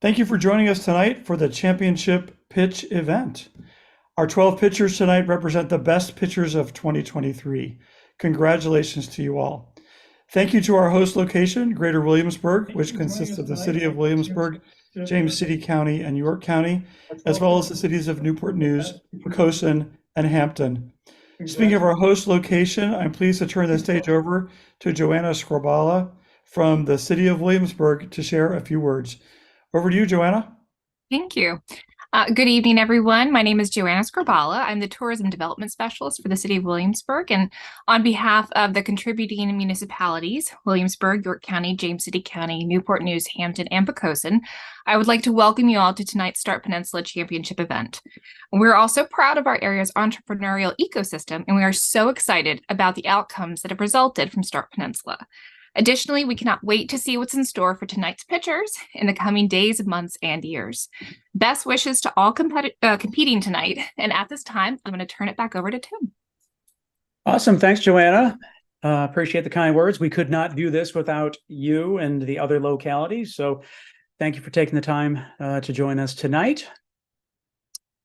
Thank you for joining us tonight for the championship pitch event. Our 12 pitchers tonight represent the best pitchers of 2023. Congratulations to you all. Thank you to our host location, Greater Williamsburg, which consists of the city of Williamsburg, James City County, and York County, as well as the cities of Newport News, Poquoson, and Hampton. Speaking of our host location, I'm pleased to turn the stage over to Joanna Scorbala from the city of Williamsburg to share a few words. Over to you, Joanna. Thank you. Good evening, everyone. My name is Joanna Scorbala. I'm the Tourism Development Specialist for the City of Williamsburg. And on behalf of the contributing municipalities, Williamsburg, York County, James City County, Newport News, Hampton, and Poquoson, I would like to welcome you all to tonight's Start Peninsula Championship event. We're also proud of our area's entrepreneurial ecosystem, and we are so excited about the outcomes that have resulted from Start Peninsula. Additionally, we cannot wait to see what's in store for tonight's pitchers in the coming days, months, and years. Best wishes to all competing tonight. And at this time, I'm going to turn it back over to Tim. Awesome. Thanks, Joanna. Appreciate the kind words. We could not do this without you and the other localities. So thank you for taking the time to join us tonight.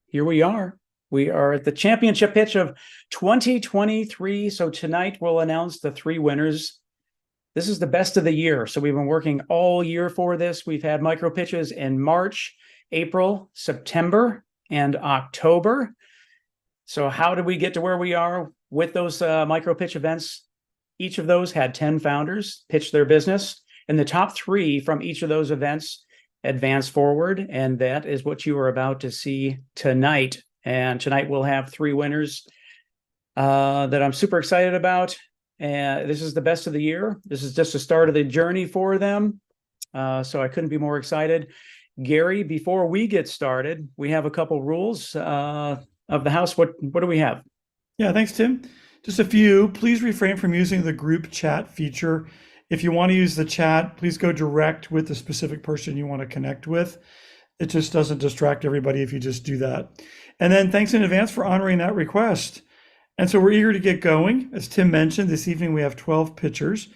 Here we are. We are at the championship pitch of 2023. So tonight we'll announce the three winners. This is the best of the year. So we've been working all year for this. We've had micro pitches in March, April, September, and October. So how did we get to where we are with those micro pitch events? Each of those had 10 founders pitch their business, and the top three from each of those events advance forward. And that is what you are about to see tonight. And tonight we'll have three winners that I'm super excited about. And this is the best of the year. This is just the start of the journey for them. So I couldn't be more excited. Gary, before we get started, we have a couple rules of the house. What do we have? Yeah, thanks, Tim. Just a few. Please refrain from using the group chat feature. If you want to use the chat, please go direct with the specific person you want to connect with. It just doesn't distract everybody if you just do that. And then thanks in advance for honoring that request. And so we're eager to get going. As Tim mentioned, this evening we have 12 pitchers.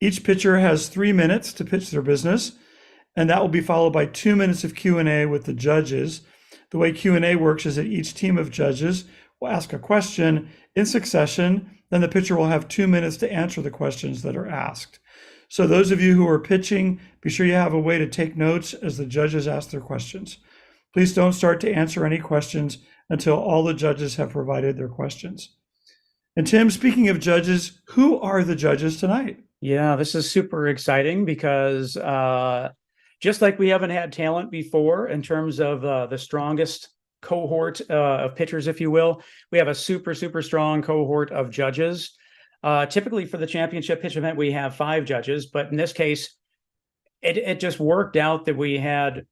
Each pitcher has 3 minutes to pitch their business, and that will be followed by 2 minutes of Q&A with the judges. The way Q&A works is that each team of judges will ask a question in succession, then the pitcher will have 2 minutes to answer the questions that are asked. So those of you who are pitching, be sure you have a way to take notes as the judges ask their questions. Please don't start to answer any questions until all the judges have provided their questions. And Tim, speaking of judges, who are the judges tonight? Yeah, this is super exciting because just like we haven't had talent before in terms of the strongest cohort of pitchers, if you will, we have a super, super strong cohort of judges. Typically for the championship pitch event, we have 5 judges, but in this case, it just worked out that we had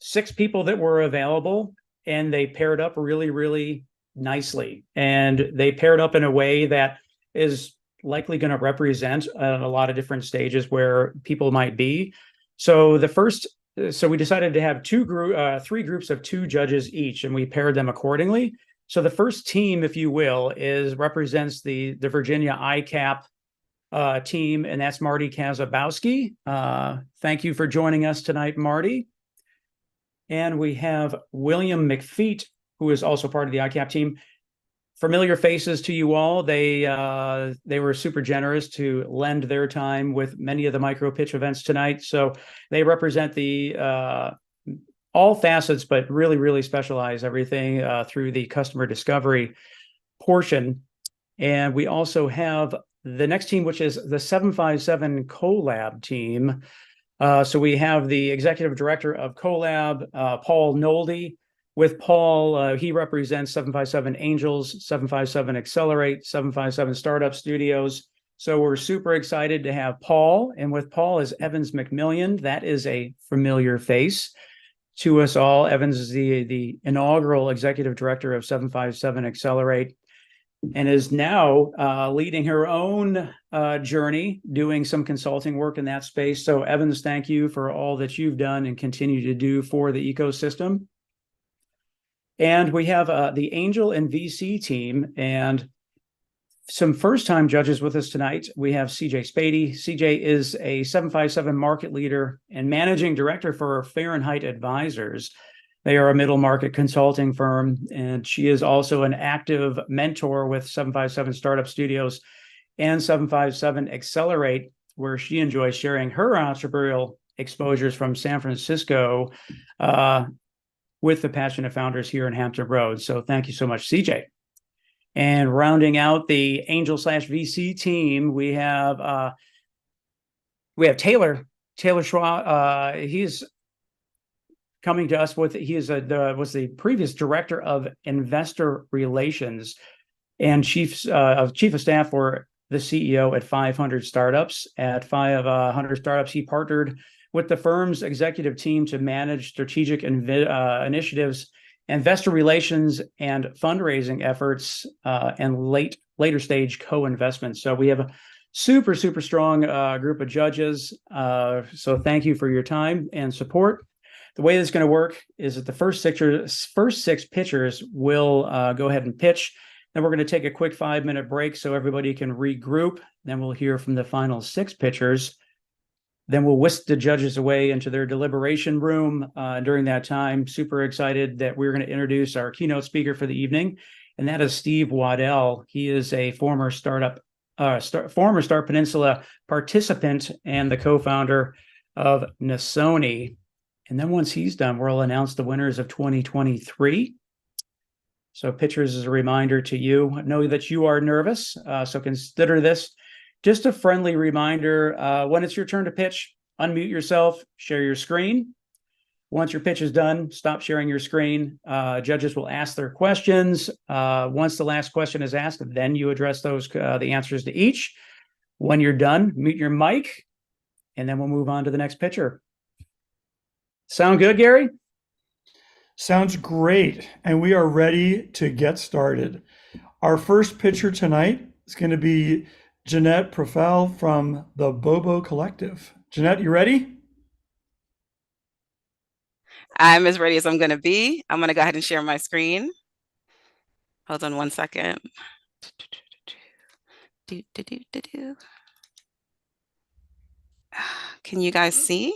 6 people that were available, and they paired up really, really nicely. And they paired up in a way that is likely going to represent a lot of different stages where people might be. So we decided to have 3 groups of 2 judges each, and we paired them accordingly. So the first team, if you will, represents the Virginia ICAP team, and that's Marty Kazabowski. Thank you for joining us tonight, Marty. And we have William McFeet, who is also part of the ICAP team. Familiar faces to you all. They were super generous to lend their time with many of the micro pitch events tonight. So they represent the all facets, but really, really specialize everything through the customer discovery portion. And we also have the next team, which is the 757 Collab team. So we have the executive director of Collab, Paul Nolde. With Paul, he represents 757 Angels, 757 Accelerate, 757 Startup Studios. So we're super excited to have Paul. And with Paul is Evans McMillian. That is a familiar face to us all. Evans is the inaugural executive director of 757 Accelerate, and is now leading her own journey, doing some consulting work in that space. So Evans, thank you for all that you've done and continue to do for the ecosystem. And we have the Angel and VC team, and some first-time judges with us tonight. We have CJ Spady. CJ is a 757 market leader and managing director for Fahrenheit Advisors. They are a middle market consulting firm, and she is also an active mentor with 757 Startup Studios and 757 Accelerate, where she enjoys sharing her entrepreneurial exposures from San Francisco with the passionate founders here in Hampton Roads. So thank you so much, CJ. And rounding out the Angel/VC team, we have Taylor Schwa. He's coming to us with was the previous director of investor relations and chief of staff for the CEO at 500 Startups. At 500 Startups, he partnered with the firm's executive team to manage strategic initiatives, investor relations, and fundraising efforts, and later stage co-investments. So we have a super strong group of judges. So thank you for your time and support. The way this is going to work is that the first six pitchers will go ahead and pitch. Then we're going to take a quick 5-minute break so everybody can regroup. Then we'll hear from the final 6 pitchers. Then we'll whisk the judges away into their deliberation room. During that time, super excited that we're going to introduce our keynote speaker for the evening, and that is Steve Waddell. He is a former Star Peninsula participant and the co-founder of Nasoni. And then once he's done, we'll announce the winners of 2023. So pitchers, as a reminder to you, know that you are nervous, so consider this just a friendly reminder. When it's your turn to pitch, unmute yourself, share your screen. Once your pitch is done, stop sharing your screen. Judges will ask their questions. Once the last question is asked, then you address the answers to each. When you're done, mute your mic, and then we'll move on to the next pitcher. Sound good, Gary? Sounds great. And we are ready to get started. Our first pitcher tonight is going to be Jeanette Profel from the Bobo Collective. Jeanette, you ready? I'm as ready as I'm going to be. I'm going to go ahead and share my screen. Hold on one second. Can you guys see?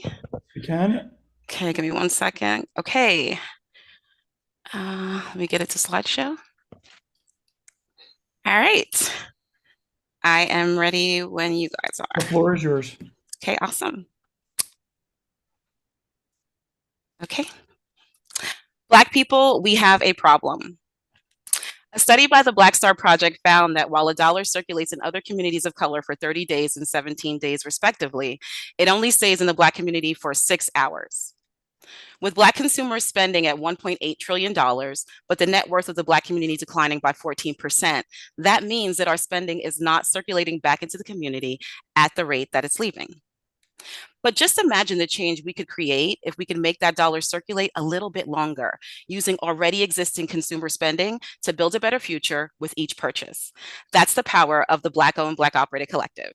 You can. Okay, give me 1 second. Okay. Let me get it to slideshow. All right. I am ready when you guys are. The floor is yours. Okay, awesome. Okay. Black people, we have a problem. A study by the Black Star Project found that while a dollar circulates in other communities of color for 30 days and 17 days respectively, it only stays in the Black community for 6 hours. With Black consumers spending at $1.8 trillion, but the net worth of the Black community declining by 14%, that means that our spending is not circulating back into the community at the rate that it's leaving. But just imagine the change we could create if we can make that dollar circulate a little bit longer, using already existing consumer spending to build a better future with each purchase. That's the power of the Black-owned, Black-operated collective.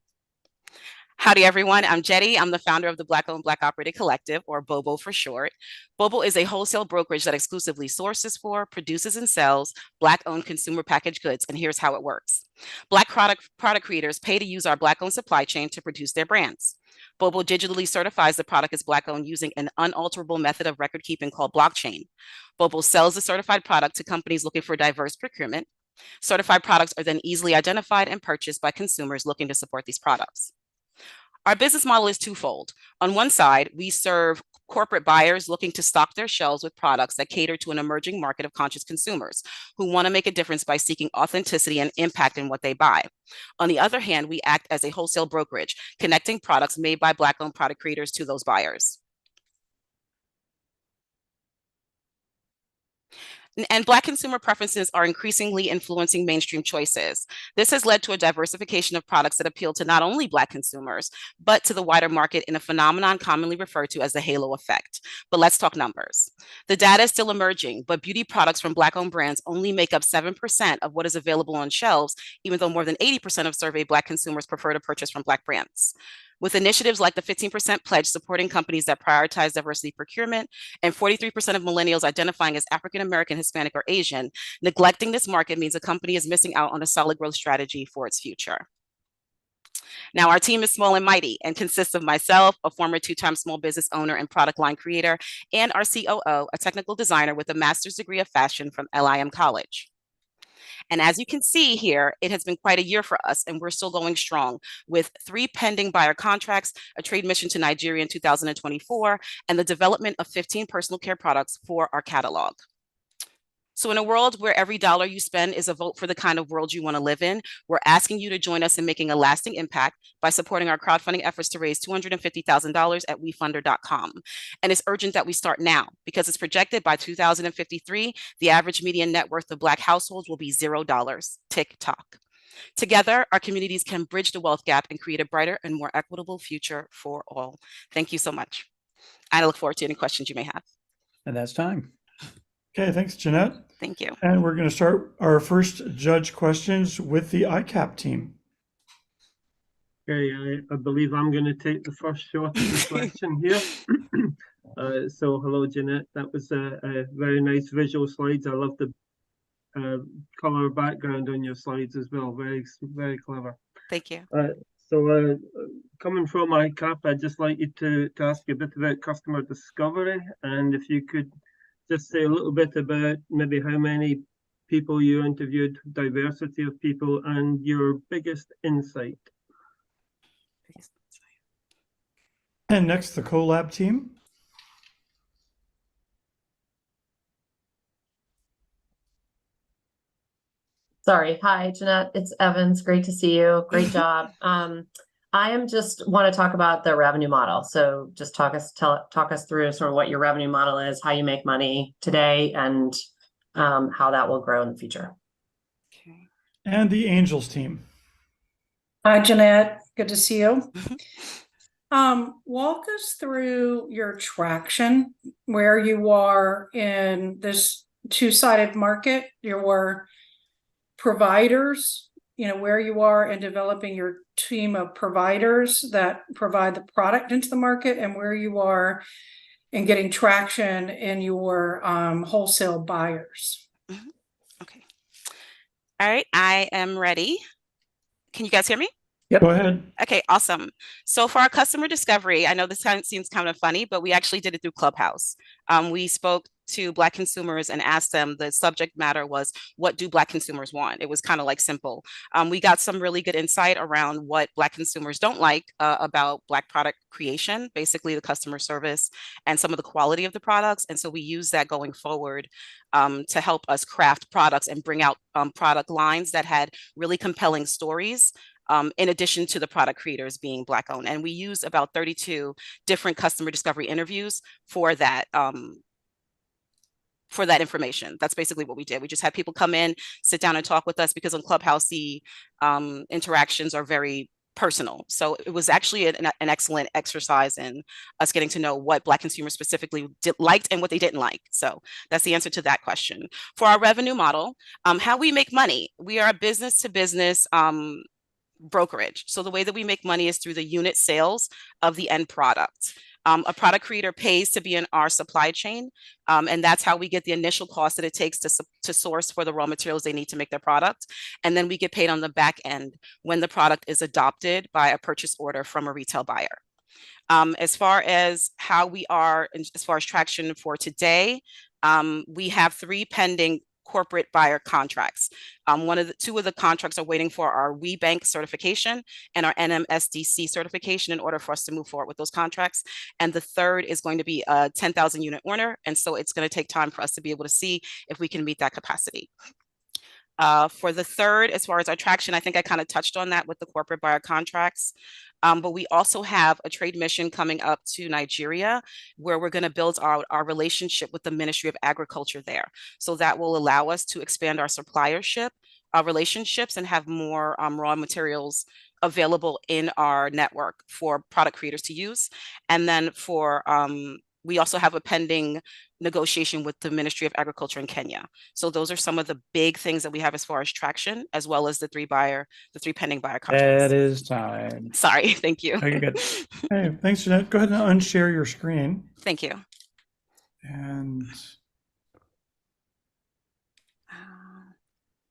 Howdy, everyone. I'm Jetty. I'm the founder of the Black-owned, Black-operated collective, or BOBO for short. BOBO is a wholesale brokerage that exclusively sources for, produces, and sells Black-owned consumer packaged goods. And here's how it works. Black product creators pay to use our Black-owned supply chain to produce their brands. BOBO digitally certifies the product as Black-owned using an unalterable method of record keeping called blockchain. BOBO sells the certified product to companies looking for diverse procurement. Certified products are then easily identified and purchased by consumers looking to support these products. Our business model is twofold. On one side, we serve corporate buyers looking to stock their shelves with products that cater to an emerging market of conscious consumers who want to make a difference by seeking authenticity and impact in what they buy. On the other hand, we act as a wholesale brokerage, connecting products made by Black-owned product creators to those buyers. And Black consumer preferences are increasingly influencing mainstream choices. This has led to a diversification of products that appeal to not only Black consumers, but to the wider market in a phenomenon commonly referred to as the halo effect. But let's talk numbers. The data is still emerging, but beauty products from Black-owned brands only make up 7% of what is available on shelves, even though more than 80% of surveyed Black consumers prefer to purchase from Black brands. with initiatives like the 15% pledge supporting companies that prioritize diversity procurement and 43% of millennials identifying as African American, Hispanic, or Asian, neglecting this market means a company is missing out on a solid growth strategy for its future. Now, our team is small and mighty and consists of myself, a former two-time small business owner and product line creator, and our COO, a technical designer with a master's degree of fashion from LIM College. And as you can see here, it has been quite a year for us, and we're still going strong with 3 pending buyer contracts, a trade mission to Nigeria in 2024, and the development of 15 personal care products for our catalog. So in a world where every dollar you spend is a vote for the kind of world you want to live in, we're asking you to join us in making a lasting impact by supporting our crowdfunding efforts to raise $250,000 at wefunder.com. And it's urgent that we start now because it's projected by 2053, the average median net worth of Black households will be $0. Tick-tock. Together, our communities can bridge the wealth gap and create a brighter and more equitable future for all. Thank you so much. I look forward to any questions you may have. And that's time. Okay, thanks, Jeanette. Thank you. And we're going to start our first judge questions with the ICAP team. Okay, I believe I'm going to take the first shot at the question here. So hello, Jeanette. That was a very nice visual slides. I love the color background on your slides as well. Very, very clever. Thank you. So coming from ICAP, I'd just like you to ask you a bit about customer discovery, and if you could just say a little bit about maybe how many people you interviewed, diversity of people, and your biggest insight. And next, the CoLab team. Sorry. Hi, Jeanette. It's Evans. Great to see you. Great job. I am just want to talk about the revenue model. So just talk us through sort of what your revenue model is, how you make money today, and how that will grow in the future. Okay. And the Angels team. Hi, Jeanette. Good to see you. Walk us through your traction, where you are in this two-sided market, your providers, where you are in developing your team of providers that provide the product into the market, and where you are in getting traction in your wholesale buyers. Okay. All right, I am ready. Can you guys hear me? Yep. Go ahead. Okay, awesome. So for our customer discovery, I know this seems kind of funny, but we actually did it through Clubhouse. We spoke to Black consumers and asked them, the subject matter was, what do Black consumers want? It was kind of like simple. We got some really good insight around what Black consumers don't like about Black product creation, basically the customer service and some of the quality of the products. And so we use that going forward to help us craft products and bring out product lines that had really compelling stories. In addition to the product creators being Black owned. And we used about 32 different customer discovery interviews for that information. That's basically what we did. We just had people come in, sit down and talk with us, because on Clubhouse, the interactions are very personal. So it was actually an excellent exercise in us getting to know what Black consumers specifically liked and what they didn't like. So that's the answer to that question. For our revenue model, how we make money, we are a business to business brokerage. So the way that we make money is through the unit sales of the end product. A product creator pays to be in our supply chain, and that's how we get the initial cost that it takes to source for the raw materials they need to make their product. And then we get paid on the back end when the product is adopted by a purchase order from a retail buyer. As far as how we are, as far as traction for today, we have 3 pending corporate buyer contracts. Two of the contracts are waiting for our WeBank certification and our NMSDC certification in order for us to move forward with those contracts. And the third is going to be a 10,000 unit order. And so it's going to take time for us to be able to see if we can meet that capacity. For the third, as far as our traction, I think I kind of touched on that with the corporate buyer contracts. But we also have a trade mission coming up to Nigeria, where we're going to build our relationship with the Ministry of Agriculture there. So that will allow us to expand our suppliership relationships and have more raw materials available in our network for product creators to use. And then for we also have a pending negotiation with the Ministry of Agriculture in Kenya. So those are some of the big things that we have as far as traction, as well as the three pending buyer contracts. That is time. Sorry, thank you. Oh, you're good. Hey, thanks, Jeanette. Go ahead and unshare your screen. Thank you. And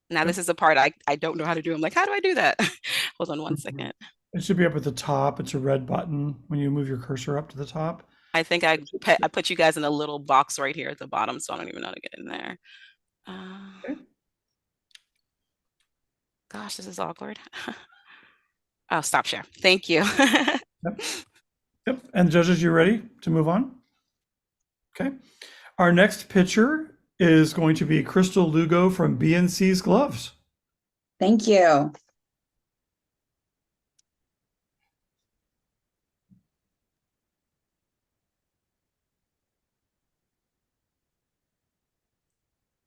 Now this is the part I don't know how to do. I'm like, how do I do that? Hold on one second. it should be up at the top. It's a red button when you move your cursor up to the top. I think I put you guys in a little box right here at the bottom, so I don't even know how to get in there. Okay. Gosh, this is awkward. Oh, stop share. Thank you. Yep. Yep. And judges, you ready to move on? Okay. Our next pitcher is going to be Crystal Lugo from BNC's Gloves. Thank you.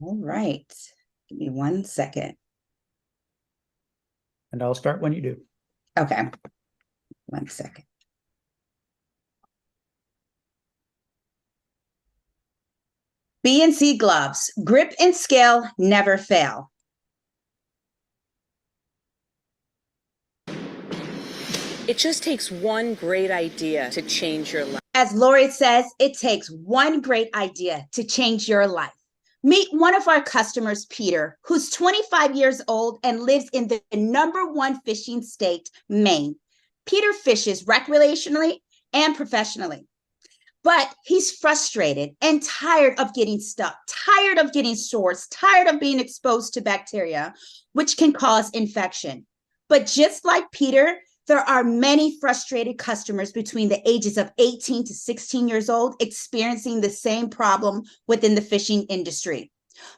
All right. Give me 1 second. And I'll start when you do. Okay. 1 second. BNC Gloves, grip and scale, never fail. It just takes one great idea to change your life. As Lori says, it takes one great idea to change your life. Meet one of our customers, Peter, who's 25 years old and lives in the #1 fishing state, Maine. Peter fishes recreationally and professionally, but he's frustrated and tired of getting stuck, tired of getting sores, tired of being exposed to bacteria, which can cause infection. But just like Peter, there are many frustrated customers between the ages of 18 to 16 years old experiencing the same problem within the fishing industry.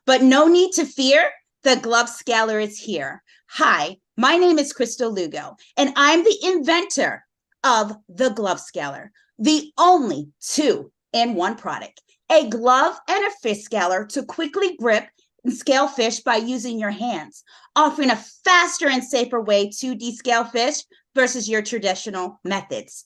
But no need to fear, the Glove Scaler is here. Hi, my name is Crystal Lugo, and I'm the inventor of the Glove Scaler, the only 2-in-1 product, a glove and a fish scaler to quickly grip and scale fish by using your hands, offering a faster and safer way to descale fish versus your traditional methods.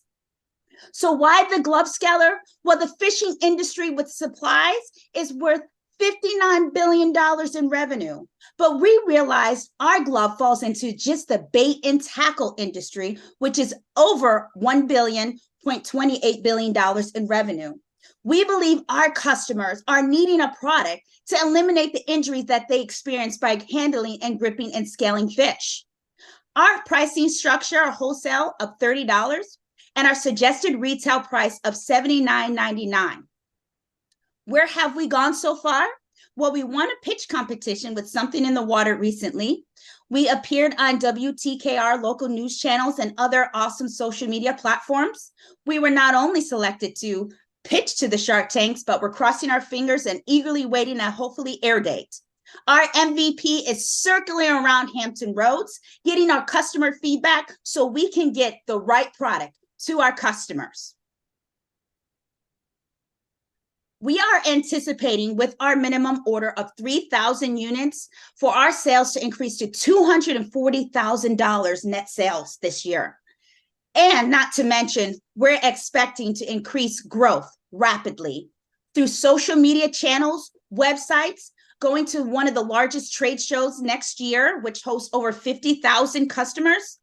So why the Glove Scaler? Well, the fishing industry with supplies is worth $59 billion in revenue. But we realized our glove falls into just the bait and tackle industry, which is over $1.28 billion in revenue. We believe our customers are needing a product to eliminate the injuries that they experience by handling and gripping and scaling fish. Our pricing structure, our wholesale of $30 and our suggested retail price of $79.99. Where have we gone so far? Well, we won a pitch competition with Something in the Water recently. We appeared on WTKR local news channels and other awesome social media platforms. We were not only selected to pitch to the Shark Tanks, but we're crossing our fingers and eagerly waiting a hopefully air date. Our MVP is circling around Hampton Roads, getting our customer feedback so we can get the right product to our customers. We are anticipating with our minimum order of 3,000 units for our sales to increase to $240,000 net sales this year. And not to mention, we're expecting to increase growth rapidly through social media channels, websites, going to one of the largest trade shows next year, which hosts over 50,000 customers,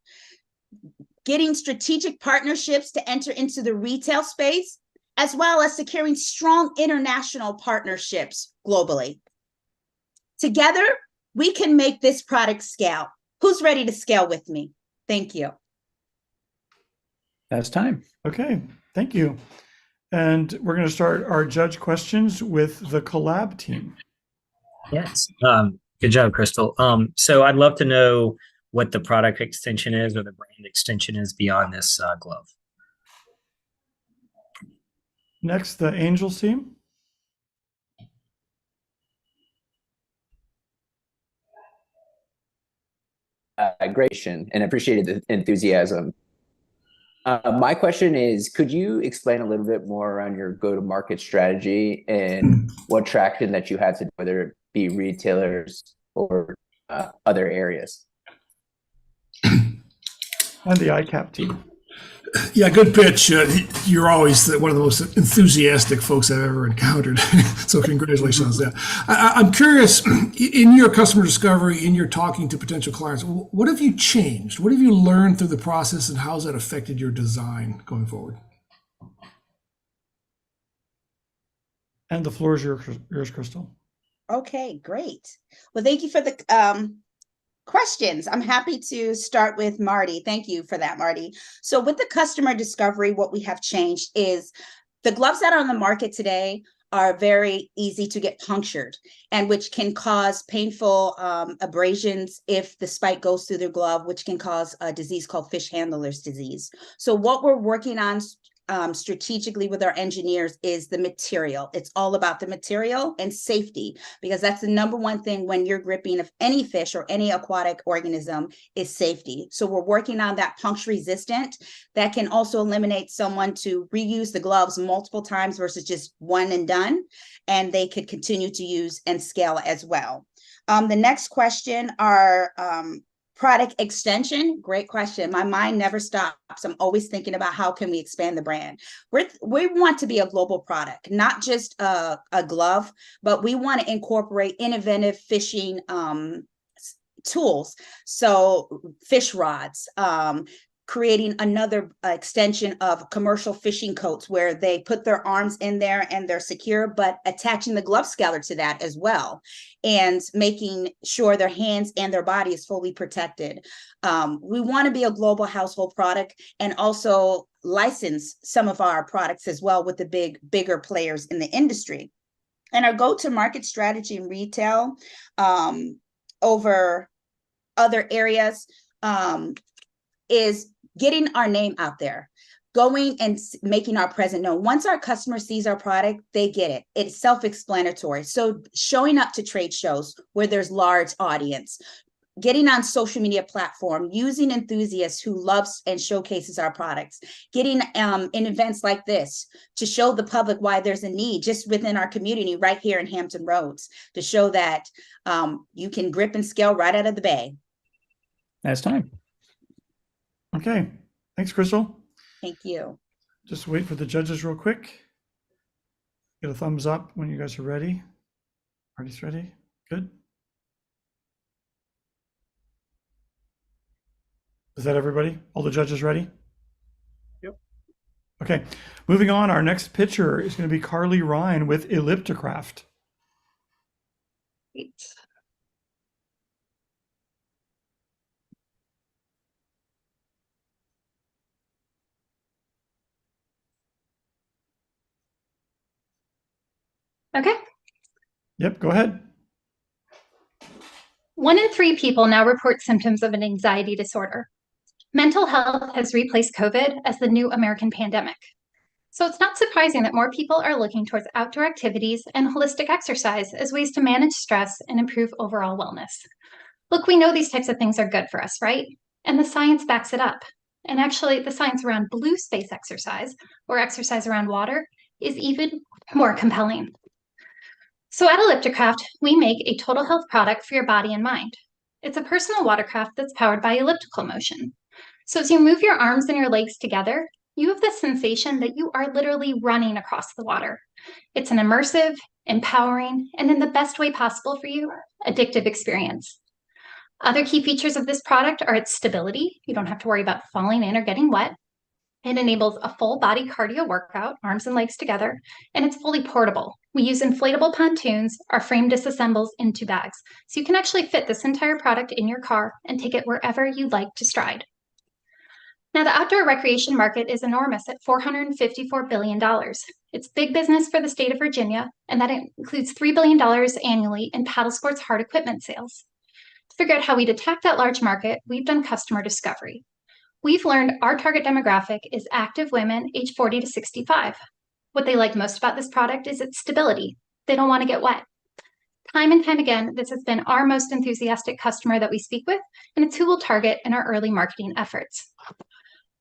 getting strategic partnerships to enter into the retail space, as well as securing strong international partnerships globally. Together, we can make this product scale. Who's ready to scale with me? Thank you. That's time. Okay, thank you. And we're going to start our judge questions with the collab team. Yes. Good job, Crystal. So I'd love to know what the product extension is or the brand extension is beyond this glove. Next, the Angels team. Great, and appreciated the enthusiasm. My question is, could you explain a little bit more around your go-to-market strategy and what traction that you had to, whether it be retailers or other areas? And the ICAP team. Yeah, good pitch. You're always one of the most enthusiastic folks I've ever encountered. So congratulations on that. I'm curious, in your customer discovery, in your talking to potential clients, what have you changed? What have you learned through the process, and how has that affected your design going forward? And the floor is yours, Crystal. Okay, great. Well, thank you for the questions. I'm happy to start with Marty. Thank you for that, Marty. So with the customer discovery, what we have changed is the gloves that are on the market today are very easy to get punctured, and which can cause painful abrasions if the spike goes through the glove, which can cause a disease called fish handler's disease. So what we're working on strategically with our engineers is the material. It's all about the material and safety, because that's the number one thing when you're gripping of any fish or any aquatic organism is safety. So we're working on that puncture resistant that can also eliminate someone to reuse the gloves multiple times versus just one and done, and they could continue to use and scale as well. The next question are product extension. Great question. My mind never stops. I'm always thinking about how can we expand the brand. We want to be a global product, not just a glove, but we want to incorporate innovative fishing tools. So fish rods, creating another extension of commercial fishing coats where they put their arms in there and they're secure, but attaching the glove scaler to that as well, and making sure their hands and their body is fully protected. We want to be a global household product and also license some of our products as well with the bigger players in the industry. And our go-to-market strategy in retail over other areas is getting our name out there, going and making our presence known. Once our customer sees our product, they get it. It's self-explanatory. So showing up to trade shows where there's large audience, getting on social media platform, using enthusiasts who loves and showcases our products, getting in events like this to show the public why there's a need just within our community right here in Hampton Roads, to show that you can grip and scale right out of the bay. That's time. Okay, thanks, Crystal. Thank you. Just wait for the judges real quick. Get a thumbs up when you guys are ready. Marty's ready. Good. Is that everybody? All the judges ready? Yep. Okay, moving on. Our next pitcher is going to be Carly Ryan with Ellipticraft. Great. Okay. Yep, go ahead. 1 in 3 people now report symptoms of an anxiety disorder. Mental health has replaced COVID as the new American pandemic. So it's not surprising that more people are looking towards outdoor activities and holistic exercise as ways to manage stress and improve overall wellness. Look, we know these types of things are good for us, right? And the science backs it up. And actually, the science around blue space exercise or exercise around water is even more compelling. So at Ellipticraft, we make a total health product for your body and mind. It's a personal watercraft that's powered by elliptical motion. So as you move your arms and your legs together, you have the sensation that you are literally running across the water. It's an immersive, empowering, and in the best way possible for you, addictive experience. Other key features of this product are its stability. You don't have to worry about falling in or getting wet. It enables a full body cardio workout, arms and legs together, and it's fully portable. We use inflatable pontoons. Our frame disassembles into bags. So you can actually fit this entire product in your car and take it wherever you'd like to stride. Now, the outdoor recreation market is enormous at $454 billion. It's big business for the state of Virginia, and that includes $3 billion annually in paddle sports hard equipment sales. To figure out how we'd attack that large market, we've done customer discovery. We've learned our target demographic is active women age 40 to 65. What they like most about this product is its stability. They don't want to get wet. Time and time again, this has been our most enthusiastic customer that we speak with, and it's who we'll target in our early marketing efforts.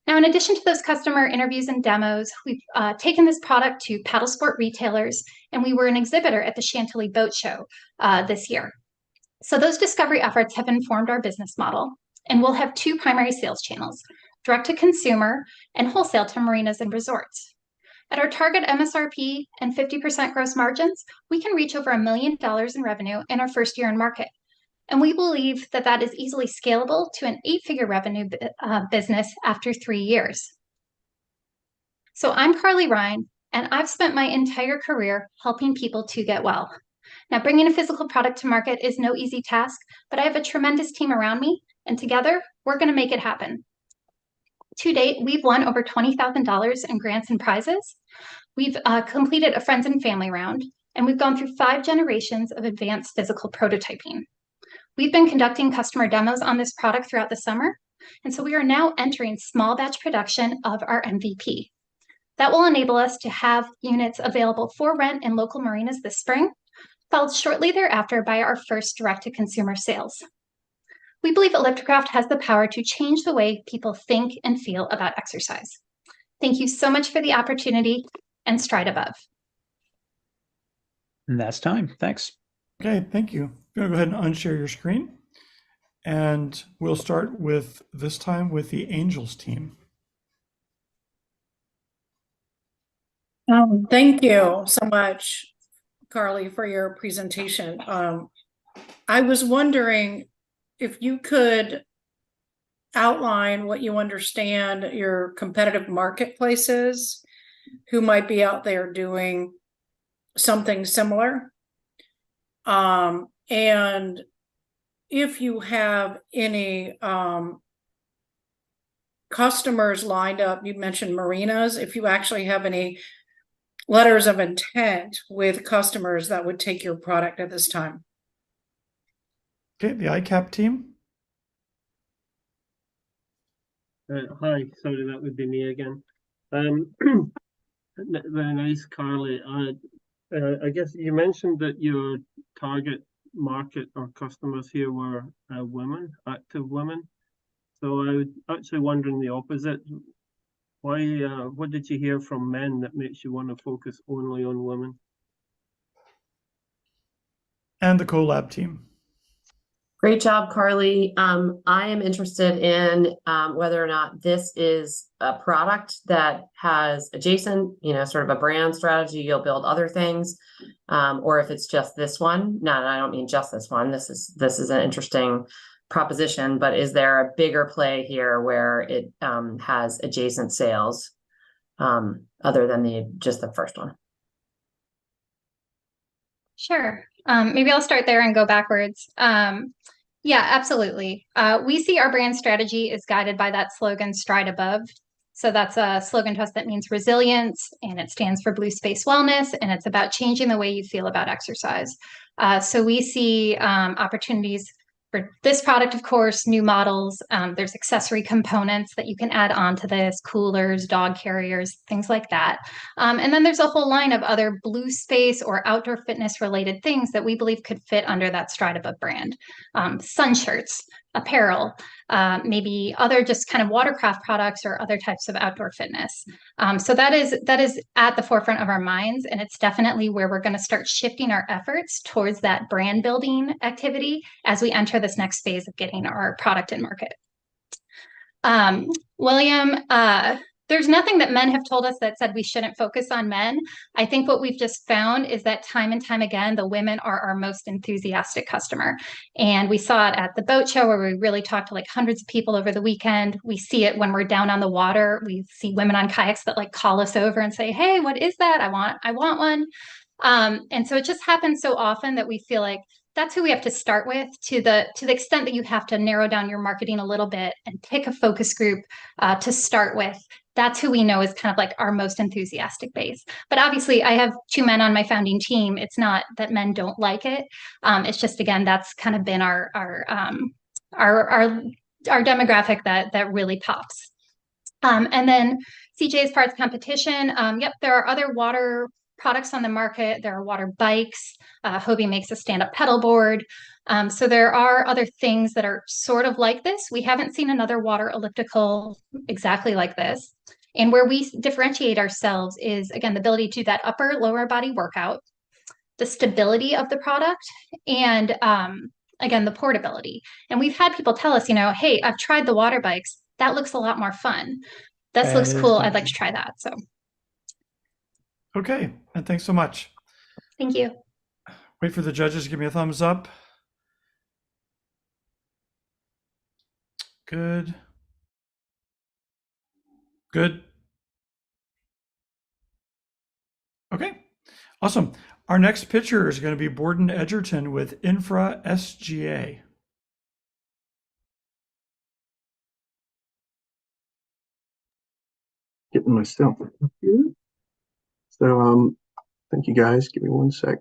Now, in addition to those customer interviews and demos, we've taken this product to paddle sport retailers, and we were an exhibitor at the Chantilly Boat Show this year. So those discovery efforts have informed our business model, and we'll have 2 primary sales channels. direct to consumer, and wholesale to marinas and resorts. At our target MSRP and 50% gross margins, we can reach over $1 million in revenue in our first year in market. And we believe that that is easily scalable to an 8-figure revenue business after 3 years. So I'm Carly Ryan, and I've spent my entire career helping people to get well. Now, bringing a physical product to market is no easy task, but I have a tremendous team around me, and together, we're going to make it happen. To date, we've won over $20,000 in grants and prizes. We've completed a friends and family round, and we've gone through 5 generations of advanced physical prototyping. We've been conducting customer demos on this product throughout the summer, and so we are now entering small batch production of our MVP. That will enable us to have units available for rent in local marinas this spring, followed shortly thereafter by our first direct-to-consumer sales. We believe Ellipticraft has the power to change the way people think and feel about exercise. Thank you so much for the opportunity, and stride above. And that's time. Thanks. Okay, thank you. I'm going to go ahead and unshare your screen. And we'll start with, this time, with the Angels team. Thank you so much, Carly, for your presentation. I was wondering if you could outline what you understand your competitive marketplaces, who might be out there doing something similar. And if you have any customers lined up, you mentioned marinas, if you actually have any letters of intent with customers that would take your product at this time. Okay, the ICAP team. Hi, sorry, that would be me again. Very nice, Carly. I guess you mentioned that your target market or customers here were women, active women. So I was actually wondering the opposite. Why? What did you hear from men that makes you want to focus only on women? And the collab team. Great job, Carly. I am interested in whether or not this is a product that has adjacent, sort of a brand strategy. You'll build other things, or if it's just this one. No, I don't mean just this one. This is an interesting proposition, but is there a bigger play here where it has adjacent sales other than just the first one? Sure. Maybe I'll start there and go backwards. Yeah, absolutely. We see our brand strategy is guided by that slogan, Stride Above. So that's a slogan to us that means resilience, and it stands for Blue Space Wellness, and it's about changing the way you feel about exercise. So we see opportunities for this product, of course, new models. There's accessory components that you can add on to this, coolers, dog carriers, things like that. And then there's a whole line of other blue space or outdoor fitness related things that we believe could fit under that Stride Above brand. Sun shirts, apparel, maybe other just kind of watercraft products or other types of outdoor fitness. So that is at the forefront of our minds, and it's definitely where we're going to start shifting our efforts towards that brand building activity as we enter this next phase of getting our product in market. William, there's nothing that men have told us that said we shouldn't focus on men. I think what we've just found is that time and time again, the women are our most enthusiastic customer. And we saw it at the boat show where we really talked to like hundreds of people over the weekend. We see it when we're down on the water. We see women on kayaks that like call us over and say, hey, what is that? I want one. And so it just happens so often that we feel like that's who we have to start with, to the extent that you have to narrow down your marketing a little bit and pick a focus group to start with. That's who we know is kind of like our most enthusiastic base. But obviously, I have 2 men on my founding team. It's not that men don't like it. It's just, again, that's kind of been our demographic that really pops. And then CJ's Parts Competition. Yep, there are other water products on the market. There are water bikes. Hobie makes a stand-up pedal board. So there are other things that are sort of like this. We haven't seen another water elliptical exactly like this. And where we differentiate ourselves is, again, the ability to do that upper lower body workout, the stability of the product, and again, the portability. And we've had people tell us, hey, I've tried the water bikes. that looks a lot more fun. This That looks is cool. I'd good. like to try that. So Okay, and thanks so much. thank you. Wait for the judges to give me a thumbs up. Good. Good. Okay, awesome. Our next pitcher is going to be Borden Edgerton with Infra SGA. Getting myself up here. So, thank you guys. Give me one sec.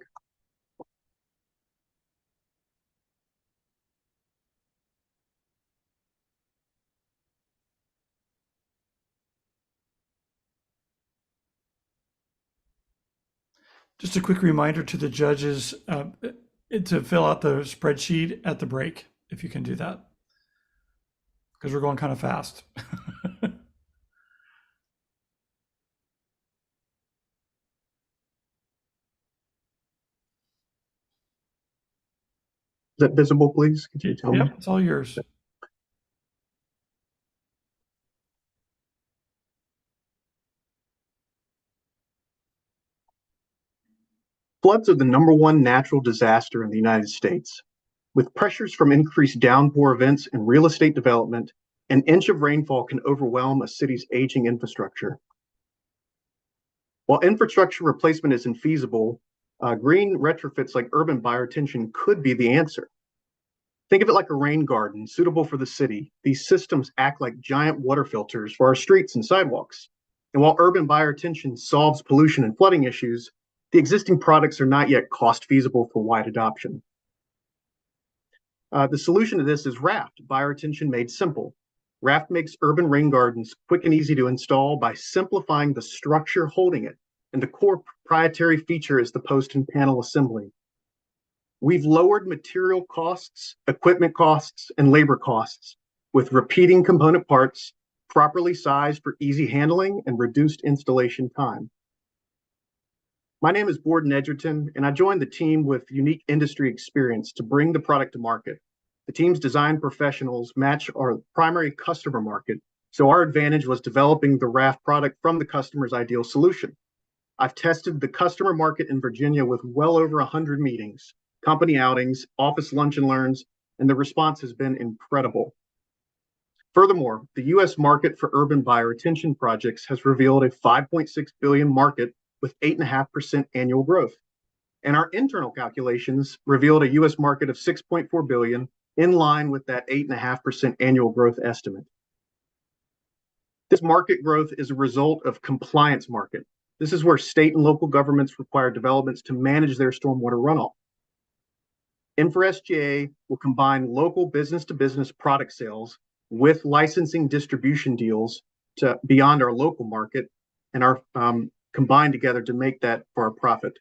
Just a quick reminder to the judges to fill out the spreadsheet at the break, if you can do that, because we're going kind of fast. Is that visible, please? Could you tell me? Yep, it's all yours. Floods are the #1 natural disaster in the United States. With pressures from increased downpour events and real estate development, an inch of rainfall can overwhelm a city's aging infrastructure. While infrastructure replacement is infeasible, green retrofits like urban bioretention could be the answer. Think of it like a rain garden suitable for the city. These systems act like giant water filters for our streets and sidewalks. And while urban bioretention solves pollution and flooding issues, the existing products are not yet cost feasible for wide adoption. The solution to this is Raft, bioretention made simple. Raft makes urban rain gardens quick and easy to install by simplifying the structure holding it. And the core proprietary feature is the post and panel assembly. We've lowered material costs, equipment costs, and labor costs with repeating component parts, properly sized for easy handling and reduced installation time. My name is Borden Edgerton, and I joined the team with unique industry experience to bring the product to market. The team's design professionals match our primary customer market, so our advantage was developing the Raft product from the customer's ideal solution. I've tested the customer market in Virginia with well over 100 meetings, company outings, office lunch and learns, and the response has been incredible. Furthermore, the US market for urban bioretention projects has revealed a $5.6 billion market with 8.5% annual growth. And our internal calculations revealed a US market of $6.4 billion, in line with that 8.5% annual growth estimate. This market growth is a result of compliance market. This is where state and local governments require developments to manage their stormwater runoff. Infra SGA will combine local business-to-business product sales with licensing distribution deals to beyond our local market, and are combined together to make that for our profit.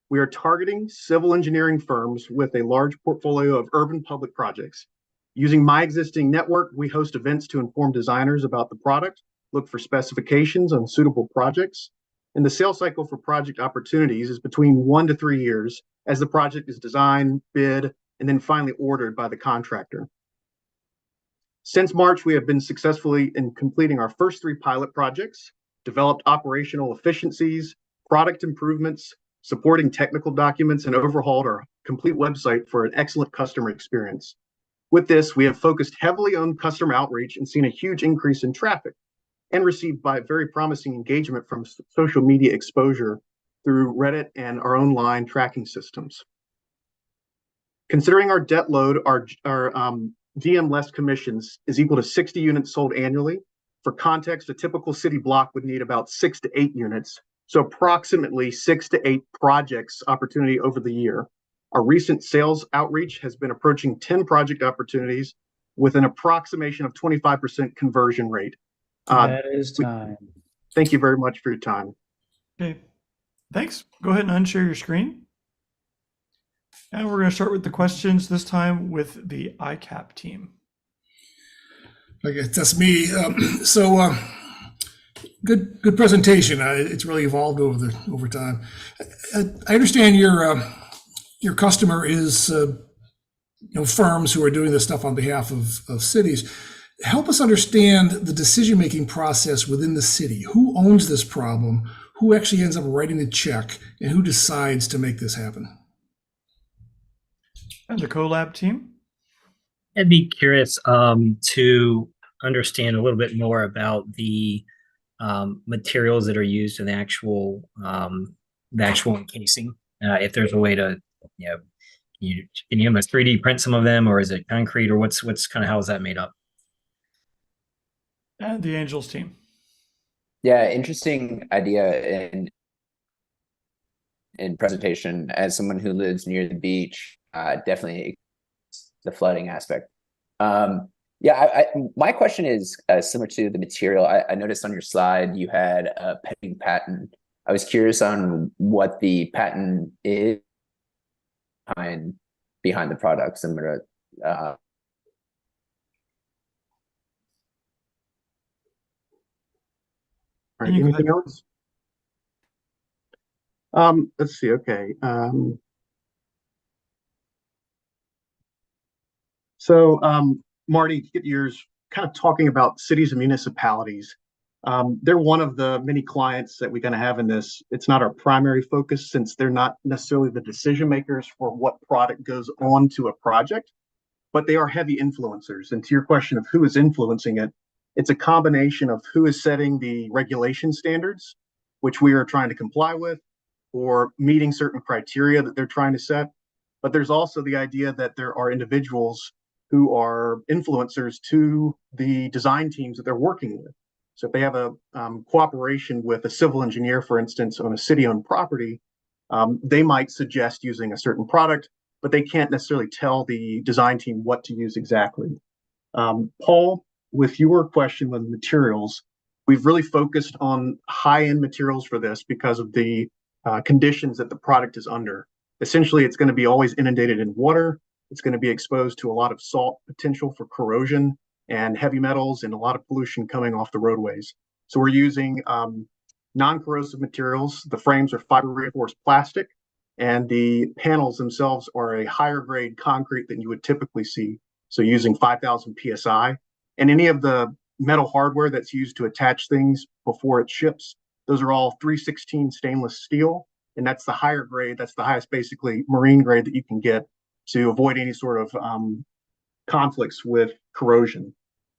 We are targeting civil engineering firms with a large portfolio of urban public projects. Using my existing network, we host events to inform designers about the product, look for specifications on suitable projects, and the sales cycle for project opportunities is between 1 to 3 years as the project is designed, bid, and then finally ordered by the contractor. Since March, we have been successfully in completing our first 3 pilot projects, developed operational efficiencies, product improvements, supporting technical documents, and overhauled our complete website for an excellent customer experience. With this, we have focused heavily on customer outreach and seen a huge increase in traffic, and received by very promising engagement from social media exposure through Reddit and our online tracking systems. Considering our debt load, our GM less commissions is equal to 60 units sold annually. For context, a typical city block would need about 6 to 8 units, so approximately 6 to 8 projects opportunity over the year. Our recent sales outreach has been approaching 10 project opportunities with an approximation of 25% conversion rate. That is time. Thank you very much for your time. Okay, thanks. Go ahead and unshare your screen. And we're going to start with the questions, this time with the ICAP team. Okay, that's me. Good presentation. It's really evolved over time. I understand your customer is firms who are doing this stuff on behalf of cities. Help us understand the decision-making process within the city. Who owns this problem? Who actually ends up writing the check? And who decides to make this happen? And the CoLab team? I'd be curious to understand a little bit more about the materials that are used in the actual encasing. If there's a way to, can you almost 3D print some of them, or is it concrete, or what's kind of, how is that made up? And the Angels team. Yeah, interesting idea in presentation. As someone who lives near the beach, definitely the flooding aspect. My question is similar to the material. I noticed on your slide you had a pending patent. I was curious on what the patent is behind the product, similar to All right, anything else? Let's see. Okay. Marty, to get yours, kind of talking about cities and municipalities. They're one of the many clients that we're going to have in this. It's not our primary focus, since they're not necessarily the decision makers for what product goes on to a project, but they are heavy influencers. And to your question of who is influencing it, it's a combination of who is setting the regulation standards, which we are trying to comply with, or meeting certain criteria that they're trying to set. But there's also the idea that there are individuals who are influencers to the design teams that they're working with. So if they have a cooperation with a civil engineer, for instance, on a city-owned property, they might suggest using a certain product, but they can't necessarily tell the design team what to use exactly. Paul, with your question with materials, we've really focused on high-end materials for this because of the conditions that the product is under. Essentially, it's going to be always inundated in water. It's going to be exposed to a lot of salt potential for corrosion and heavy metals and a lot of pollution coming off the roadways. So we're using non-corrosive materials. The frames are fiber reinforced plastic, and the panels themselves are a higher grade concrete than you would typically see. So using 5,000 PSI, and any of the metal hardware that's used to attach things before it ships, those are all 316 stainless steel. And that's the higher grade. That's the highest, basically, marine grade that you can get to avoid any sort of conflicts with corrosion.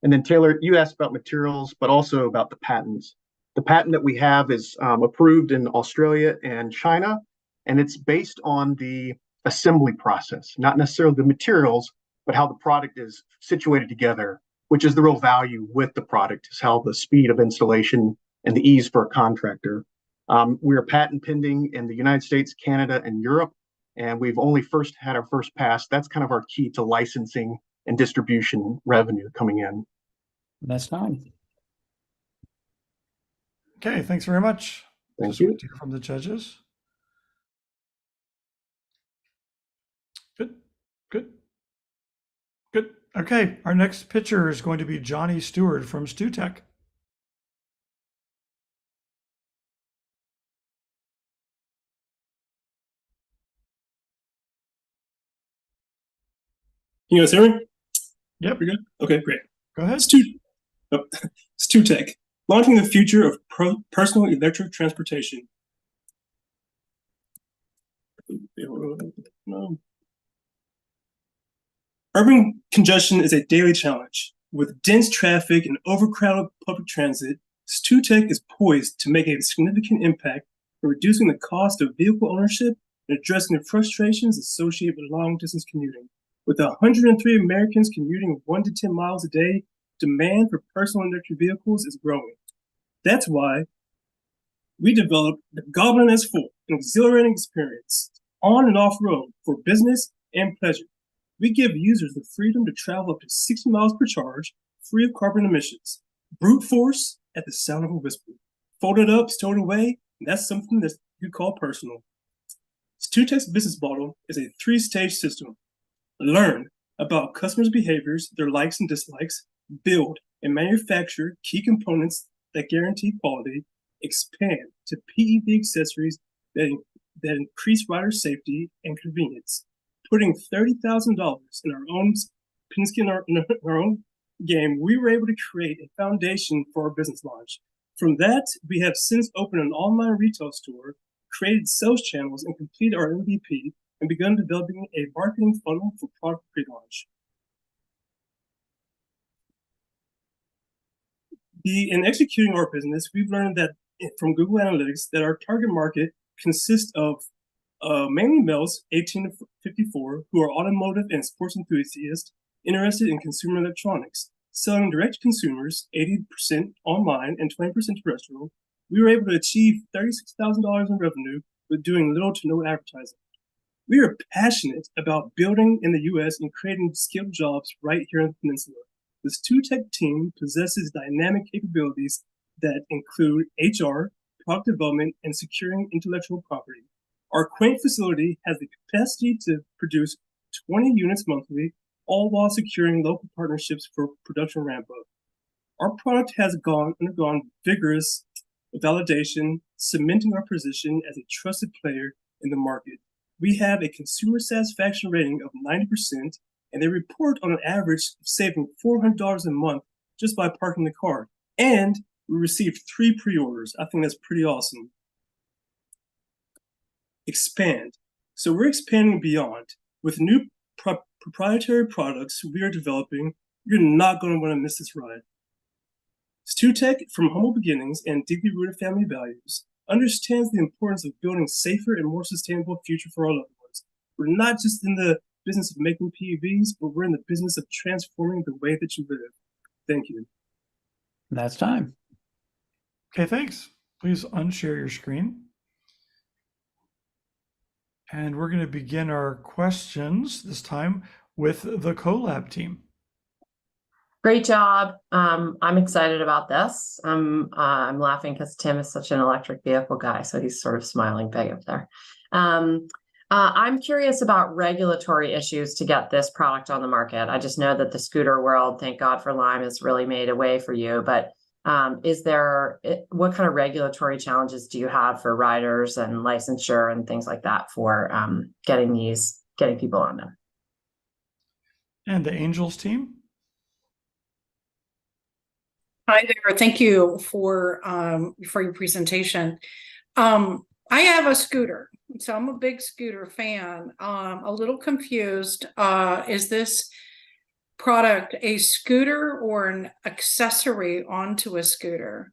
And then Taylor, you asked about materials, but also about the patents. The patent that we have is approved in Australia and China, and it's based on the assembly process, not necessarily the materials, but how the product is situated together, which is the real value with the product, is how the speed of installation and the ease for a contractor. We are patent pending in the United States, Canada, and Europe, and we've only had our first pass. That's kind of our key to licensing and distribution revenue coming in. That's fine. Okay, thanks very much. Thank you. Wait to hear from the judges. Good. Okay, our next pitcher is going to be Johnny Stewart from StuTech. Can you guys hear me? Yep. You're good? Okay, great. Go ahead. StuTech, launching the future of personal electric transportation. No. Urban congestion is a daily challenge. With dense traffic and overcrowded public transit, StuTech is poised to make a significant impact in reducing the cost of vehicle ownership and addressing the frustrations associated with long-distance commuting. With 103 Americans commuting 1 to 10 miles a day, demand for personal electric vehicles is growing. That's why we developed the Goblin S4, an exhilarating experience on and off road for business and pleasure. We give users the freedom to travel up to 60 miles per charge, free of carbon emissions. Brute force at the sound of a whisper. Folded up, stowed away, and that's something that you call personal. StuTech's business model is a 3-stage system. Learn about customers' behaviors, their likes and dislikes, build and manufacture key components that guarantee quality, expand to PEV accessories that increase rider safety and convenience, putting $30,000 in our own Penske in our own game, we were able to create a foundation for our business launch. From that, we have since opened an online retail store, created sales channels, and completed our MVP, and begun developing a marketing funnel for product pre-launch. In executing our business, we've learned that from Google Analytics that our target market consists of mainly males 18 to 54 who are automotive and sports enthusiasts interested in consumer electronics. Selling direct to consumers, 80% online and 20% terrestrial, we were able to achieve $36,000 in revenue with doing little to no advertising. We are passionate about building in the U.S. and creating skilled jobs right here in the peninsula. This two-tech team possesses dynamic capabilities that include HR, product development, and securing intellectual property. Our quaint facility has the capacity to produce 20 units monthly, all while securing local partnerships for production ramp-up. Our product has undergone vigorous validation, cementing our position as a trusted player in the market. We have a consumer satisfaction rating of 90%, and they report on an average of saving $400 a month just by parking the car. And we received 3 pre-orders. I think that's pretty awesome. Expand. So we're expanding beyond. With new proprietary products we are developing, you're not going to want to miss this ride. StuTech, from humble beginnings and deeply rooted family values, understands the importance of building safer and more sustainable future for our loved ones. We're not just in the business of making PEVs, but we're in the business of transforming the way that you live. Thank you. That's time. Okay, thanks. Please unshare your screen. And we're going to begin our questions this time with the CoLab team. Great job. I'm excited about this. I'm laughing because Tim is such an electric vehicle guy, so he's sort of smiling big up there. I'm curious about regulatory issues to get this product on the market. I just know that the scooter world, thank God for Lime, has really made a way for you. But what kind of regulatory challenges do you have for riders and licensure and things like that for getting people on them? And the Angels team. Hi there. Thank you for your presentation. I have a scooter, so I'm a big scooter fan. A little confused. Is this product a scooter or an accessory onto a scooter?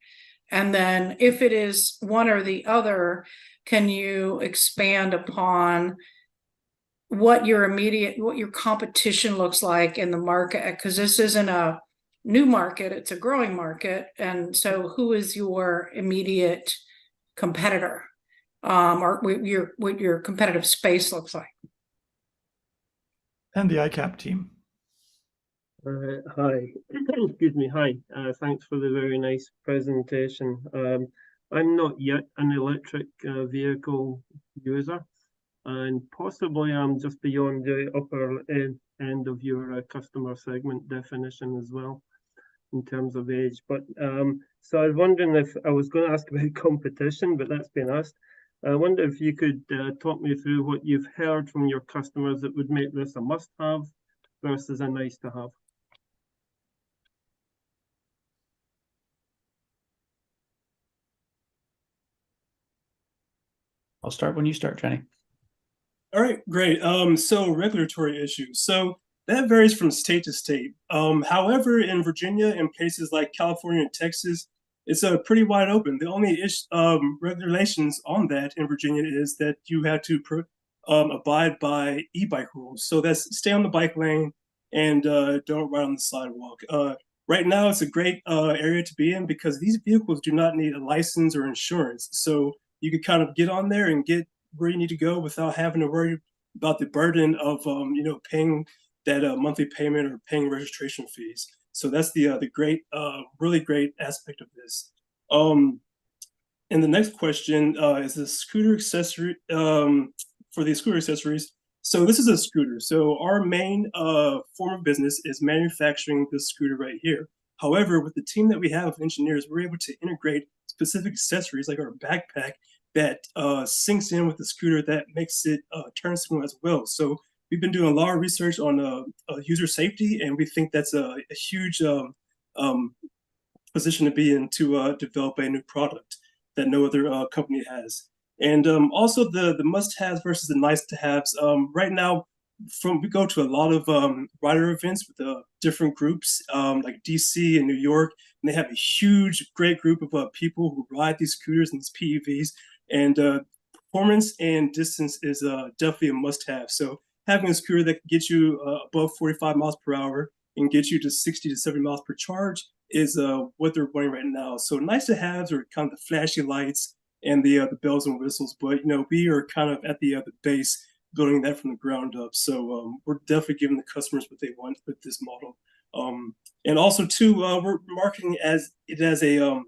And then if it is one or the other, can you expand upon what your competition looks like in the market? Because this isn't a new market, it's a growing market. And so who is your immediate competitor? Or what your competitive space looks like? And the ICAP team. Hi, excuse me. Hi, thanks for the very nice presentation. I'm not yet an electric vehicle user, and possibly I'm just beyond the upper end of your customer segment definition as well, in terms of age. But so I was wondering if I was going to ask about competition, but that's been asked. I wonder if you could talk me through what you've heard from your customers that would make this a must-have versus a nice-to-have. I'll start when you start, Jenny. All right, great. So regulatory issues. So that varies from state to state. However, in Virginia and places like California and Texas, it's pretty wide open. The only regulations on that in Virginia is that you have to abide by e-bike rules. So that's stay on the bike lane and don't ride on the sidewalk. Right now, it's a great area to be in because these vehicles do not need a license or insurance. So you can kind of get on there and get where you need to go without having to worry about the burden of paying that monthly payment or paying registration fees. So that's the great, really great aspect of this. And the next question is the scooter accessory, for the scooter accessories. So this is a scooter. So our main form of business is manufacturing this scooter right here. However, with the team that we have of engineers, we're able to integrate specific accessories like our backpack that syncs in with the scooter that makes it turn smooth as well. So we've been doing a lot of research on user safety, and we think that's a huge position to be in to develop a new product that no other company has. And also the must-haves versus the nice-to-haves. Right now, we go to a lot of rider events with different groups like DC and New York, and they have a huge, great group of people who ride these scooters and these PEVs. And performance and distance is definitely a must-have. So having a scooter that can get you above 45 miles per hour and get you to 60 to 70 miles per charge is what they're running right now. So nice-to-haves are kind of the flashy lights and the bells and whistles, but we are kind of at the base, building that from the ground up. So we're definitely giving the customers what they want with this model. And also too, we're marketing it as a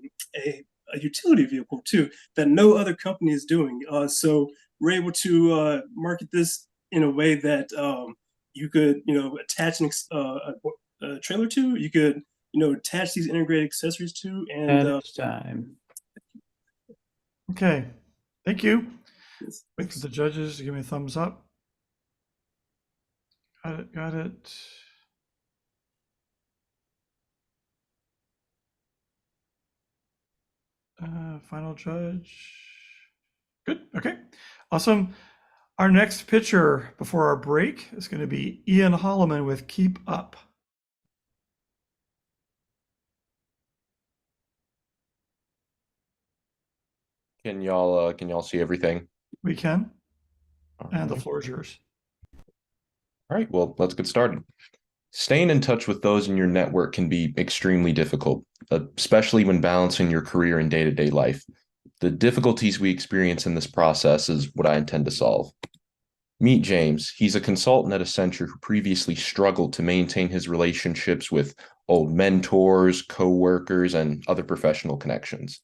utility vehicle too, that no other company is doing. So we're able to market this in a way that you could, attach a trailer to, you could, attach these integrated accessories to, and it's time. Okay, thank you. Yes, Wait for the judges to give me a thumbs up. Got it. Final judge. Good, okay, awesome. Our next pitcher before our break is going to be Ian Holloman with Keep Up. Can y'all see everything? We can, and the right. floor is yours. All right, well, let's get started. Staying in touch with those in your network can be extremely difficult, especially when balancing your career and day-to-day life. The difficulties we experience in this process is what I intend to solve. Meet James. He's a consultant at Accenture who previously struggled to maintain his relationships with old mentors, co-workers, and other professional connections.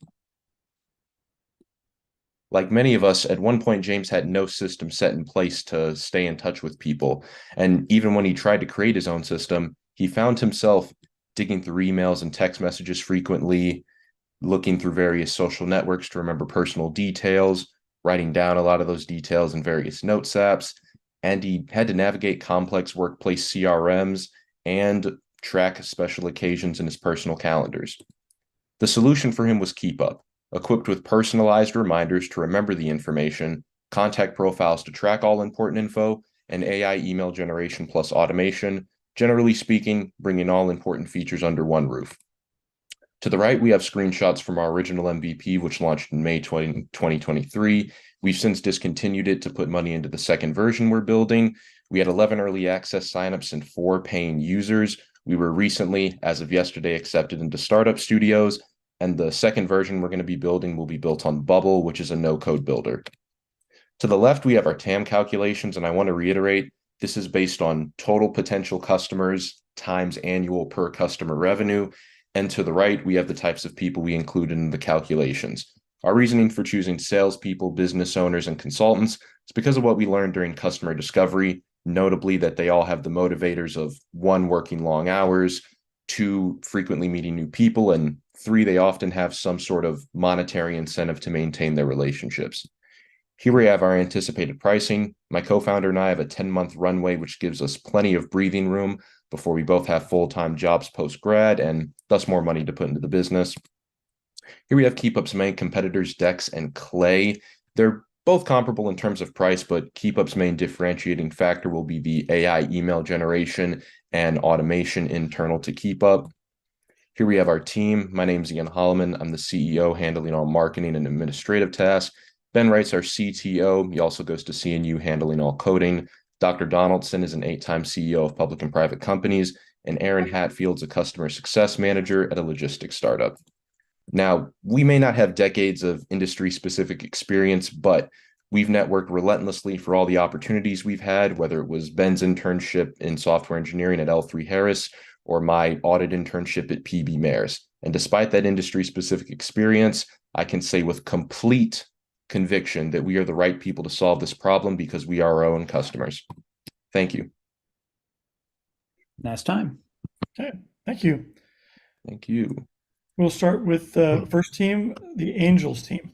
Like many of us, at one point, James had no system set in place to stay in touch with people. And even when he tried to create his own system, he found himself digging through emails and text messages frequently, looking through various social networks to remember personal details, writing down a lot of those details in various notes apps, and he had to navigate complex workplace CRMs and track special occasions in his personal calendars. The solution for him was Keep Up, equipped with personalized reminders to remember the information, contact profiles to track all important info, and AI email generation plus automation, generally speaking, bringing all important features under one roof. To the right, we have screenshots from our original MVP, which launched in May 2023. We've since discontinued it to put money into the second version we're building. We had 11 early access signups and 4 paying users. We were recently, as of yesterday, accepted into Startup Studios, and the second version we're going to be building will be built on Bubble, which is a no-code builder. To the left, we have our TAM calculations, and I want to reiterate, this is based on total potential customers times annual per customer revenue. And to the right, we have the types of people we included in the calculations. Our reasoning for choosing salespeople, business owners, and consultants is because of what we learned during customer discovery, notably that they all have the motivators of 1, working long hours, 2, frequently meeting new people, and 3, they often have some sort of monetary incentive to maintain their relationships. Here we have our anticipated pricing. My co-founder and I have a 10-month runway, which gives us plenty of breathing room before we both have full-time jobs post-grad and thus more money to put into the business. Here we have KeepUp's main competitors, Dex and Clay. They're both comparable in terms of price, but KeepUp's main differentiating factor will be the AI email generation and automation internal to KeepUp. Here we have our team. My name is Ian Holloman. I'm the CEO handling all marketing and administrative tasks. Ben Wright's our CTO. He also goes to CNU handling all coding. Dr. Donaldson is an 8-time CEO of public and private companies, and Aaron Hatfield's a customer success manager at a logistics startup. Now, we may not have decades of industry-specific experience, but we've networked relentlessly for all the opportunities we've had, whether it was Ben's internship in software engineering at L3 Harris or my audit internship at PB Mares. And despite that industry-specific experience, I can say with complete conviction that we are the right people to solve this problem because we are our own customers. Thank you. Last time. Okay, thank you. Thank you. We'll start with the first team, the Angels team.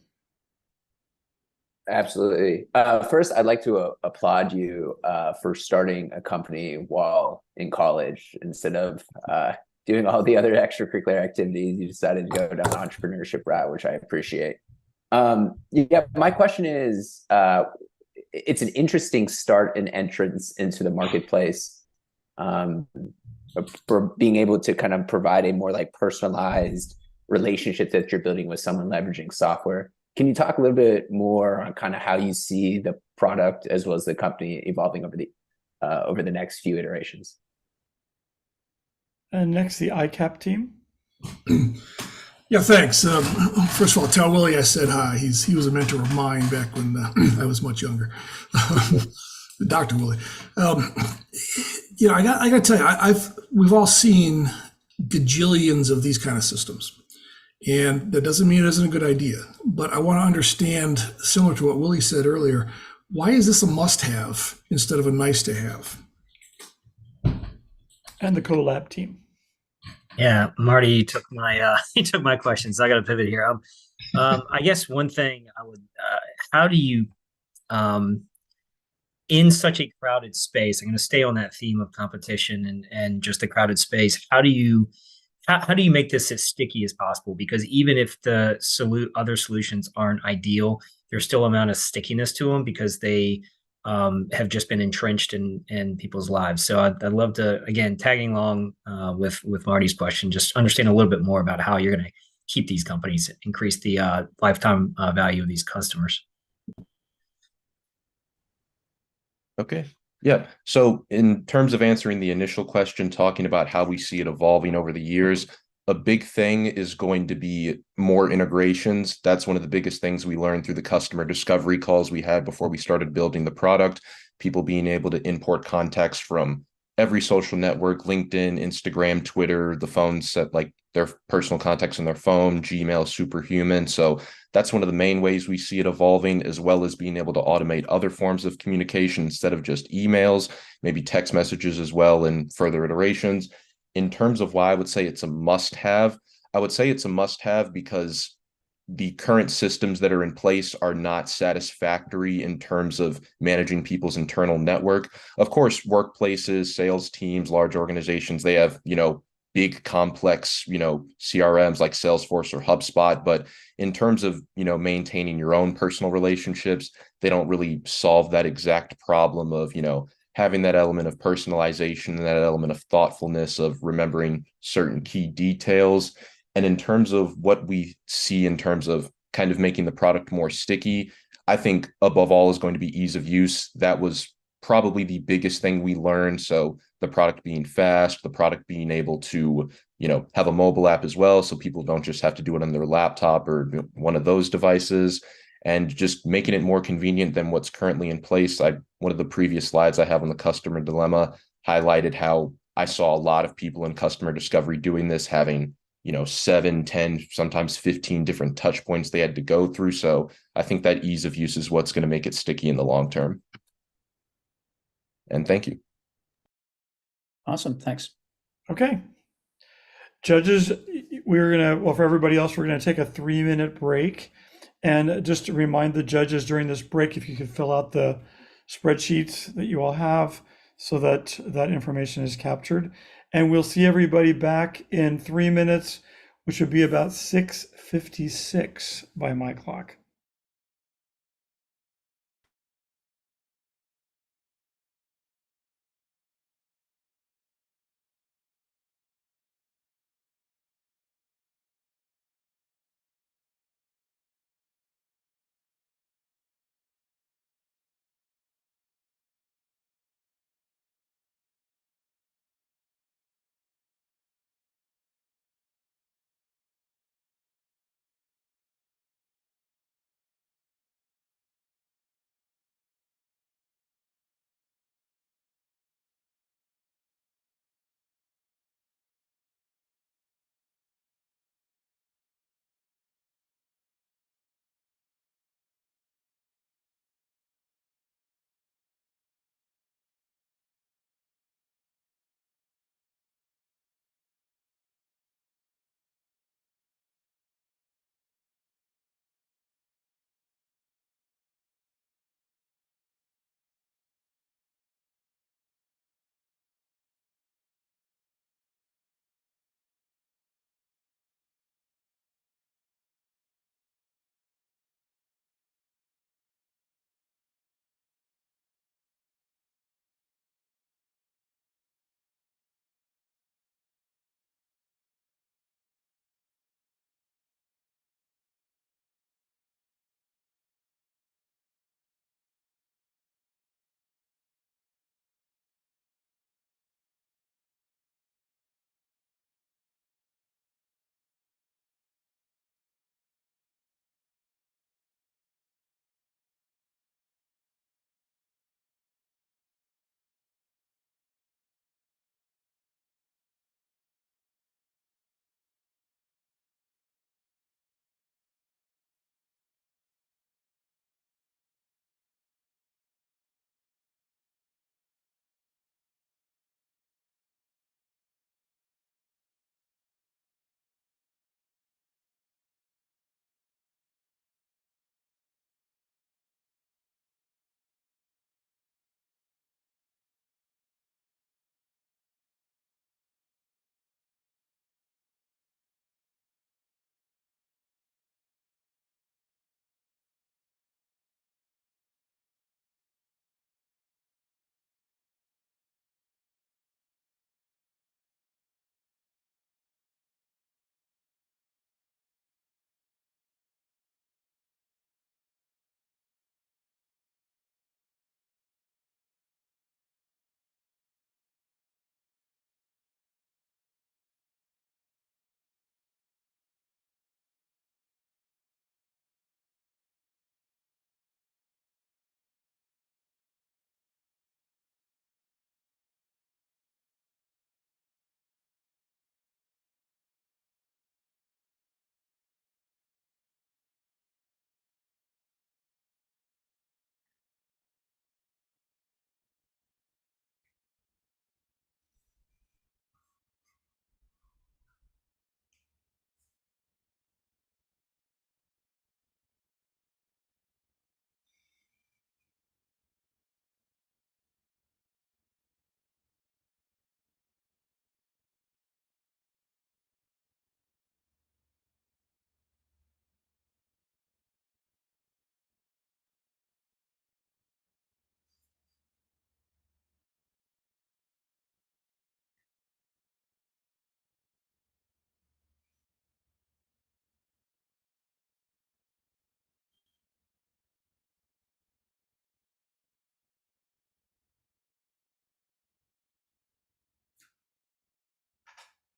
Absolutely. First, I'd like to applaud you for starting a company while in college instead of doing all the other extracurricular activities. You decided to go down the entrepreneurship route, which I appreciate. Yeah, my question is, it's an interesting start and entrance into the marketplace for being able to kind of provide a more like personalized relationship that you're building with someone leveraging software. Can you talk a little bit more on kind of how you see the product as well as the company evolving over the next few iterations? And next, the ICAP team. Yeah, thanks. First of all, tell Willie I said hi. He was a mentor of mine back when I was much younger. Dr. Willie. I got to tell you, we've all seen gajillions of these kind of systems. And that doesn't mean it isn't a good idea, but I want to understand, similar to what Willie said earlier, why is this a must-have instead of a nice-to-have? And the CoLab team. Yeah, Marty, you took my you took my questions. I got to pivot here. I guess one thing I would, how do you, in such a crowded space, I'm going to stay on that theme of competition and just the crowded space. How do you make this as sticky as possible? Because even if the other solutions aren't ideal, there's still an amount of stickiness to them because they have just been entrenched in people's lives. So I'd love to, again, tagging along with Marty's question, just understand a little bit more about how you're going to keep these companies, increase the lifetime value of these customers. Okay. Yeah. So in terms of answering the initial question, talking about how we see it evolving over the years, a big thing is going to be more integrations. That's one of the biggest things we learned through the customer discovery calls we had before we started building the product. People being able to import contacts from every social network, LinkedIn, Instagram, Twitter, the phone set, like their personal contacts on their phone, Gmail, Superhuman. So that's one of the main ways we see it evolving, as well as being able to automate other forms of communication instead of just emails, maybe text messages as well in further iterations. In terms of why I would say it's a must-have, I would say it's a must-have because the current systems that are in place are not satisfactory in terms of managing people's internal network. Of course, workplaces, sales teams, large organizations, they have, big complex, CRMs like Salesforce or HubSpot. But in terms of, maintaining your own personal relationships, they don't really solve that exact problem of, having that element of personalization and that element of thoughtfulness of remembering certain key details. And in terms of what we see in terms of kind of making the product more sticky, I think above all is going to be ease of use. That was probably the biggest thing we learned. So the product being fast, the product being able to, have a mobile app as well. So people don't just have to do it on their laptop or one of those devices, and just making it more convenient than what's currently in place. One of the previous slides I have on the customer dilemma highlighted how I saw a lot of people in customer discovery doing this, having 7, 10, sometimes 15 different touch points they had to go through. So I think that ease of use is what's going to make it sticky in the long term. And thank you. Awesome. Thanks. Okay. Judges, for everybody else, we're going to take a 3-minute break. And just to remind the judges during this break, if you could fill out the spreadsheets that you all have so that that information is captured. And we'll see everybody back in 3 minutes, which would be about 6:56 by my clock.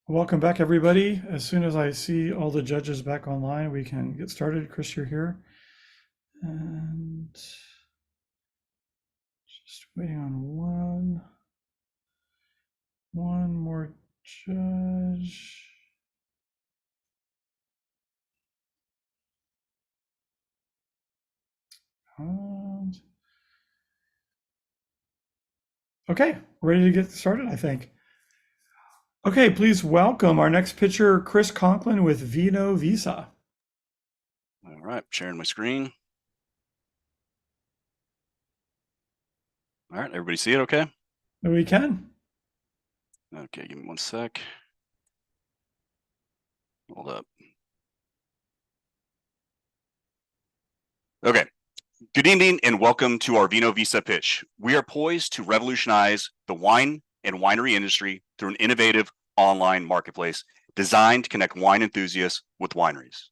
Welcome back, everybody. As soon as I see all the judges back online, we can get started. Chris, you're here. And just waiting on one more judge. Okay, ready to get started, I think. Okay, please welcome our next pitcher, Chris Conklin with Vino Visa. All right, sharing my screen. All right, everybody see it okay? We can. Okay, give me one sec. Hold up. Okay. Good evening and welcome to our Vino Visa pitch. We are poised to revolutionize the wine and winery industry through an innovative online marketplace designed to connect wine enthusiasts with wineries.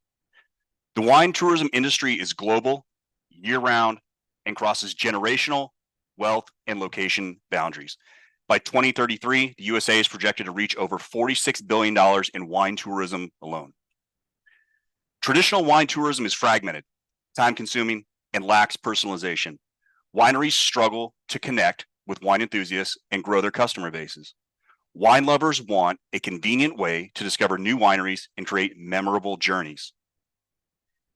The wine tourism industry is global, year-round, and crosses generational, wealth, and location boundaries. By 2033, the USA is projected to reach over $46 billion in wine tourism alone. Traditional wine tourism is fragmented, time-consuming, and lacks personalization. Wineries struggle to connect with wine enthusiasts and grow their customer bases. Wine lovers want a convenient way to discover new wineries and create memorable journeys.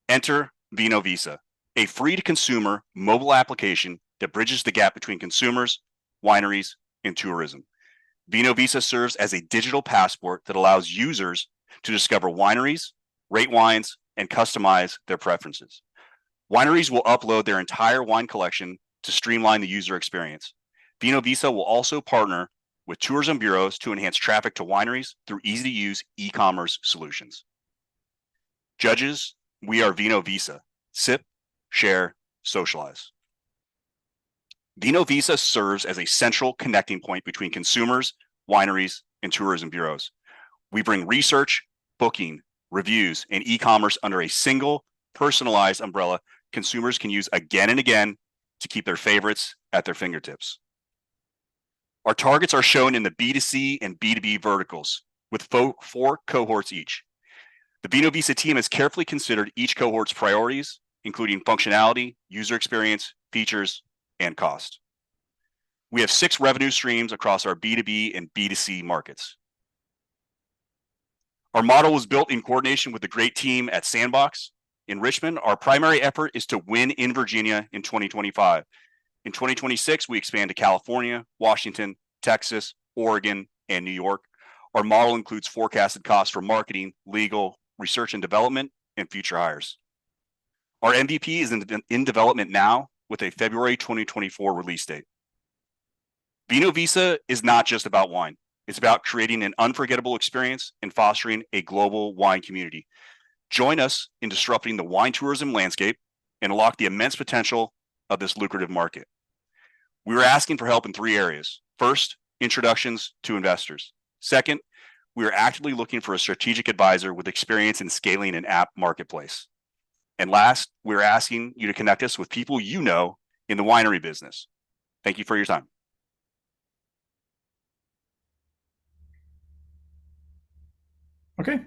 Enter Vino Visa, a free-to-consumer mobile application that bridges the gap between consumers, wineries, and tourism. Vino Visa serves as a digital passport that allows users to discover wineries, rate wines, and customize their preferences. Wineries will upload their entire wine collection to streamline the user experience. Vino Visa will also partner with tourism bureaus to enhance traffic to wineries through easy-to-use e-commerce solutions. Judges, we are Vino Visa. Sip, share, socialize. Vino Visa serves as a central connecting point between consumers, wineries, and tourism bureaus. We bring research, booking, reviews, and e-commerce under a single personalized umbrella consumers can use again and again to keep their favorites at their fingertips. Our targets are shown in the B2C and B2B verticals with 4 cohorts each. The Vino Visa team has carefully considered each cohort's priorities, including functionality, user experience, features, and cost. We have 6 revenue streams across our B2B and B2C markets. Our model was built in coordination with the great team at Sandbox. In Richmond, our primary effort is to win in Virginia in 2025. In 2026, we expand to California, Washington, Texas, Oregon, and New York. Our model includes forecasted costs for marketing, legal, research and development, and future hires. Our MVP is in development now with a February 2024 release date. Vino Visa is not just about wine. It's about creating an unforgettable experience and fostering a global wine community. Join us in disrupting the wine tourism landscape and unlock the immense potential of this lucrative market. We are asking for help in 3 areas. First, introductions to investors. Second, we are actively looking for a strategic advisor with experience in scaling an app marketplace. And last, we're asking you to connect us with people you know in the winery business. Thank you for your time. Okay.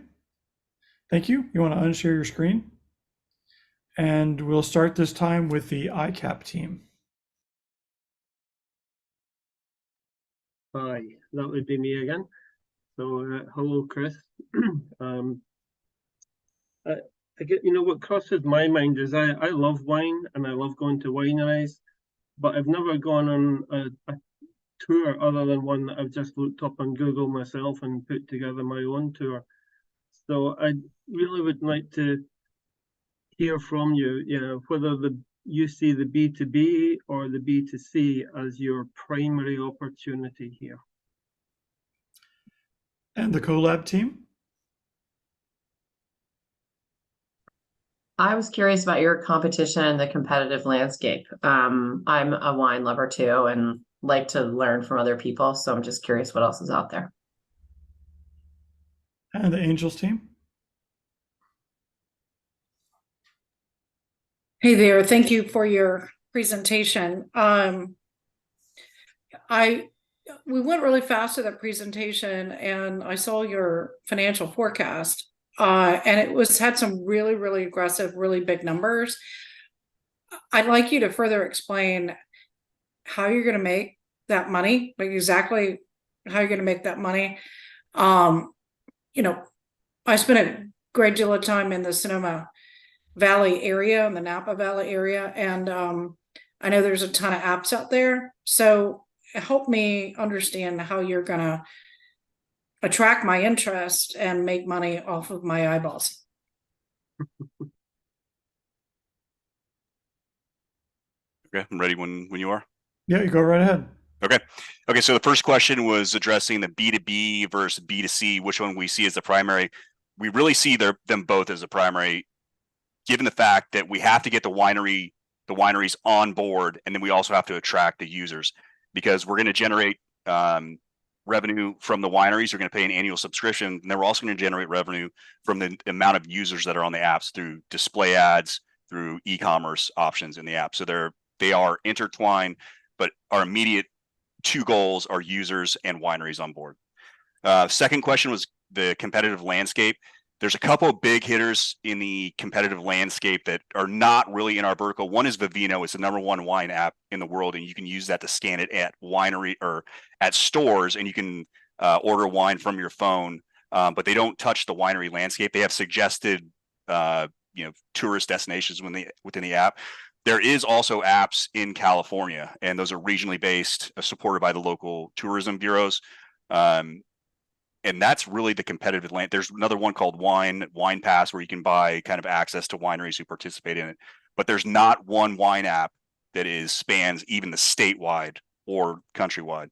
Thank you. You want to unshare your screen? And we'll start this time with the ICAP team. Hi, that would be me again. So, hello, Chris. I get, what crosses my mind is I love wine and I love going to wineries, but I've never gone on a tour other than one that I've just looked up on Google myself and put together my own tour. So I really would like to hear from you, whether you see the B2B or the B2C as your primary opportunity here. And the collab team? I was curious about your competition and the competitive landscape. I'm a wine lover too and like to learn from other people. So I'm just curious what else is out there. And the Angels team? Hey there, thank you for your presentation. I we went really fast to that presentation, and I saw your financial forecast, and it had some really, really aggressive, really big numbers. I'd like you to further explain how you're going to make that money, like exactly how you're going to make that money. You know, I spent a great deal of time in the Sonoma Valley area, in the Napa Valley area, and I know there's a ton of apps out there. So help me understand how you're going to attract my interest and make money off of my eyeballs. Okay, I'm ready when you are. Yeah, you go right ahead. Okay. So the first question was addressing the B2B versus B2C, which one we see as the primary. We really see them both as a primary, given the fact that we have to get the wineries on board, and then we also have to attract the users, because we're going to generate revenue from the wineries. We're going to pay an annual subscription, and then we're also going to generate revenue from the amount of users that are on the apps through display ads, through e-commerce options in the app. So they are intertwined, but our immediate two goals are users and wineries on board. Second question was the competitive landscape. There's a couple of big hitters in the competitive landscape that are not really in our vertical. One is Vivino. It's the #1 wine app in the world, and you can use that to scan it at winery or at stores, and you can order wine from your phone. But they don't touch the winery landscape. They have suggested tourist destinations within the app. There is also apps in California, and those are regionally based, supported by the local tourism bureaus. And that's really the competitive land. There's another one called Wine Pass, where you can buy kind of access to wineries who participate in it. But there's not one wine app that spans even the statewide or countrywide.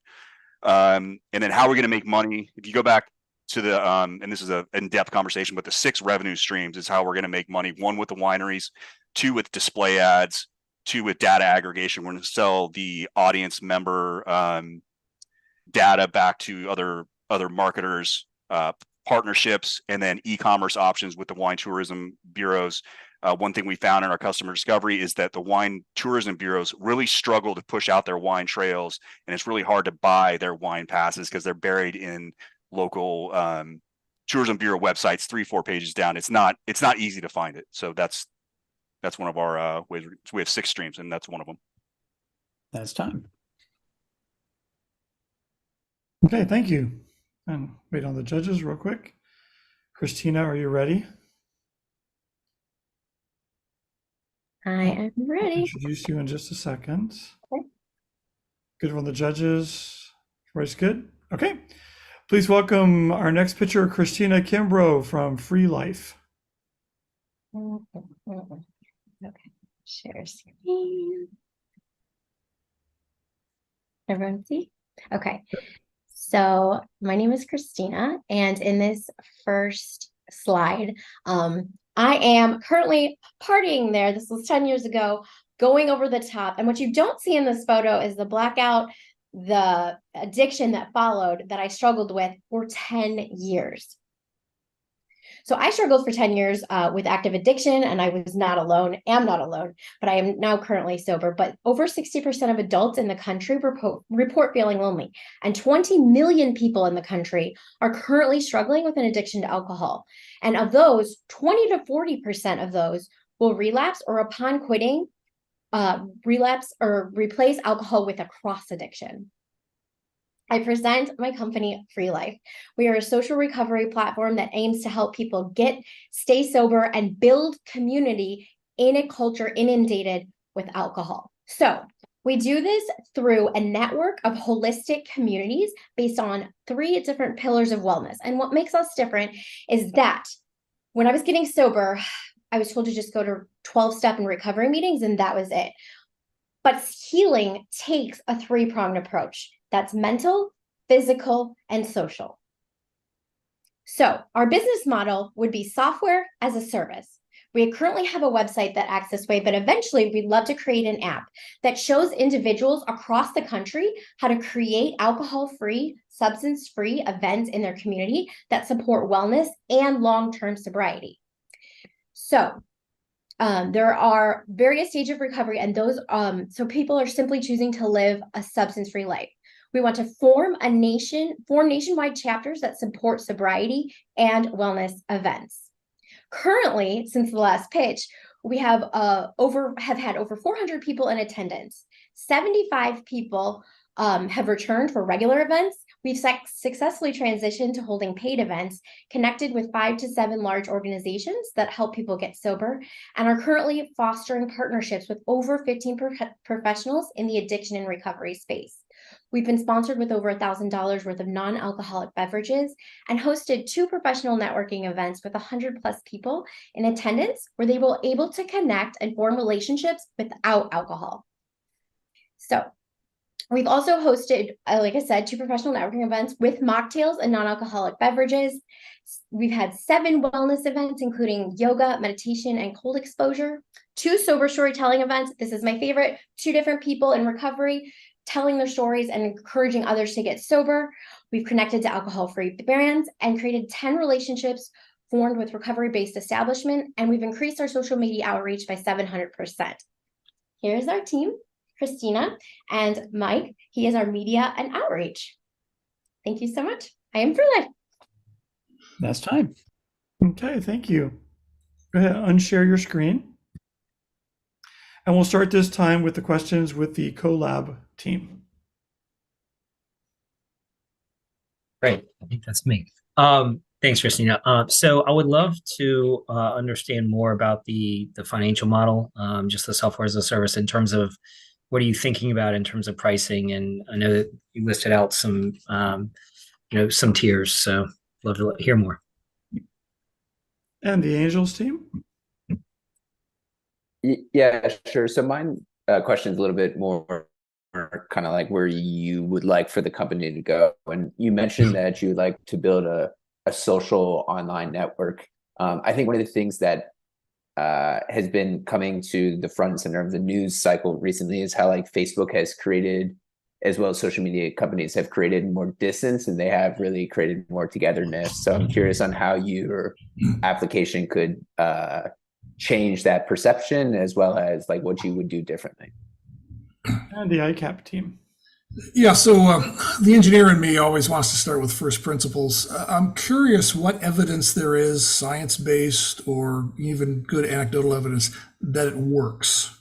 And then how we're going to make money. If you go back to the, and this is an in-depth conversation, but the 6 revenue streams is how we're going to make money. 1 with the wineries, 2 with display ads, 2 with data aggregation. We're going to sell the audience member data back to other marketers, partnerships, and then e-commerce options with the wine tourism bureaus. One thing we found in our customer discovery is that the wine tourism bureaus really struggle to push out their wine trails, and it's really hard to buy their wine passes because they're buried in local tourism bureau websites 3-4 pages down. It's not easy to find it. So that's one of our ways. We have 6 streams, and that's one of them. That's time. Okay, thank you. And wait on the judges real quick. Christina, are you ready? I am I'll ready. introduce you in just a second. Okay. Good on the judges. Everybody's good? Okay. Please welcome our next pitcher, Christina Kimbrough from Free Life. Okay, share screen. Everyone see? Okay. So my name is Christina, and in this first slide, I am currently partying there. This was 10 years ago, going over the top. And what you don't see in this photo is the blackout, the addiction that followed that I struggled with for 10 years. So I struggled for 10 years with active addiction, and I was not alone, am not alone, but I am now currently sober. But over 60% of adults in the country report feeling lonely, and 20 million people in the country are currently struggling with an addiction to alcohol. And of those, 20 to 40% of those will relapse, or upon quitting, relapse or replace alcohol with a cross addiction. I present my company, Free Life. We are a social recovery platform that aims to help people stay sober, and build community in a culture inundated with alcohol. So we do this through a network of holistic communities based on 3 different pillars of wellness. And what makes us different is that when I was getting sober, I was told to just go to 12-step and recovery meetings, and that was it. But healing takes a 3-pronged approach. That's mental, physical, and social. So our business model would be software as a service. We currently have a website that acts this way, but eventually we'd love to create an app that shows individuals across the country how to create alcohol-free, substance-free events in their community that support wellness and long-term sobriety. So there are various stages of recovery, and those so people are simply choosing to live a substance-free life. We want to form nationwide chapters that support sobriety and wellness events. Currently, since the last pitch, we have had over 400 people in attendance. 75 people have returned for regular events. We've successfully transitioned to holding paid events, connected with 5 to 7 large organizations that help people get sober, and are currently fostering partnerships with over 15 professionals in the addiction and recovery space. We've been sponsored with over $1,000 worth of non-alcoholic beverages and hosted 2 professional networking events with 100+ people in attendance, where they were able to connect and form relationships without alcohol. So we've also hosted, like I said, 2 professional networking events with mocktails and non-alcoholic beverages. We've had 7 wellness events, including yoga, meditation, and cold exposure. 2 sober storytelling events. This is my favorite. 2 different people in recovery telling their stories and encouraging others to get sober. We've connected to alcohol-free brands and created 10 relationships formed with recovery-based establishment, and we've increased our social media outreach by 700%. Here's our team, Christina and Mike. He is our media and outreach. Thank you so much. I am Frida. That's time. Okay, thank you. Go ahead, unshare your screen. And we'll start this time with the questions with the CoLab team. Great. I think that's me. Thanks, Christina. So I would love to understand more about the financial model, just the software as a service, in terms of what are you thinking about in terms of pricing? And I know that you listed out some, some tiers. So love to hear more. And the Angels team? Yeah, sure. So mine question is a little bit more kind of like where you would like for the company to go. And you mentioned that you would like to build a social online network. I think one of the things that has been coming to the front and center of the news cycle recently is how like Facebook has created, as well as social media companies have created more distance, and they have really created more togetherness. So I'm curious on how your application could change that perception, as well as like what you would do differently. And the ICAP team. Yeah, so the engineer in me always wants to start with first principles. I'm curious what evidence there is, science-based or even good anecdotal evidence, that it works.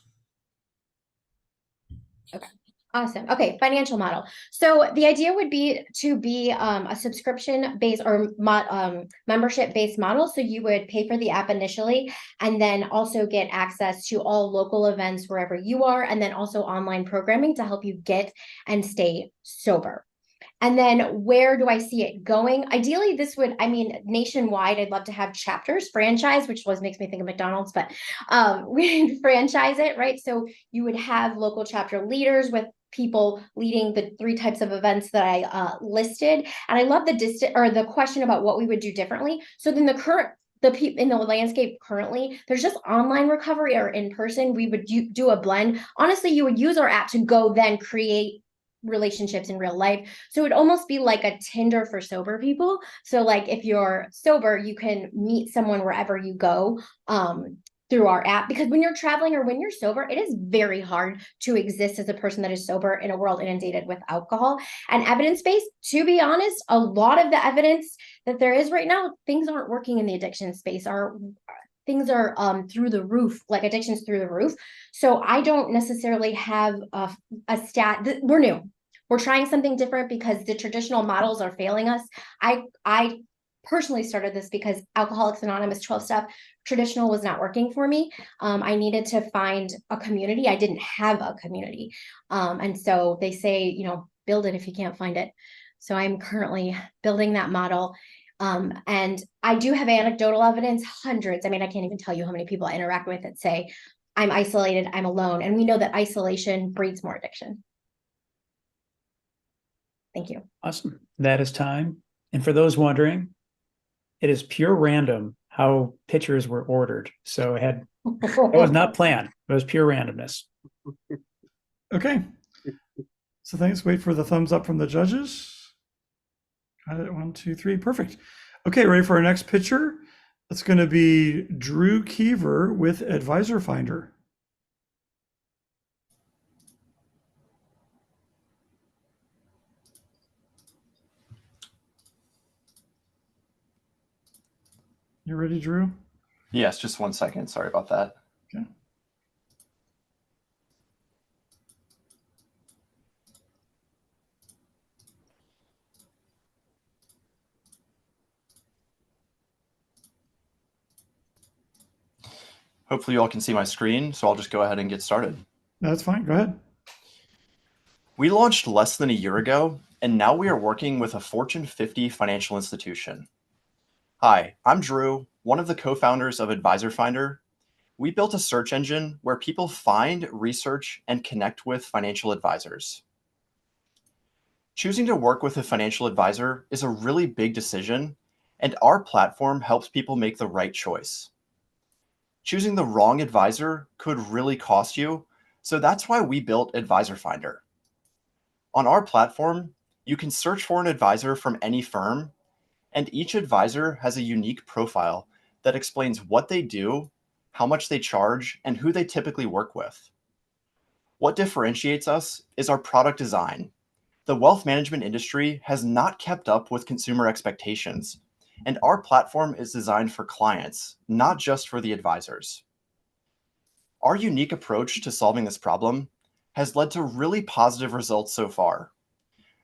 Awesome. Okay, financial model. So the idea would be to be a subscription-based or membership-based model. So you would pay for the app initially, and then also get access to all local events wherever you are, and then also online programming to help you get and stay sober. And then where do I see it going? Ideally, this would, nationwide, I'd love to have chapters, franchise, which makes me think of McDonald's, but we'd franchise it, right? So you would have local chapter leaders with people leading the 3 types of events that I listed. And I love the question about what we would do differently. So then in the landscape currently, there's just online recovery or in person. We would do a blend. Honestly, you would use our app to go then create relationships in real life. So it'd almost be like a Tinder for sober people. So like if you're sober, you can meet someone wherever you go through our app, because when you're traveling or when you're sober, it is very hard to exist as a person that is sober in a world inundated with alcohol. And evidence-based, to be honest, a lot of the evidence that there is right now, things aren't working in the addiction space. Things are through the roof, like addictions through the roof. So I don't necessarily have a stat. We're new. We're trying something different because the traditional models are failing us. I personally started this because Alcoholics Anonymous 12-step traditional was not working for me. I needed to find a community. I didn't have a community. And so they say, build it if you can't find it. So I'm currently building that model. And I do have anecdotal evidence, hundreds. I can't even tell you how many people I interact with that say, I'm isolated, I'm alone. And we know that isolation breeds more addiction. Thank you. Awesome. That is time. And for those wondering, it is pure random how pictures were ordered. So it was not planned. It was pure randomness. Okay. So thanks. Wait for the thumbs up from the judges. Got it. 1, 2, 3. Perfect. Okay, ready for our next picture? That's going to be Drew Keever with Advisor Finder. You ready, Drew? Yes, just 1 second. Sorry about that. Okay. Hopefully you all can see my screen, so I'll just go ahead and get started. That's fine. Go ahead. We launched less than a year ago, and now we are working with a Fortune 50 financial institution. Hi, I'm Drew, one of the co-founders of Advisor Finder. We built a search engine where people find, research, and connect with financial advisors. Choosing to work with a financial advisor is a really big decision, and our platform helps people make the right choice. Choosing the wrong advisor could really cost you, so that's why we built Advisor Finder. On our platform, you can search for an advisor from any firm, and each advisor has a unique profile that explains what they do, how much they charge, and who they typically work with. What differentiates us is our product design. The wealth management industry has not kept up with consumer expectations, and our platform is designed for clients, not just for the advisors. Our unique approach to solving this problem has led to really positive results so far.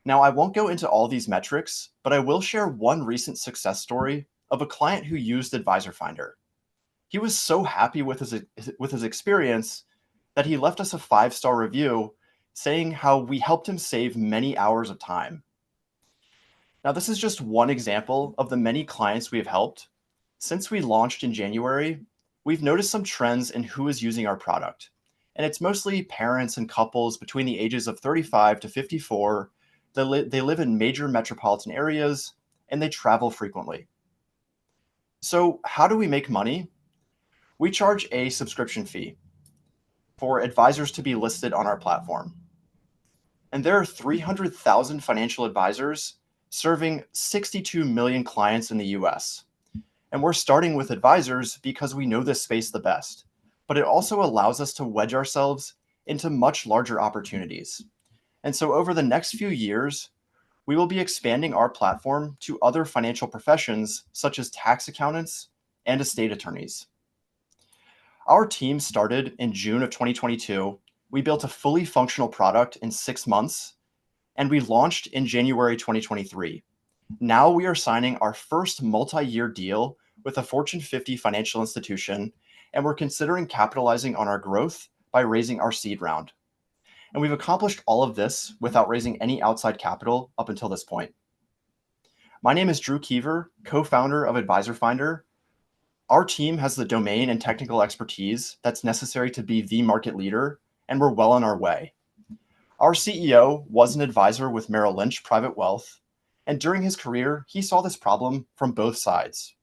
Now, I won't go into all these metrics, but I will share one recent success story of a client who used Advisor Finder. He was so happy with his experience that he left us a 5-star review saying how we helped him save many hours of time. Now, this is just one example of the many clients we have helped. Since we launched in January, we've noticed some trends in who is using our product. And it's mostly parents and couples between the ages of 35 to 54. They live in major metropolitan areas, and they travel frequently. So how do we make money? We charge a subscription fee for advisors to be listed on our platform. And there are 300,000 financial advisors serving 62 million clients in the US. And we're starting with advisors because we know this space the best, but it also allows us to wedge ourselves into much larger opportunities. And so over the next few years, we will be expanding our platform to other financial professions such as tax accountants and estate attorneys. Our team started in June of 2022. We built a fully functional product in 6 months, and we launched in January 2023. Now we are signing our first multi-year deal with a Fortune 50 financial institution, and we're considering capitalizing on our growth by raising our seed round. And we've accomplished all of this without raising any outside capital up until this point. My name is Drew Keever, co-founder of Advisor Finder. Our team has the domain and technical expertise that's necessary to be the market leader, and we're well on our way. Our CEO was an advisor with Merrill Lynch Private Wealth, and during his career, he saw this problem from both sides.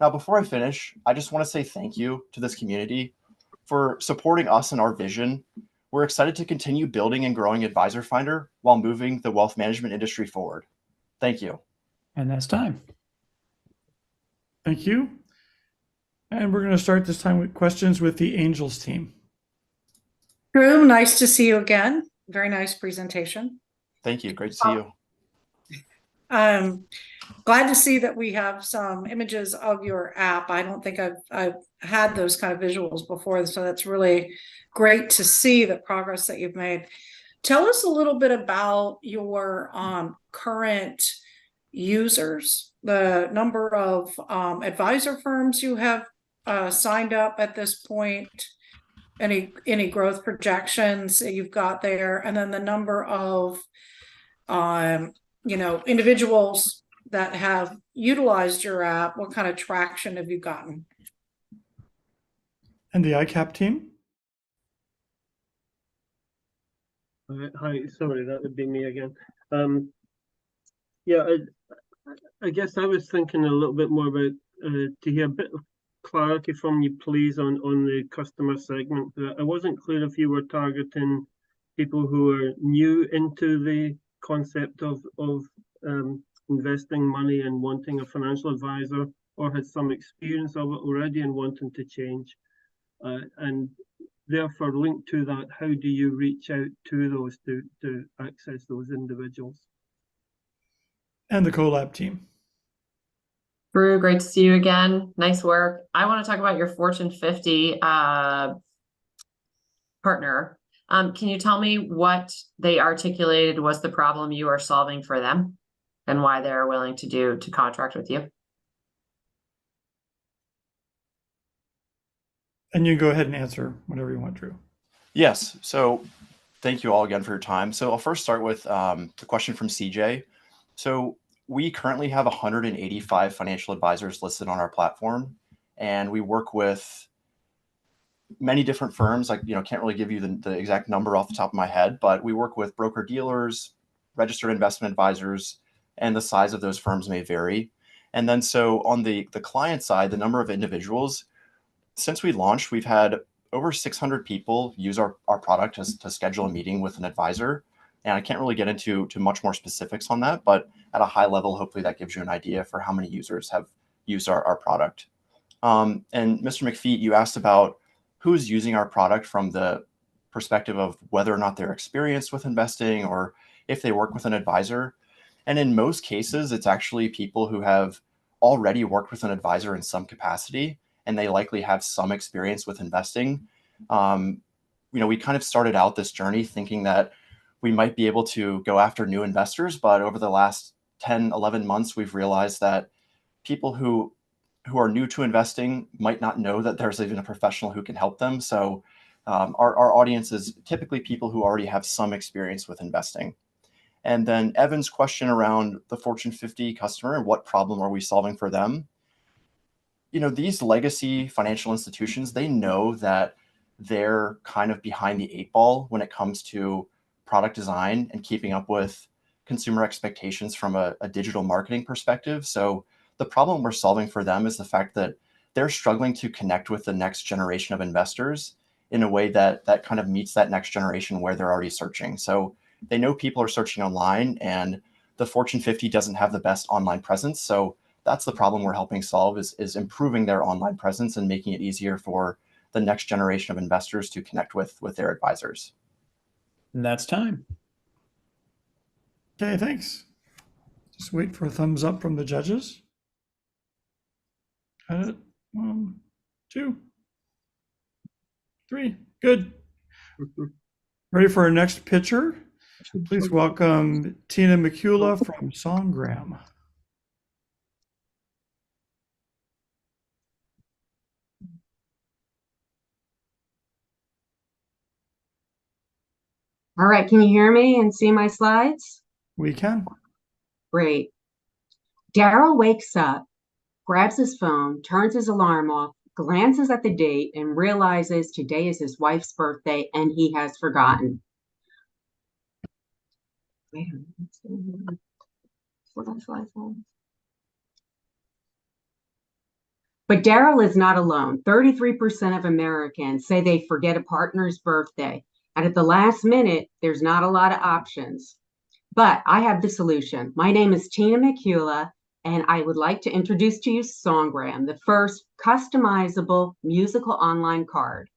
Now, before I finish, I just want to say thank you to this community for supporting us and our vision. We're excited to continue building and growing Advisor Finder while moving the wealth management industry forward. Thank you. And that's time. Thank you. And we're going to start this time with questions with the Angels team. Drew, nice to see you again. Very nice presentation. Thank you. Great to see you. Glad to see that we have some images of your app. I don't think I've had those kind of visuals before, so that's really great to see the progress that you've made. Tell us a little bit about your current users, the number of advisor firms you have signed up at this point, any growth projections that you've got there, and then the number of individuals that have utilized your app. What kind of traction have you gotten? And the ICAP team? Hi, sorry, that would be me again. Yeah, I guess I was thinking a little bit more about to hear a bit of clarity from you, please, on the customer segment. I wasn't clear if you were targeting people who are new into the concept of investing money and wanting a financial advisor, or had some experience of it already and wanting to change. And therefore, linked to that, how do you reach out to those to access those individuals? And the CoLab team. Drew, great to see you again. Nice work. I want to talk about your Fortune 50 partner. Can you tell me what they articulated was the problem you are solving for them and why they're willing to contract with you? And you go ahead and answer whatever you want, Drew. Yes. So thank you all again for your time. So I'll first start with the question from CJ. So we currently have 185 financial advisors listed on our platform, and we work with many different firms. Like, can't really give you the exact number off the top of my head, but we work with broker dealers, registered investment advisors, and the size of those firms may vary. And then so on the client side, the number of individuals, since we launched, we've had over 600 people use our product to schedule a meeting with an advisor. And I can't really get into much more specifics on that, but at a high level, hopefully that gives you an idea for how many users have used our product. And Mr. McPhee, you asked about who's using our product from the perspective of whether or not they're experienced with investing or if they work with an advisor. And in most cases, it's actually people who have already worked with an advisor in some capacity, and they likely have some experience with investing. We kind of started out this journey thinking that we might be able to go after new investors, but over the last 10, 11 months, we've realized that people who are new to investing might not know that there's even a professional who can help them. So our audience is typically people who already have some experience with investing. And then Evan's question around the Fortune 50 customer and what problem are we solving for them? These legacy financial institutions, they know that they're kind of behind the 8 ball when it comes to product design and keeping up with consumer expectations from a digital marketing perspective. So the problem we're solving for them is the fact that they're struggling to connect with the next generation of investors in a way that kind of meets that next generation where they're already searching. So they know people are searching online, and the Fortune 50 doesn't have the best online presence. So that's the problem we're helping solve is improving their online presence and making it easier for the next generation of investors to connect with their advisors. And that's time. Okay, thanks. Just wait for a thumbs up from the judges. Got it. 1, 2, 3. Good. Ready for our next pitcher? Please welcome Tina McCula from Songgram. All right, can you hear me and see my slides? We can. Great. Daryl wakes up, grabs his phone, turns his alarm off, glances at the date, and realizes today is his wife's birthday and he has forgotten. Wait a minute. But Daryl is not alone. 33% of Americans say they forget a partner's birthday. And at the last minute, there's not a lot of options. But I have the solution. My name is Tina McCula, and I would like to introduce to you Songgram, the first customizable musical online card.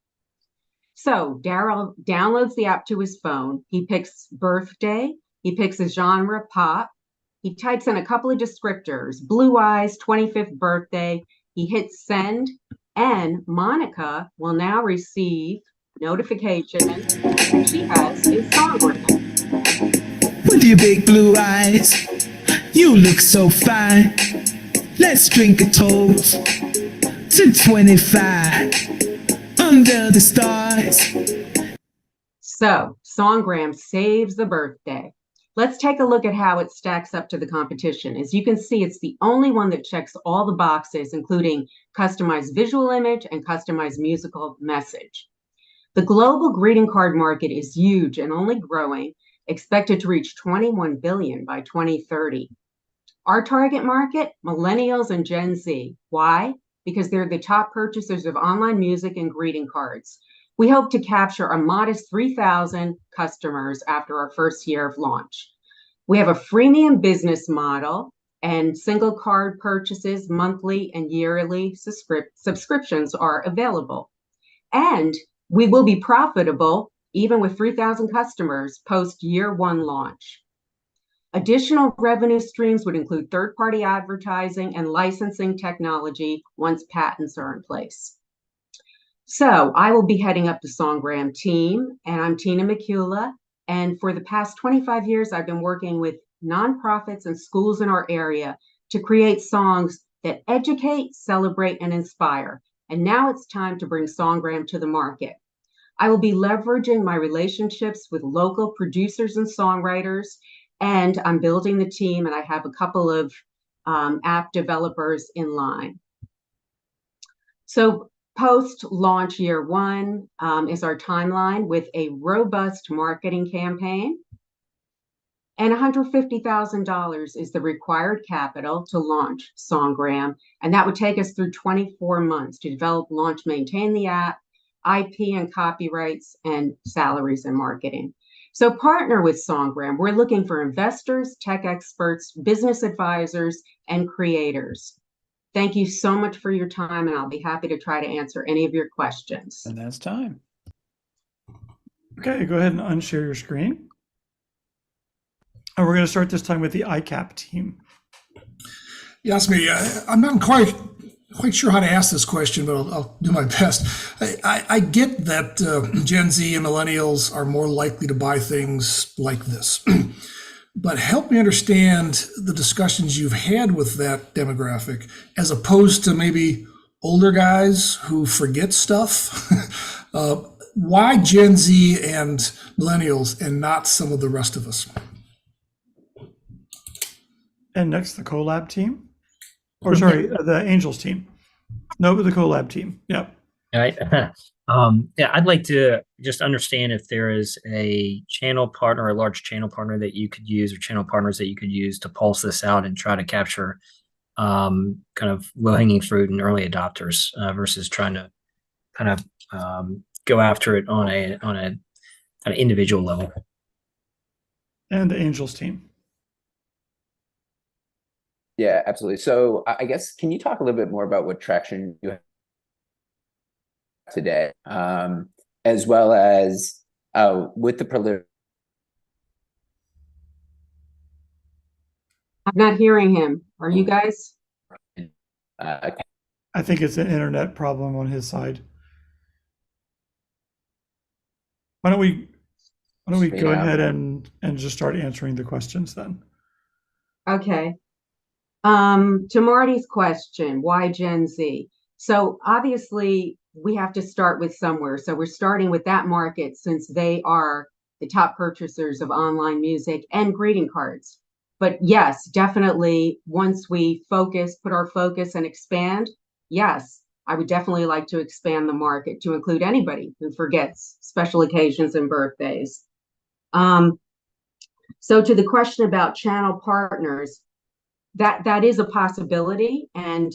So Daryl downloads the app to his phone. He picks birthday. He picks a genre, pop. He types in a couple of descriptors, Blue Eyes, 25th birthday. He hits send, and Monica will now receive notification that she has a Songgram. With your big blue eyes, you look so fine. Let's drink a toast to 25 under the stars. So Songgram saves the birthday. Let's take a look at how it stacks up to the competition. As you can see, it's the only one that checks all the boxes, including customized visual image and customized musical message. The global greeting card market is huge and only growing, expected to reach 21 billion by 2030. Our target market, millennials and Gen Z. Why? Because they're the top purchasers of online music and greeting cards. We hope to capture a modest 3,000 customers after our first year of launch. We have a freemium business model, and single card purchases, monthly and yearly subscriptions are available. And we will be profitable even with 3,000 customers post year 1 launch. Additional revenue streams would include third-party advertising and licensing technology once patents are in place. So I will be heading up the Songgram team, and I'm Tina McCula. And for the past 25 years, I've been working with nonprofits and schools in our area to create songs that educate, celebrate, and inspire. And now it's time to bring Songgram to the market. I will be leveraging my relationships with local producers and songwriters, and I'm building the team, and I have a couple of app developers in line. So post-launch year one is our timeline with a robust marketing campaign. And $150,000 is the required capital to launch Songgram. And that would take us through 24 months to develop, launch, maintain the app, IP and copyrights, and salaries and marketing. So partner with Songgram. We're looking for investors, tech experts, business advisors, and creators. Thank you so much for your time, and I'll be happy to try to answer any of your questions. And that's time. Okay, go ahead and unshare your screen. And we're going to start this time with the ICAP team. Yasmi, I'm not quite sure how to ask this question, but I'll do my best. I get that Gen Z and millennials are more likely to buy things like this. But help me understand the discussions you've had with that demographic as opposed to maybe older guys who forget stuff. Why Gen Z and millennials and not some of the rest of us? And next, the collab team. Or sorry, the Angels team. No, but the collab team. Yep. All right. Yeah, I'd like to just understand if there is a channel partner, a large channel partner that you could use, or channel partners that you could use to pulse this out and try to capture kind of low-hanging fruit and early adopters versus trying to kind of go after it on an individual level. And the Angels team. Yeah, absolutely. So I guess, can you talk a little bit more about what traction you have today, as well as with the preliminary? I'm not hearing him. Are you guys? I think it's an internet problem on his side. Why don't we go ahead and just start answering the questions then? Okay. To Marty's question, why Gen Z? So obviously we have to start with somewhere. So we're starting with that market since they are the top purchasers of online music and greeting cards. But yes, definitely once we put our focus and expand, yes, I would definitely like to expand the market to include anybody who forgets special occasions and birthdays. So to the question about channel partners, that is a possibility, and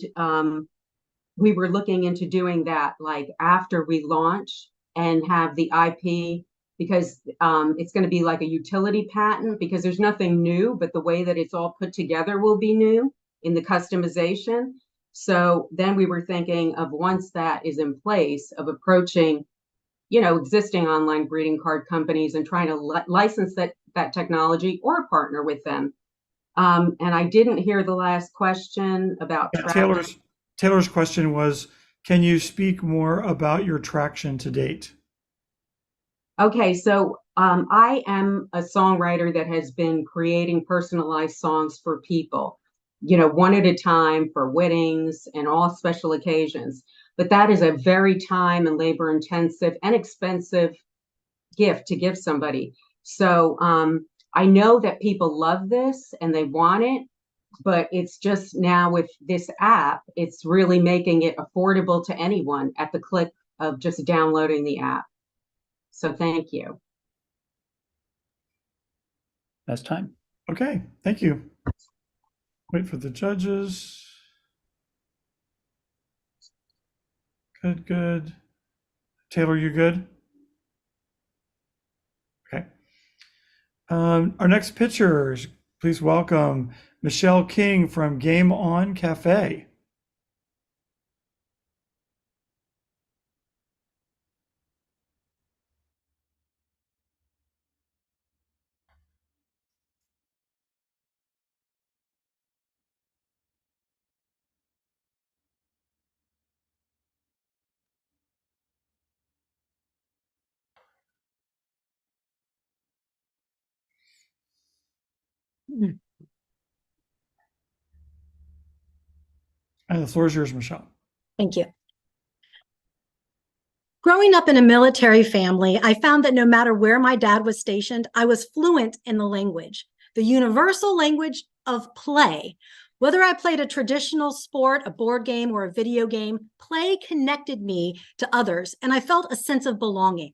we were looking into doing that like after we launch and have the IP, because it's going to be like a utility patent, because there's nothing new, but the way that it's all put together will be new in the customization. So then we were thinking of, once that is in place, of approaching, existing online greeting card companies and trying to license that technology or partner with them. And I didn't hear the last question about Taylor's question was, can you speak more about your traction to date? Okay, so I am a songwriter that has been creating personalized songs for people, one at a time, for weddings and all special occasions. But that is a very time and labor intensive and expensive gift to give somebody. So I know that people love this and they want it, but it's just now with this app, it's really making it affordable to anyone at the click of just downloading the app. So thank you. That's time. Okay, thank you. Wait for the judges. Good. Taylor, you good? Okay. Our next pitchers, please welcome Michelle King from Game On Cafe. And the floor is yours, Michelle. Thank you. Growing up in a military family, I found that no matter where my dad was stationed, I was fluent in the language, the universal language of play. Whether I played a traditional sport, a board game, or a video game, play connected me to others, and I felt a sense of belonging.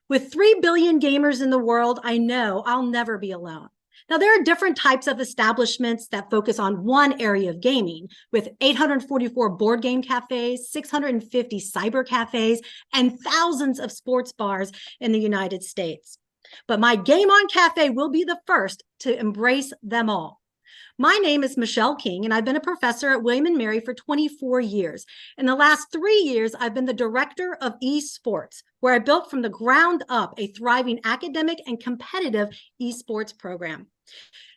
With 3 billion gamers in the world, I know I'll never be alone. Now, there are different types of establishments that focus on one area of gaming, with 844 board game cafes, 650 cyber cafes, and thousands of sports bars in the United States. But my Game On Cafe will be the first to embrace them all. My name is Michelle King, and I've been a professor at William & Mary for 24 years. In the last 3 years, I've been the director of esports, where I built from the ground up a thriving academic and competitive esports program.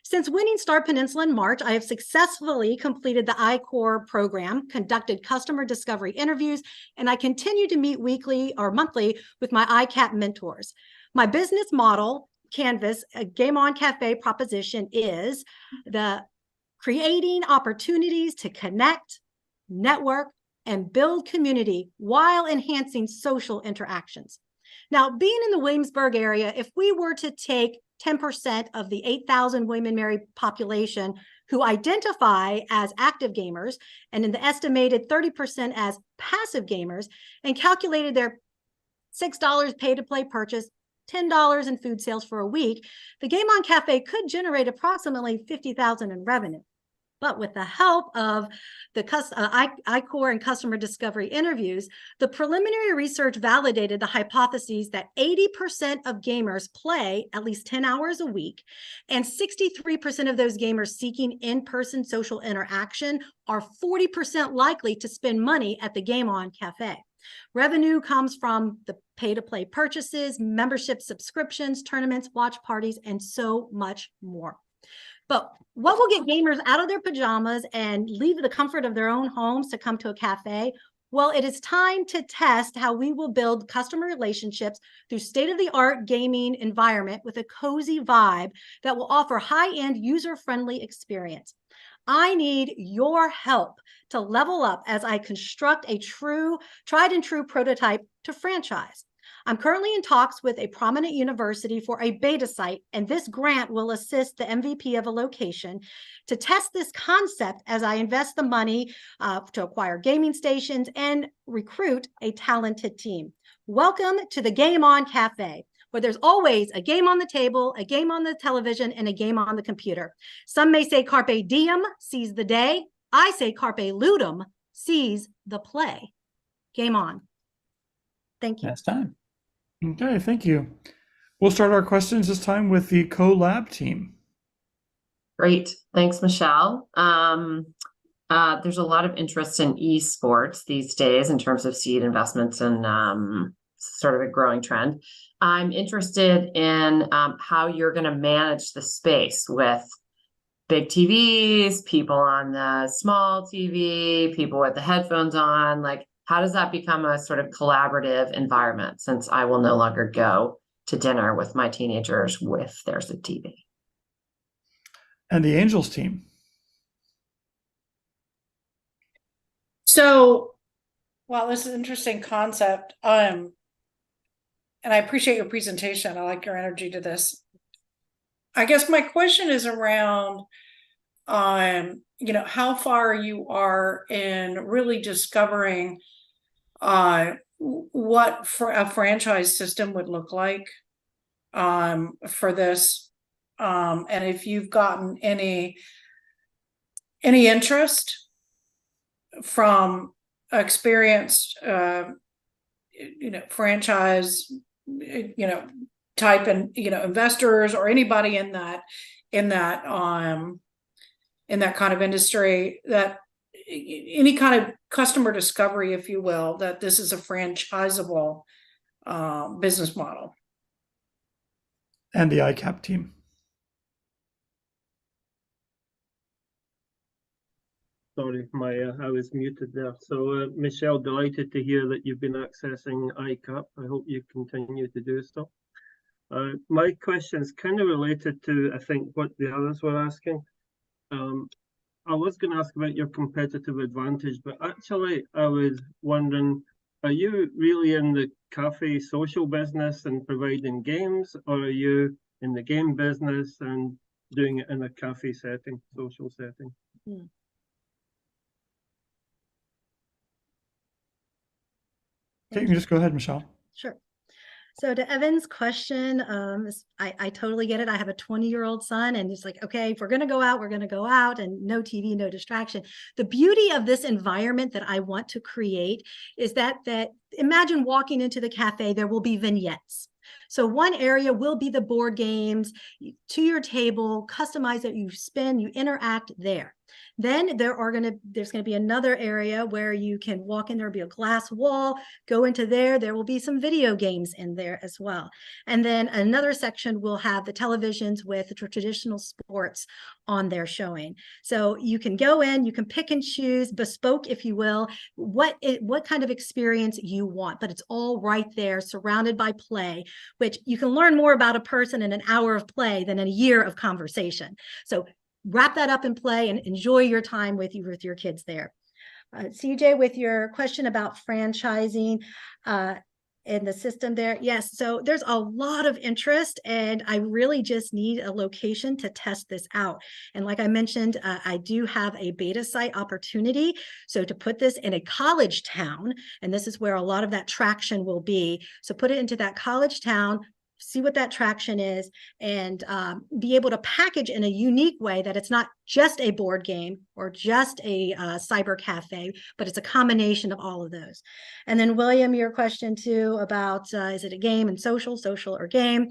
Since winning Star Peninsula in March, I have successfully completed the iCore program, conducted customer discovery interviews, and I continue to meet weekly or monthly with my ICAP mentors. My business model, Canvas, a Game On Cafe proposition, is the creating opportunities to connect, network, and build community while enhancing social interactions. Now, being in the Williamsburg area, if we were to take 10% of the 8,000 William & Mary population who identify as active gamers, and in the estimated 30% as passive gamers, and calculated their $6 pay-to-play purchase, $10 in food sales for a week, the Game On Cafe could generate approximately $50,000 in revenue. But with the help of the iCore and customer discovery interviews, the preliminary research validated the hypotheses that 80% of gamers play at least 10 hours a week, and 63% of those gamers seeking in-person social interaction are 40% likely to spend money at the Game On Cafe. Revenue comes from the pay-to-play purchases, membership subscriptions, tournaments, watch parties, and so much more. But what will get gamers out of their pajamas and leave the comfort of their own homes to come to a cafe? Well, it is time to test how we will build customer relationships through state-of-the-art gaming environment with a cozy vibe that will offer high-end, user-friendly experience. I need your help to level up as I construct a true, tried and true prototype to franchise. I'm currently in talks with a prominent university for a beta site, and this grant will assist the MVP of a location to test this concept as I invest the money to acquire gaming stations and recruit a talented team. Welcome to the Game On Cafe, where there's always a game on the table, a game on the television, and a game on the computer. Some may say carpe diem, seize the day. I say carpe ludum, seize the play. Game on. Thank you. That's time. Okay, thank you. We'll start our questions this time with the CoLab team. Great. Thanks, Michelle. There's a lot of interest in esports these days in terms of seed investments and sort of a growing trend. I'm interested in how you're going to manage the space with big TVs, people on the small TV, people with the headphones on. Like, how does that become a sort of collaborative environment, since I will no longer go to dinner with my teenagers if there's a TV? And the Angels team. So, wow, this is an interesting concept. And I appreciate your presentation. I like your energy to this. I guess my question is around, how far you are in really discovering what a franchise system would look like for this, and if you've gotten any interest from experienced franchise type and investors or anybody in that kind of industry, that any kind of customer discovery, if you will, that this is a franchisable business model. And the ICAP team. Sorry, I was muted there. So, Michelle, delighted to hear that you've been accessing ICAP. I hope you continue to do so. My question is kind of related to, I think, what the others were asking. I was going to ask about your competitive advantage, but actually I was wondering, are you really in the cafe social business and providing games, or are you in the game business and doing it in a cafe setting, social setting? Okay, you can just go ahead, Michelle. Sure. So to Evan's question, I totally get it. I have a 20-year-old son, and it's like, okay, if we're going to go out, we're going to go out, and no TV, no distraction. The beauty of this environment that I want to create is that imagine walking into the cafe, there will be vignettes. So one area will be the board games to your table, customize it, you spin, you interact there. Then there's going to be another area where you can walk in, there'll be a glass wall, go into there will be some video games in there as well. And then another section will have the televisions with the traditional sports on there showing. So you can go in, you can pick and choose, bespoke, if you will, what kind of experience you want, but it's all right there, surrounded by play, which you can learn more about a person in an hour of play than in a year of conversation. So wrap that up in play and enjoy your time with your kids there. CJ, with your question about franchising in the system there, yes, so there's a lot of interest, and I really just need a location to test this out. And like I mentioned, I do have a beta site opportunity. So to put this in a college town, and this is where a lot of that traction will be. So put it into that college town, see what that traction is, and be able to package in a unique way that it's not just a board game or just a cyber cafe, but it's a combination of all of those. And then William, your question too about is it a game and social or game?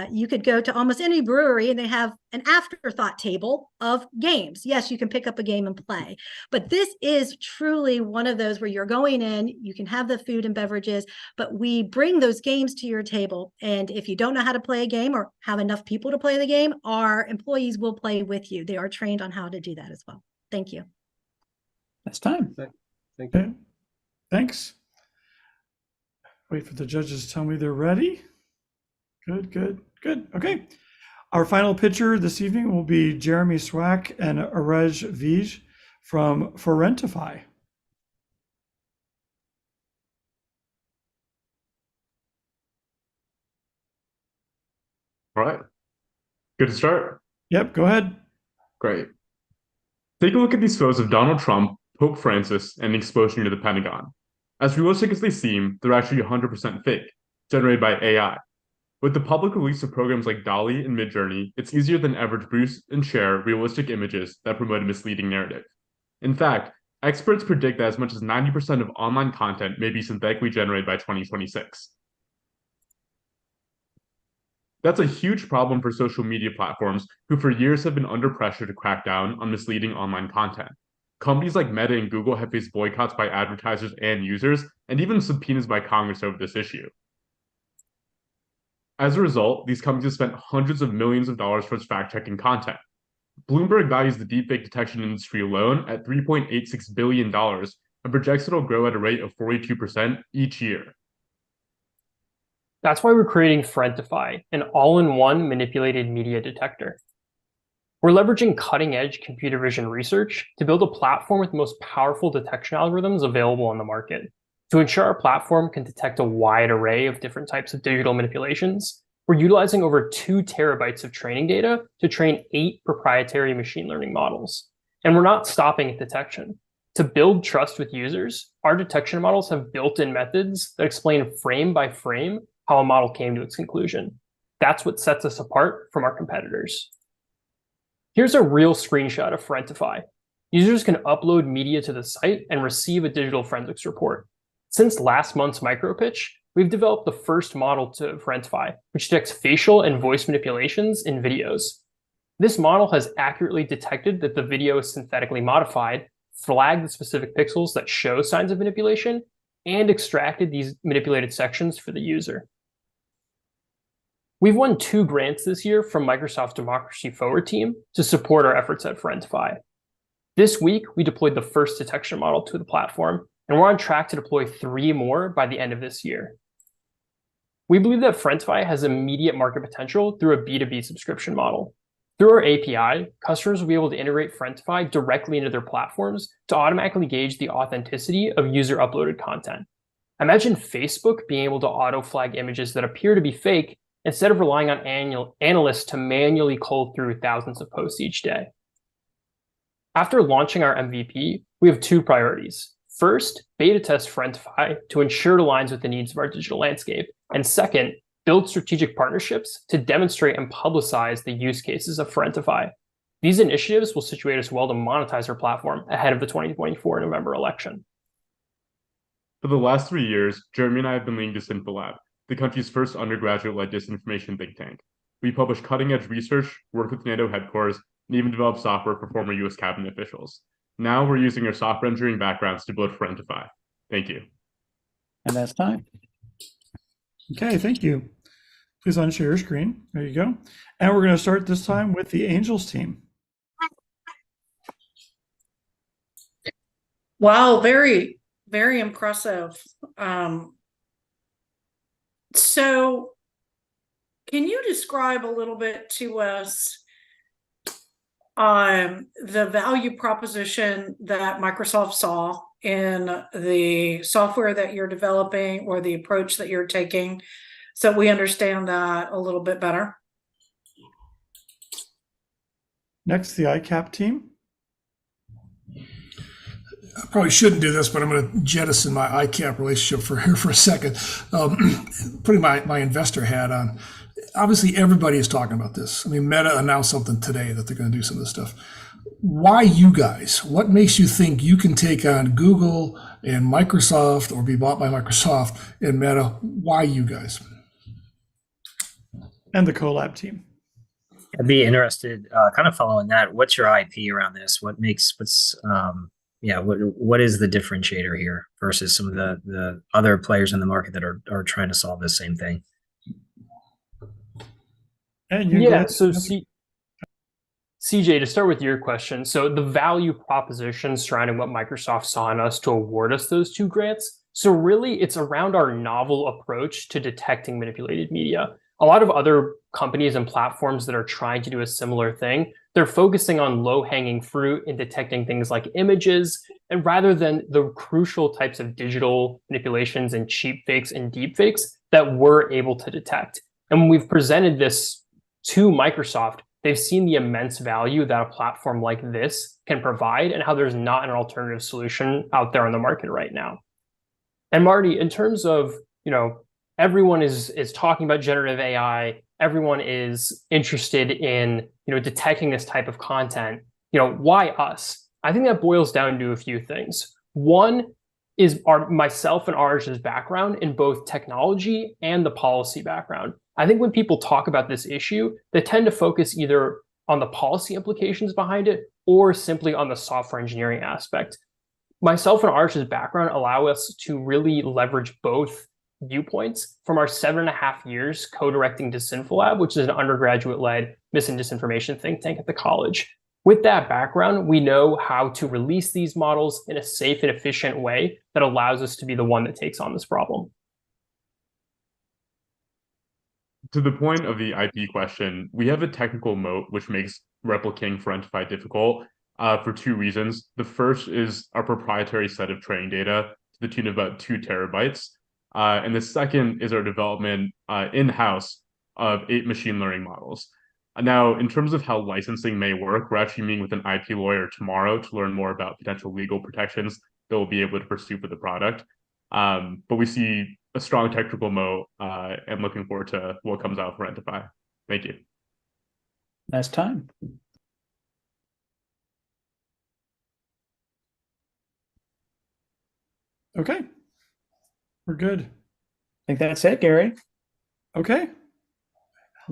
You could go to almost any brewery and they have an afterthought table of games. Yes, you can pick up a game and play, but this is truly one of those where you're going in, you can have the food and beverages, but we bring those games to your table. And if you don't know how to play a game or have enough people to play the game, our employees will play with you. They are trained on how to do that as well. Thank you. That's time. Thank you. Okay. Thanks. Wait for the judges to tell me they're ready. Good. Okay. Our final pitcher this evening will be Jeremy Swack and Arej Vij from Forentify. All right. Good to start? Yep, go ahead. Great. Take a look at these photos of Donald Trump, Pope Francis, and the explosion near the Pentagon. As realistic as they seem, they're actually 100% fake, generated by AI. With the public release of programs like DALL-E and Midjourney, it's easier than ever to produce and share realistic images that promote a misleading narrative. In fact, experts predict that as much as 90% of online content may be synthetically generated by 2026. That's a huge problem for social media platforms who for years have been under pressure to crack down on misleading online content. Companies like Meta and Google have faced boycotts by advertisers and users, and even subpoenas by Congress over this issue. As a result, these companies have spent hundreds of millions of dollars towards fact-checking content. Bloomberg values the deepfake detection industry alone at $3.86 billion and projects it'll grow at a rate of 42% each year. That's why we're creating Forentify, an all-in-one manipulated media detector. We're leveraging cutting-edge computer vision research to build a platform with the most powerful detection algorithms available on the market. To ensure our platform can detect a wide array of different types of digital manipulations, we're utilizing over 2 terabytes of training data to train 8 proprietary machine learning models. And we're not stopping at detection. To build trust with users, our detection models have built-in methods that explain frame by frame how a model came to its conclusion. That's what sets us apart from our competitors. Here's a real screenshot of Forentify. Users can upload media to the site and receive a digital forensics report. Since last month's micropitch, we've developed the first model to Forentify, which detects facial and voice manipulations in videos. This model has accurately detected that the video is synthetically modified, flagged the specific pixels that show signs of manipulation, and extracted these manipulated sections for the user. We've won 2 grants this year from Microsoft's Democracy Forward team to support our efforts at Forentify. This week, we deployed the first detection model to the platform, and we're on track to deploy 3 more by the end of this year. We believe that Frientify has immediate market potential through a B2B subscription model. Through our API, customers will be able to integrate Frientify directly into their platforms to automatically gauge the authenticity of user-uploaded content. Imagine Facebook being able to auto-flag images that appear to be fake instead of relying on analysts to manually cull through thousands of posts each day. After launching our MVP, we have two priorities. First, beta test Frientify to ensure it aligns with the needs of our digital landscape. And second, build strategic partnerships to demonstrate and publicize the use cases of Frientify. These initiatives will situate us well to monetize our platform ahead of the 2024 November election. For the last 3 years, Jeremy and I have been leading DisinfoLab, the country's first undergraduate-led disinformation think tank. We publish cutting-edge research, work with NATO headquarters, and even develop software for former U.S. cabinet officials. Now we're using our software engineering backgrounds to build Frientify. Thank you. And that's time. Okay, thank you. Please unshare your screen. There you go. And we're going to start this time with the Angels team. Wow, very, very impressive. So can you describe a little bit to us the value proposition that Microsoft saw in the software that you're developing or the approach that you're taking, so we understand that a little bit better? Next, the ICAP team. I probably shouldn't do this, but I'm going to jettison my ICAP relationship for here for a second. Putting my investor hat on. Obviously, everybody is talking about this. I mean, Meta announced something today that they're going to do some of this stuff. Why you guys? What makes you think you can take on Google and Microsoft or be bought by Microsoft and Meta? Why you guys? And the Collab team. I'd be interested, kind of following that. What's your IP around this? What is the differentiator here versus some of the other players in the market that are trying to solve the same thing? And you yeah, so CJ, to start with your question, so the value proposition surrounding what Microsoft saw in us to award us those two grants. So really, it's around our novel approach to detecting manipulated media. A lot of other companies and platforms that are trying to do a similar thing, they're focusing on low-hanging fruit in detecting things like images, and rather than the crucial types of digital manipulations and cheap fakes and deep fakes that we're able to detect. And when we've presented this to Microsoft, they've seen the immense value that a platform like this can provide and how there's not an alternative solution out there on the market right now. And Marty, in terms of, everyone is talking about generative AI, everyone is interested in, detecting this type of content, why us? I think that boils down to a few things. One is myself and Arj's background in both technology and the policy background. I think when people talk about this issue, they tend to focus either on the policy implications behind it or simply on the software engineering aspect. Myself and Arj's background allow us to really leverage both viewpoints from our 7.5 years co-directing DisinfoLab, which is an undergraduate-led mis and disinformation think tank at the college. With that background, we know how to release these models in a safe and efficient way that allows us to be the one that takes on this problem. To the point of the IP question, we have a technical moat which makes replicating Frientify difficult for two reasons. The first is our proprietary set of training data to the tune of about 2 terabytes. And the second is our development in-house of 8 machine learning models. Now, in terms of how licensing may work, we're actually meeting with an IP lawyer tomorrow to learn more about potential legal protections that we'll be able to pursue for the product. But we see a strong technical moat and looking forward to what comes out for Frientify. Thank you. That's time. Okay. We're good. I think that's it, Gary. Okay.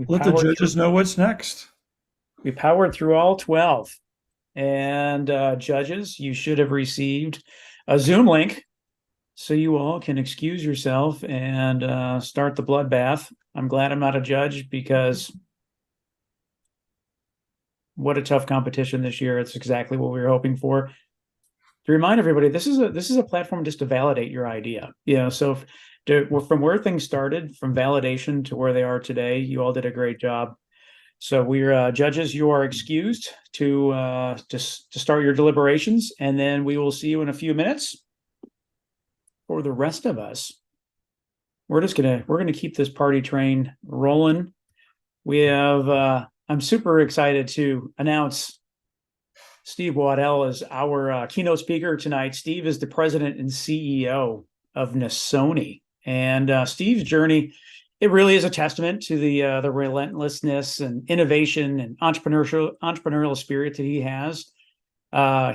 Let the judges know what's next. We powered through all 12. And judges, you should have received a Zoom link so you all can excuse yourself and start the bloodbath. I'm glad I'm not a judge because what a tough competition this year. It's exactly what we were hoping for. to remind everybody, this is a platform just to validate your idea. So from where things started, from validation to where they are today, you all did a great job. So we're judges. You are excused to start your deliberations, and then we will see you in a few minutes. For the rest of us, we're gonna keep this party train rolling. We have I'm super excited to announce Steve Waddell as our keynote speaker tonight. Steve is the president and CEO of Nasoni, and Steve's journey, it really is a testament to the relentlessness and innovation and entrepreneurial spirit that he has.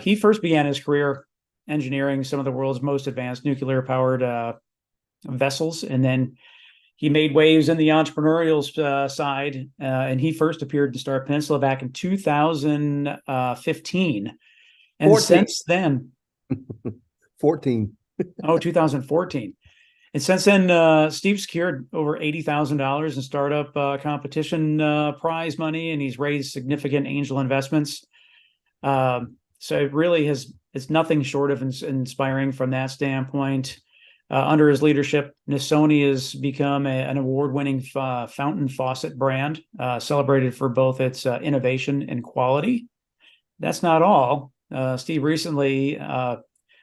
He first began his career engineering some of the world's most advanced nuclear powered vessels, and then he made waves in the entrepreneurial side, and he first appeared in Star Peninsula back in 2015. And 14. Since then, 14. 2014. And since then, Steve secured over $80,000 in startup competition prize money, and he's raised significant angel investments. So it really it's nothing short of inspiring from that standpoint. Under his leadership, Nasoni has become an award-winning fountain faucet brand, celebrated for both its innovation and quality. That's not all. Steve recently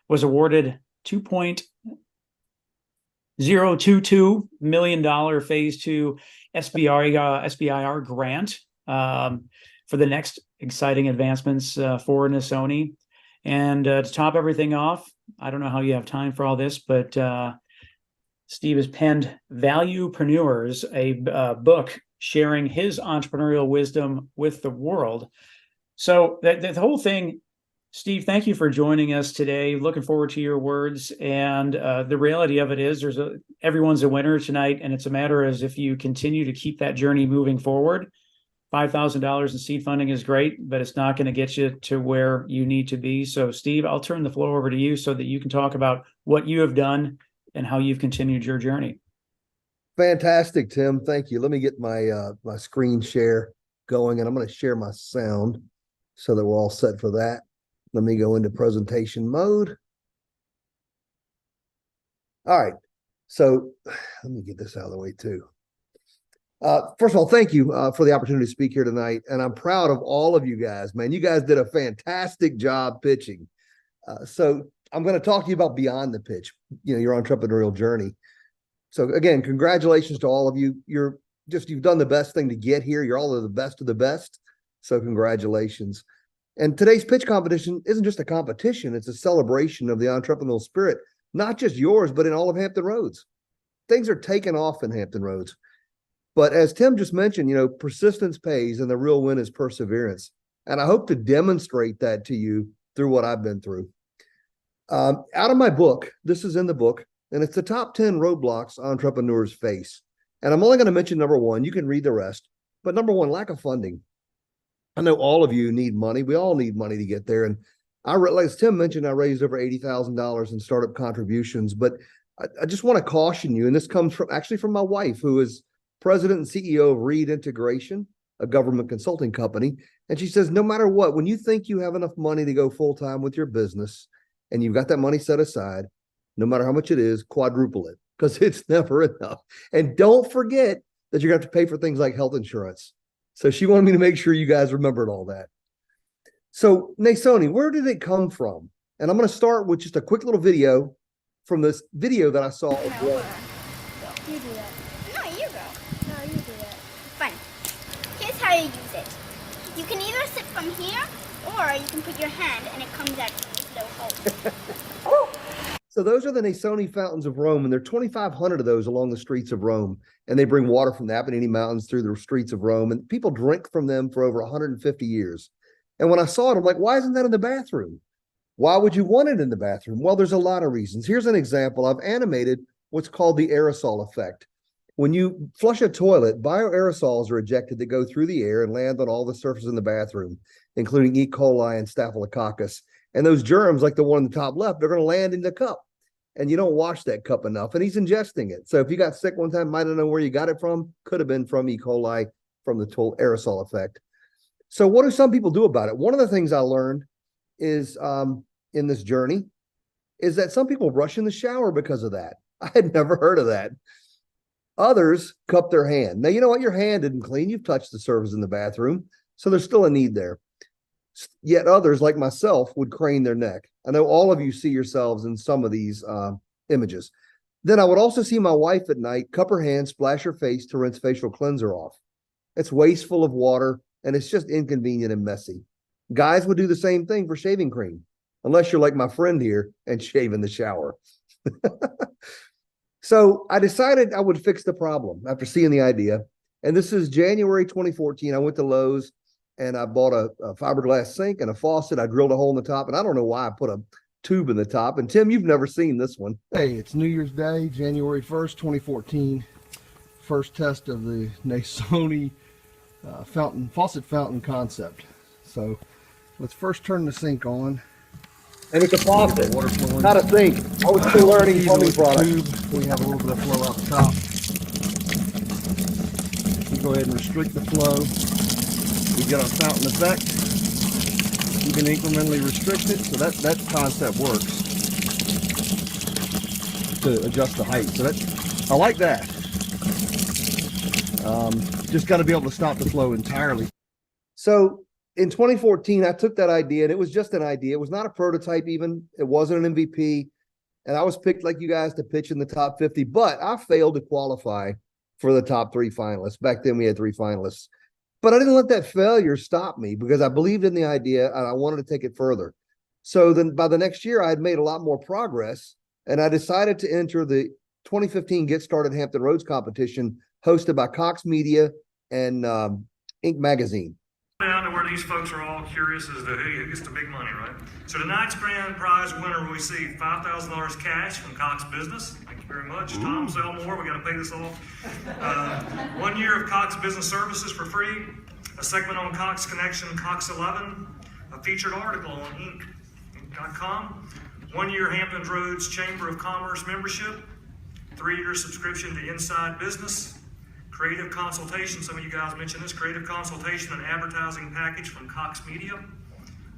was awarded $2.022 million Phase 2 SBIR grant for the next exciting advancements for Nasoni. And to top everything off, I don't know how you have time for all this, but Steve has penned Valuepreneurs, a book sharing his entrepreneurial wisdom with the world. So the whole thing, Steve, thank you for joining us today. Looking forward to your words. And the reality of it is everyone's a winner tonight. And it's a matter as if you continue to keep that journey moving forward. $5,000 in seed funding is great, but it's not going to get you to where you need to be. So, Steve, I'll turn the floor over to you so that you can talk about what you have done and how you've continued your journey. Fantastic, Tim. Thank you. Let me get my my screen share going, and I'm going to share my sound so that we're all set for that. Let me go into presentation mode. All right. So let me get this out of the way too. First of all, thank you for the opportunity to speak here tonight. And I'm proud of all of you guys, man. You guys did a fantastic job pitching. So I'm going to talk to you about beyond the pitch, your entrepreneurial journey. So again, congratulations to all of you. You've done the best thing to get here. You're all of the best. So congratulations. And today's pitch competition isn't just a competition. It's a celebration of the entrepreneurial spirit, not just yours, but in all of Hampton Roads. Things are taking off in Hampton Roads. But as Tim just mentioned, persistence pays and the real win is perseverance. And I hope to demonstrate that to you through what I've been through. Out of my book, this is in the book, and it's the top 10 roadblocks entrepreneurs face. And I'm only going to mention number one. You can read the rest. But number one, lack of funding. I know all of you need money. We all need money to get there. And as Tim mentioned, I raised over $80,000 in startup contributions. But I just want to caution you, and this comes from my wife, who is president and CEO of Reed Integration, a government consulting company. And she says, no matter what, when you think you have enough money to go full-time with your business and you've got that money set aside, no matter how much it is, quadruple it, because it's never enough. And don't forget that you're going to have to pay for things like health insurance. So she wanted me to make sure you guys remembered all that. So Nasoni, where did it come from? And I'm going to start with just a quick little video from this video that I saw. You do that. No, you go. No, you do that. Fine. Here's how you use it. You can either sit from here, or you can put your hand, and it comes out this little hole. So those are the Nasoni fountains of Rome, and there are 2,500 of those along the streets of Rome. And they bring water from the Apennine Mountains through the streets of Rome, and people drink from them for over 150 years. And when I saw it, I'm like, why isn't that in the bathroom? Why would you want it in the bathroom? Well, there's a lot of reasons. Here's an example. I've animated what's called the aerosol effect. When you flush a toilet, bioaerosols are ejected that go through the air and land on all the surfaces in the bathroom, including E. coli and Staphylococcus. And those germs, like the one on the top left, they're going to land in the cup. And you don't wash that cup enough, and he's ingesting it. So if you got sick one time, might not know where you got it from. Could have been from E. coli, from the aerosol effect. So what do some people do about it? One of the things I learned is in this journey is that some people rush in the shower because of that. I had never heard of that. Others cup their hand. Now, you know what? Your hand didn't clean. You've touched the surface in the bathroom. So there's still a need there. Yet others, like myself, would crane their neck. I know all of you see yourselves in some of these images. Then I would also see my wife at night cup her hand, splash her face to rinse facial cleanser off. It's wasteful of water, and it's just inconvenient and messy. Guys would do the same thing for shaving cream, unless you're like my friend here and shave in the shower. So I decided I would fix the problem after seeing the idea. And this is January 2014. I went to Lowe's and I bought a fiberglass sink and a faucet. I drilled a hole in the top, and I don't know why I put a tube in the top. And Tim, you've never seen this one. Hey, it's New Year's Day, January 1st, 2014. First test of the Nasoni faucet fountain concept. So let's first turn the sink on. And it's a faucet, not a sink. I was still learning plumbing products. We have a little bit of flow out the top. We go ahead and restrict the flow. We get our fountain effect. You can incrementally restrict it, so that concept works to adjust the height. So I like that. Just got to be able to stop the flow entirely. So in 2014, I took that idea, and it was just an idea. It was not a prototype even. It wasn't an MVP. And I was picked like you guys to pitch in the top 50, but I failed to qualify for the top 3 finalists. Back then we had 3 finalists. But I didn't let that failure stop me because I believed in the idea and I wanted to take it further. So then by the next year, I had made a lot more progress, and I decided to enter the 2015 Get Started Hampton Roads competition hosted by Cox Media and Inc. Magazine. Down to where these folks are all curious as to who gets the big money, right? So tonight's grand prize winner will receive $5,000 cash from Cox Business. Thank you very much. Tom Selmore, we got to pay this off. 1 year of Cox Business Services for free, a segment on Cox Connection, Cox 11, a featured article on Inc.com, 1 year Hampton Roads Chamber of Commerce membership, 3-year subscription to Inside Business, creative consultation, some of you guys mentioned this, creative consultation and advertising package from Cox Media,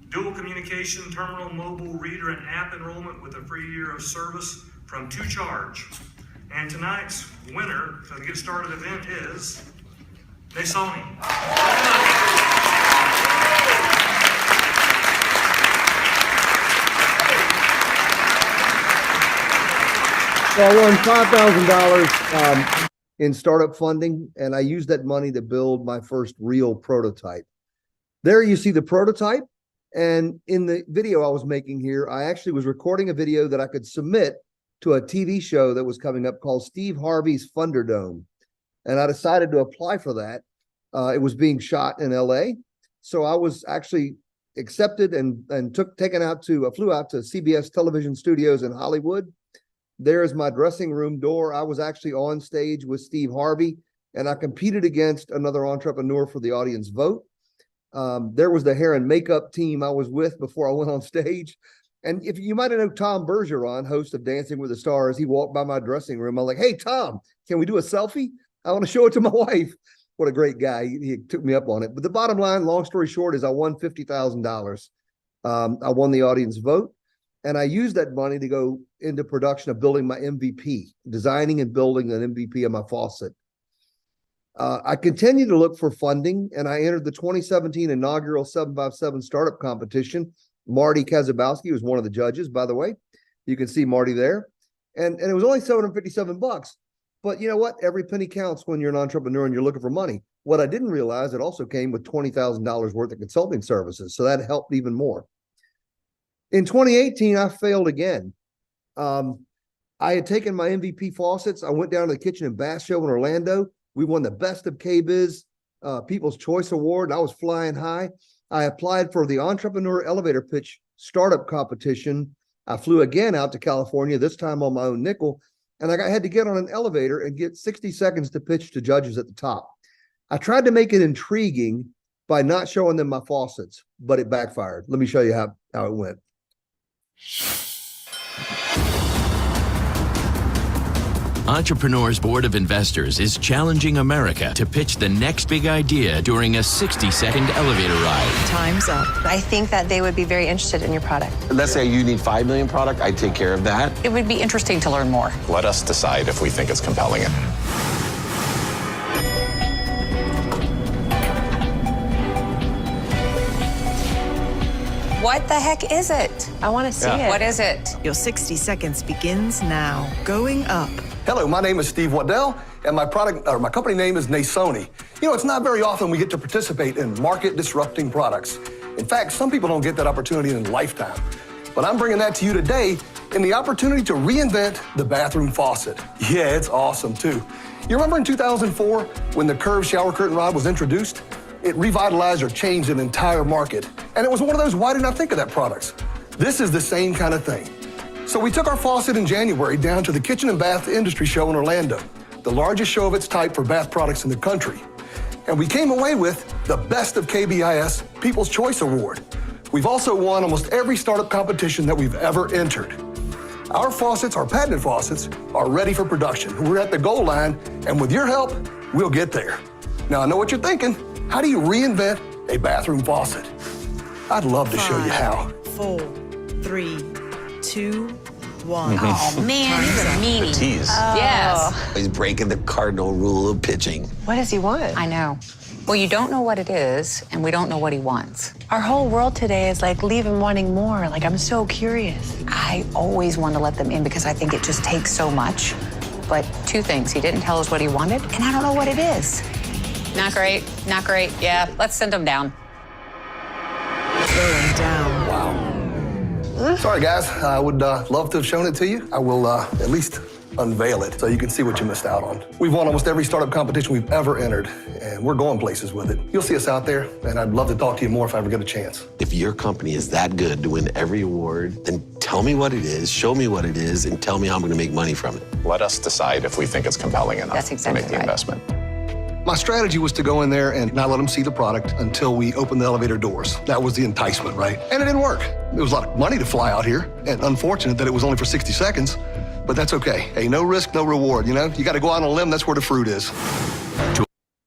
dual communication, terminal, mobile, reader, and app enrollment with a free year of service from To Charge. And tonight's winner for the Get Started event is Nasoni. So I won $5,000 in startup funding, and I used that money to build my first real prototype. There you see the prototype, and in the video I was making here, I actually was recording a video that I could submit to a TV show that was coming up called Steve Harvey's Thunderdome, and I decided to apply for that. It was being shot in LA, so I was actually accepted and flew out to CBS television studios in Hollywood. There's my dressing room door. I was actually on stage with Steve Harvey, and I competed against another entrepreneur for the audience vote. There was the hair and makeup team I was with before I went on stage. And if you might know Tom Bergeron, host of Dancing with the Stars, he walked by my dressing room. I'm like, "Hey, Tom, can we do a selfie? I want to show it to my wife." What a great guy. He took me up on it. But the bottom line, long story short, is I won $50,000. I won the audience vote. And I used that money to go into production of building my MVP, designing and building an MVP of my faucet. I continued to look for funding, and I entered the 2017 inaugural 757 startup competition. Marty Kazabowski was one of the judges, by the way. You can see Marty there. And it was only $757. But you know what? Every penny counts when you're an entrepreneur and you're looking for money. What I didn't realize, it also came with $20,000 worth of consulting services. So that helped even more. In 2018, I failed again. I had taken my MVP faucets. I went down to the Kitchen and Bath Show in Orlando. We won the Best of KBiz People's Choice Award, and I was flying high. I applied for the Entrepreneur Elevator Pitch Startup Competition. I flew again out to California, this time on my own nickel, and I had to get on an elevator and get 60 seconds to pitch to judges at the top. I tried to make it intriguing by not showing them my faucets, but it backfired. Let me show you how it went. Entrepreneur's Board of Investors is challenging America to pitch the next big idea during a 60-second elevator ride. Time's up. I think that they would be very interested in your product. Let's say you need 5 million product, I'd take care of that. It would be interesting to learn more. Let us decide if we think it's compelling. What the heck is it? I want to see it. What is it? Your 60 seconds begins now. Going up. Hello, my name is Steve Waddell, and my company name is Nasoni. You know, it's not very often we get to participate in market-disrupting products. In fact, some people don't get that opportunity in a lifetime. But I'm bringing that to you today in the opportunity to reinvent the bathroom faucet. Yeah, it's awesome, too. You remember in 2004 when the curved shower curtain rod was introduced? It revitalized or changed an entire market. And it was one of those, why didn't I think of that products? This is the same kind of thing. So we took our faucet in January down to the Kitchen and Bath Industry Show in Orlando, the largest show of its type for bath products in the country. And we came away with the Best of KBIS People's Choice Award. We've also won almost every startup competition that we've ever entered. Our faucets, our patented faucets, are ready for production. We're at the goal line, and with your help, we'll get there. Now, I know what you're thinking. How do you reinvent a bathroom faucet? I'd love to show you how. 4, 3, 2, 1. Oh, man, he's a meanie. The tease. Yes. He's breaking the cardinal rule of pitching. What does he want? I know. Well, you don't know what it is, and we don't know what he wants. Our whole world today is like, leave him wanting more. Like, I'm so curious. I always want to let them in because I think it just takes so much. But 2 things. He didn't tell us what he wanted, and I don't know what it is. Not great. Not great. Yeah, let's send him down. Going down. Wow. Sorry, guys. I would love to have shown it to you. I will at least unveil it so you can see what you missed out on. We've won almost every startup competition we've ever entered, and we're going places with it. You'll see us out there, and I'd love to talk to you more if I ever get a chance. If your company is that good to win every award, then tell me what it is, show me what it is, and tell me how I'm going to make money from it. Let us decide if we think it's compelling enough to make the investment. My strategy was to go in there and not let them see the product until we opened the elevator doors. That was the enticement, right? And it didn't work. It was a lot of money to fly out here, and unfortunate that it was only for 60 seconds, but that's okay. Hey, no risk, no reward, you know? You got to go out on a limb, that's where the fruit is.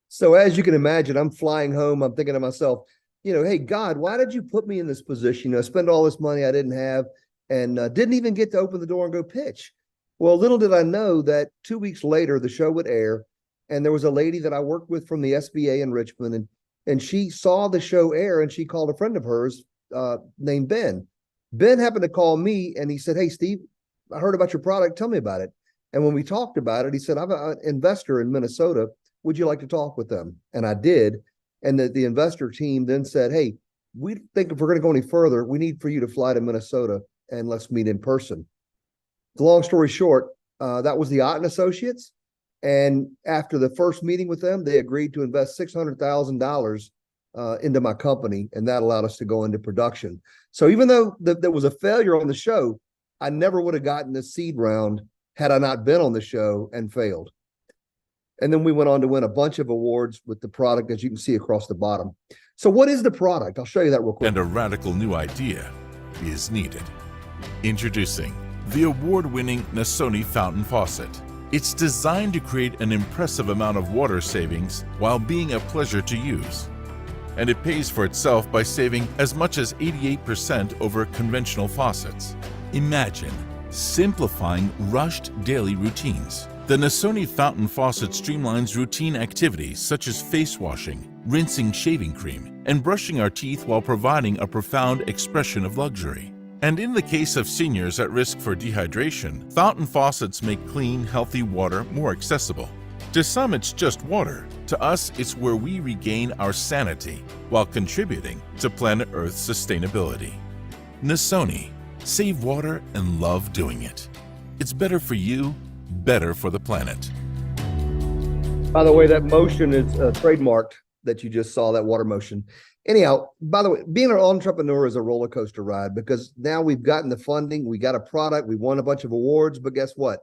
So as you can imagine, I'm flying home, I'm thinking to myself, you know, hey, God, why did you put me in this position? You know, spend all this money I didn't have and didn't even get to open the door and go pitch. Well, little did I know that 2 weeks later, the show would air. And there was a lady that I worked with from the SBA in Richmond, and she saw the show air, and she called a friend of hers named Ben. Ben happened to call me, and he said, hey, Steve, I heard about your product. Tell me about it. And when we talked about it, he said, I'm an investor in Minnesota. Would you like to talk with them? And I did. And the investor team then said, hey, we think if we're going to go any further, we need for you to fly to Minnesota, and let's meet in person. The long story short, that was the Otten Associates. And after the first meeting with them, they agreed to invest $600,000 into my company, and that allowed us to go into production. So even though there was a failure on the show, I never would have gotten the seed round had I not been on the show and failed. And then we went on to win a bunch of awards with the product, as you can see across the bottom. So what is the product? I'll show you that real quick. And a radical new idea is needed. Introducing the award-winning Nasoni fountain faucet. It's designed to create an impressive amount of water savings while being a pleasure to use. And it pays for itself by saving as much as 88% over conventional faucets. Imagine simplifying rushed daily routines. The Nasoni fountain faucet streamlines routine activities such as face washing, rinsing shaving cream, and brushing our teeth while providing a profound expression of luxury. And in the case of seniors at risk for dehydration, fountain faucets make clean, healthy water more accessible. To some, it's just water. To us, it's where we regain our sanity while contributing to planet Earth's sustainability. Nasoni. Save water and love doing it. It's better for you, better for the planet. By the way, that motion is trademarked that you just saw, that water motion. Anyhow, by the way, being an entrepreneur is a roller coaster ride because now we've gotten the funding, we got a product, we won a bunch of awards, but guess what?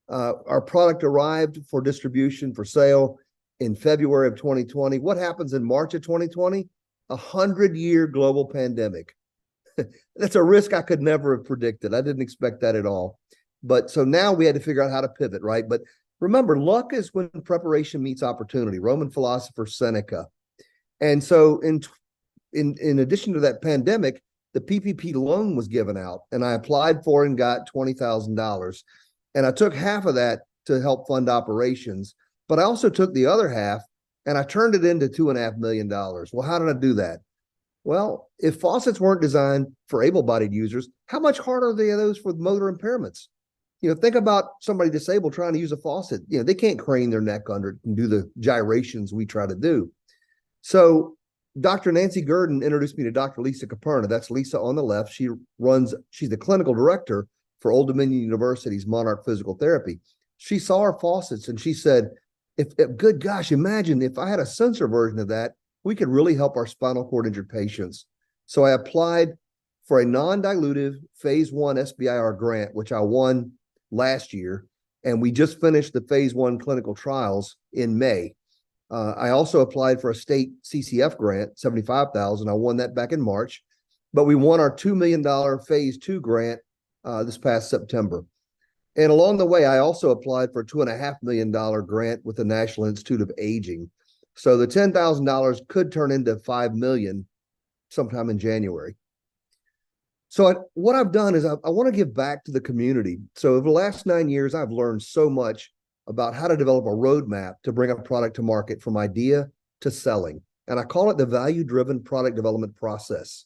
Our product arrived for distribution, for sale in February of 2020. What happens in March of 2020? 100-year global pandemic. That's a risk I could never have predicted. I didn't expect that at all. But so now we had to figure out how to pivot, right? But remember, luck is when preparation meets opportunity. Roman philosopher Seneca. And so in addition to that pandemic, the PPP loan was given out, and I applied for and got $20,000. And I took half of that to help fund operations, but I also took the other half and I turned it into $2.5 million. Well, how did I do that? Well, if faucets weren't designed for able-bodied users, how much harder are those for motor impairments? Think about somebody disabled trying to use a faucet. They can't crane their neck under it and do the gyrations we try to do. So Dr. Nancy Gurdon introduced me to Dr. Lisa Caperna. That's Lisa on the left. She's the clinical director for Old Dominion University's Monarch Physical Therapy. She saw our faucets and she said, if good gosh, imagine if I had a sensor version of that, we could really help our spinal cord injured patients. So I applied for a non-dilutive phase 1 SBIR grant, which I won last year. And we just finished the phase 1 clinical trials in May. I also applied for a state CCF grant, $75,000. I won that back in March, but we won our $2 million phase 2 grant this past September. And along the way, I also applied for a $2.5 million grant with the National Institute of Aging. So the $10,000 could turn into $5 million sometime in January. So what I've done is I want to give back to the community. So over the last 9 years, I've learned so much about how to develop a roadmap to bring a product to market from idea to selling. And I call it the value-driven product development process.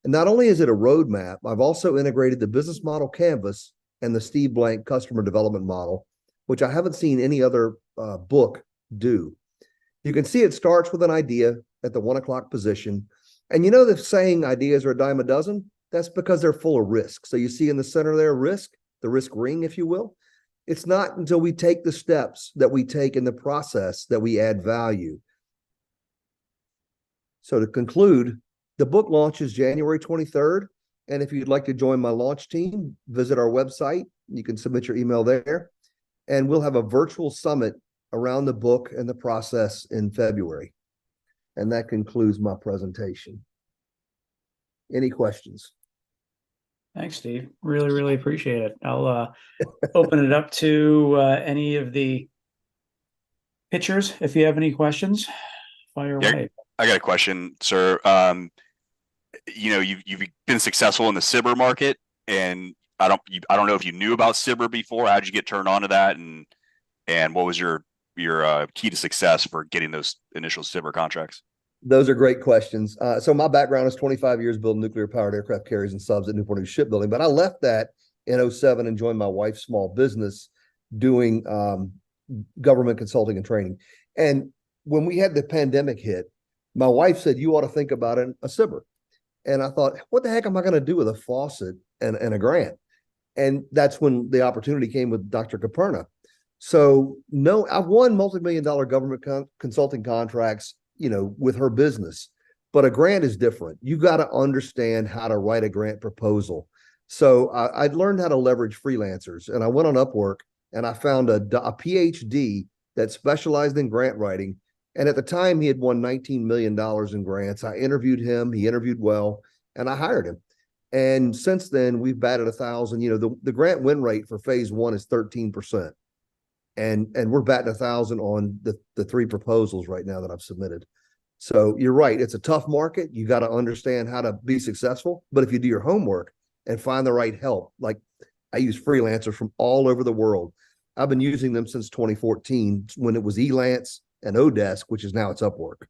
And not only is it a roadmap, I've also integrated the business model canvas and the Steve Blank customer development model, which I haven't seen any other book do. You can see it starts with an idea at the 1 o'clock position. And the saying ideas are a dime a dozen? That's because they're full of risk. So you see in the center there, risk, the risk ring, if you will. It's not until we take the steps that we take in the process that we add value. So to conclude, the book launches January 23rd. And if you'd like to join my launch team, visit our website. You can submit your email there. And we'll have a virtual summit around the book and the process in February. And that concludes my presentation. Any questions? Thanks, Steve. Really, really appreciate it. I'll open it up to any of the pitchers. If you have any questions, fire away. I got a question, sir. You've been successful in the SIBR market, and I don't know if you knew about SIBR before. How did you get turned on to that, and what was your key to success for getting those initial SIBR contracts? Those are great questions. So my background is 25 years building nuclear-powered aircraft carriers and subs at Newport News Shipbuilding, but I left that in 2007 and joined my wife's small business doing government consulting and training. And when we had the pandemic hit, my wife said, you ought to think about a SIBR. And I thought, what the heck am I going to do with a faucet and a grant? And that's when the opportunity came with Dr. Caperna. So no, I've won multi-million-dollar government consulting contracts with her business, but a grant is different. You got to understand how to write a grant proposal. So I'd learned how to leverage freelancers, and I went on Upwork and I found a PhD that specialized in grant writing. And at the time he had won $19 million in grants. I interviewed him, he interviewed well, and I hired him. And since then we've batted 1,000. The grant win rate for phase 1 is 13%. And we're batting 1,000 on the 3 proposals right now that I've submitted. So you're right. It's a tough market. You got to understand how to be successful. But if you do your homework and find the right help, like I use freelancers from all over the world. I've been using them since 2014 when it was Elance and Odesk, which is now it's Upwork.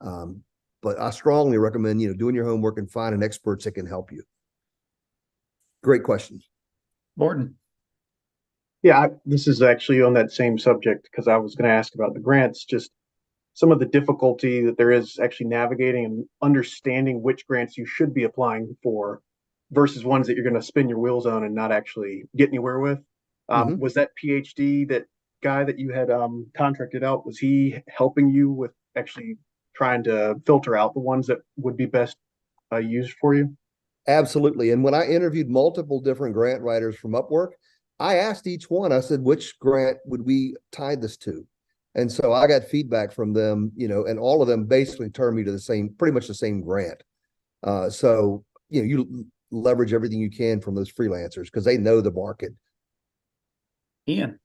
But I strongly recommend, doing your homework and finding experts that can help you. Great question. Morton. Yeah, this is actually on that same subject because I was going to ask about the grants, just some of the difficulty that there is actually navigating and understanding which grants you should be applying for versus ones that you're going to spin your wheels on and not actually get anywhere with. Was that PhD, that guy that you had contracted out, was he helping you with actually trying to filter out the ones that would be best used for you? Absolutely. And when I interviewed multiple different grant writers from Upwork, I asked each one, I said, which grant would we tie this to? And so I got feedback from them, and all of them basically turned me to pretty much the same grant. So, you leverage everything you can from those freelancers because they know the market. Ian.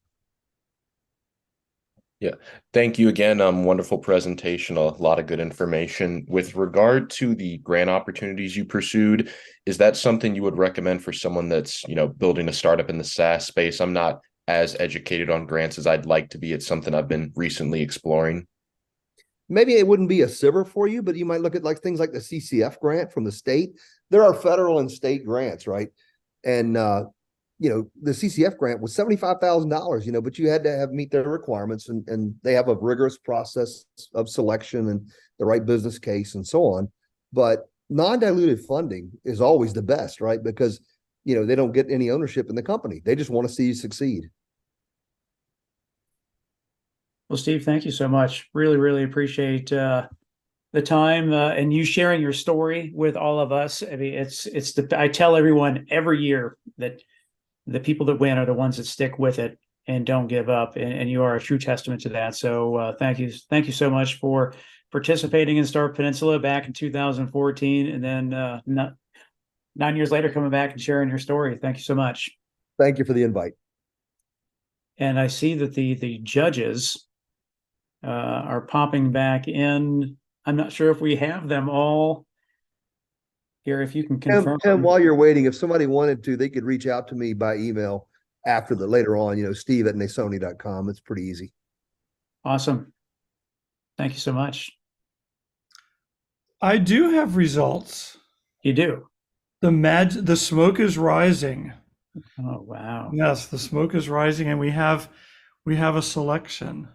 Yeah, thank you again. Wonderful presentation, a lot of good information. With regard to the grant opportunities you pursued, is that something you would recommend for someone that's, building a startup in the SaaS space? I'm not as educated on grants as I'd like to be. It's something I've been recently exploring. Maybe it wouldn't be a SIBR for you, but you might look at like things like the CCF grant from the state. There are federal and state grants, right? And the CCF grant was $75,000, but you had to meet their requirements, and they have a rigorous process of selection and the right business case and so on. But non-dilutive funding is always the best, right? Because they don't get any ownership in the company. They just want to see you succeed. Well, Steve, thank you so much. Really, really appreciate the time and you sharing your story with all of us. I mean, I tell everyone every year that the people that win are the ones that stick with it and don't give up. And you are a true testament to that. So thank you. Thank you so much for participating in Startup Peninsula back in 2014. And then 9 years later, coming back and sharing your story. Thank you so much. Thank you for the invite. And I see that the judges are popping back in. I'm not sure if we have them all here. If you can confirm. Tim, while you're waiting, if somebody wanted to, they could reach out to me by email later on, steve@nasoni.com. It's pretty easy. Awesome. Thank you so much. I do have results. You do? The smoke is rising. Oh, wow. Yes, the smoke is rising, and we have a selection.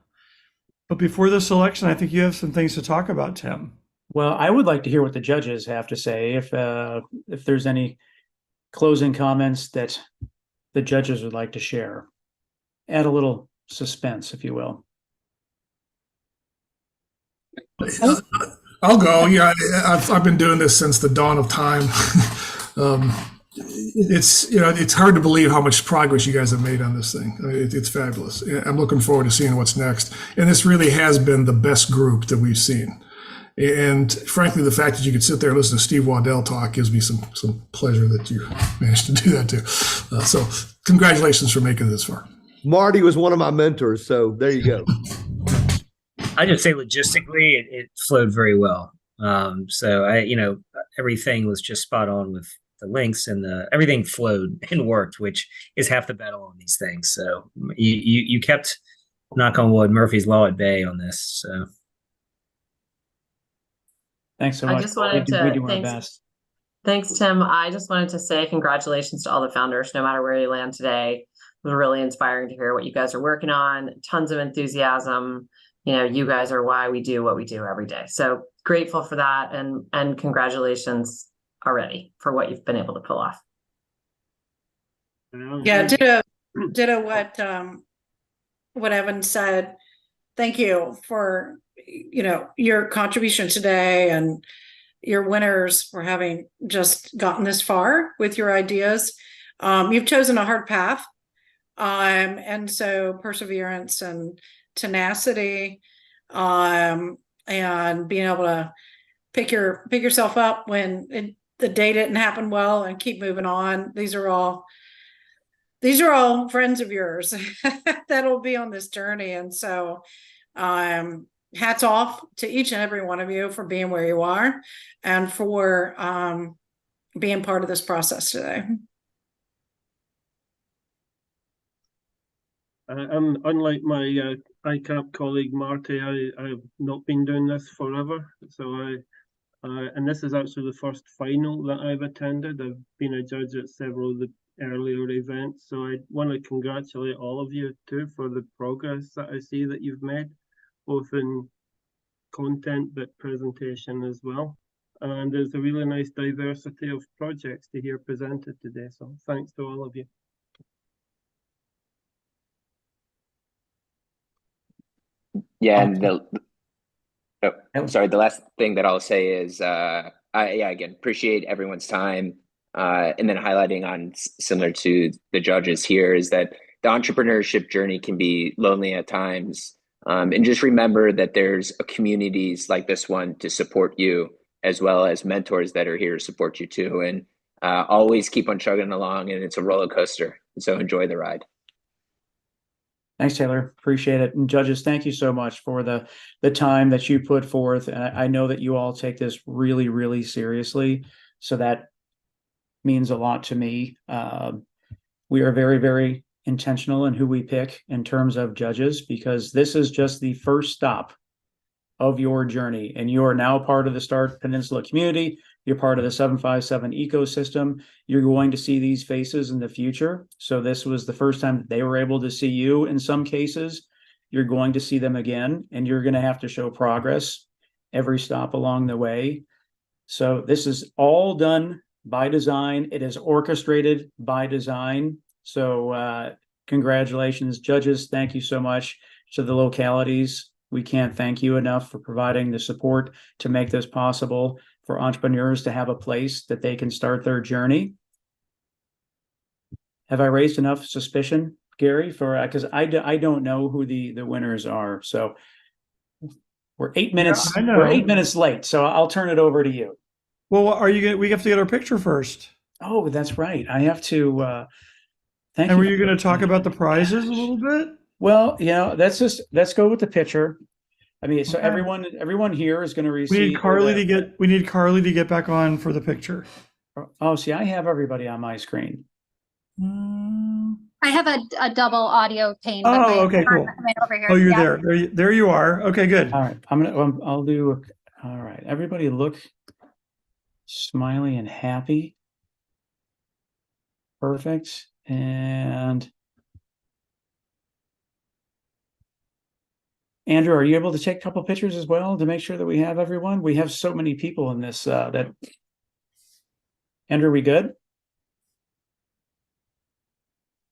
But before the selection, I think you have some things to talk about, Tim. Well, I would like to hear what the judges have to say. If there's any closing comments that the judges would like to share, add a little suspense, if you will. I'll go. Yeah, I've been doing this since the dawn of time. It's hard to believe how much progress you guys have made on this thing. It's fabulous. I'm looking forward to seeing what's next. And this really has been the best group that we've seen. And frankly, the fact that you could sit there and listen to Steve Waddell talk gives me some pleasure that you managed to do that too. So congratulations for making this far. Marty was one of my mentors, so there you go. I just say logistically, it flowed very well. So everything was just spot on with the links and everything flowed and worked, which is half the battle on these things. So you kept, knock on wood, Murphy's Law at bay on this. So thanks so much. I just wanted we do our best. Thanks, Tim. I just wanted to say congratulations to all the founders, no matter where you land today. It was really inspiring to hear what you guys are working on. Tons of enthusiasm. You guys are why we do what we do every day. So grateful for that, and congratulations already for what you've been able to pull off. Yeah, ditto what Evan said. Thank you for your contribution today, and your winners for having just gotten this far with your ideas. You've chosen a hard path, and so perseverance and tenacity, and being able to pick yourself up when the day didn't happen well and keep moving on. These are all friends of yours that'll be on this journey. And so hats off to each and every one of you for being where you are and for being part of this process today. Unlike my ICAP colleague Marty, I've not been doing this forever. So and this is actually the first final that I've attended. I've been a judge at several of the earlier events. So I want to congratulate all of you too for the progress that I see that you've made, both in content but presentation as well. And there's a really nice diversity of projects to hear presented today. So thanks to all of you. Yeah, and the last thing that I'll say is, again, appreciate everyone's time, and then highlighting on similar to the judges here is that the entrepreneurship journey can be lonely at times, and just remember that there's communities like this one to support you, as well as mentors that are here to support you too, and always keep on chugging along, and it's a roller coaster. So enjoy the ride. Thanks, Taylor. Appreciate it. And judges, thank you so much for the time that you put forth. And I know that you all take this really, really seriously. So that means a lot to me. We are very, very intentional in who we pick in terms of judges, because this is just the first stop of your journey. And you are now part of the Star Peninsula community. You're part of the 757 ecosystem. You're going to see these faces in the future. So this was the first time that they were able to see you. In some cases, you're going to see them again, and you're going to have to show progress every stop along the way. So this is all done by design. It is orchestrated by design. So congratulations, judges. Thank you so much to the localities. We can't thank you enough for providing the support to make this possible for entrepreneurs to have a place that they can start their journey. Have I raised enough suspicion, Gary, for because I don't know who the winners are. So we're 8 minutes. I know. We're 8 minutes late. So I'll turn it over to you. Well, are you going? We have to get our picture first. Oh, that's right. I have to. Thank And you. were you going to talk about the prizes a little bit? Well, let's go with the picture. I mean, so Okay. everyone here is going to receive. We need Carly to get back on for the picture. Oh, see, I have everybody on my screen. I have a double audio pane. but Oh, okay, cool. over here. Oh, you're Yeah. there. There you are. Okay, good. All right, I'll do. All right, everybody, look smiley and happy. Perfect. And Andrew, are you able to take a couple pictures as well to make sure that we have everyone? We have so many people in this that. Andrew, we good?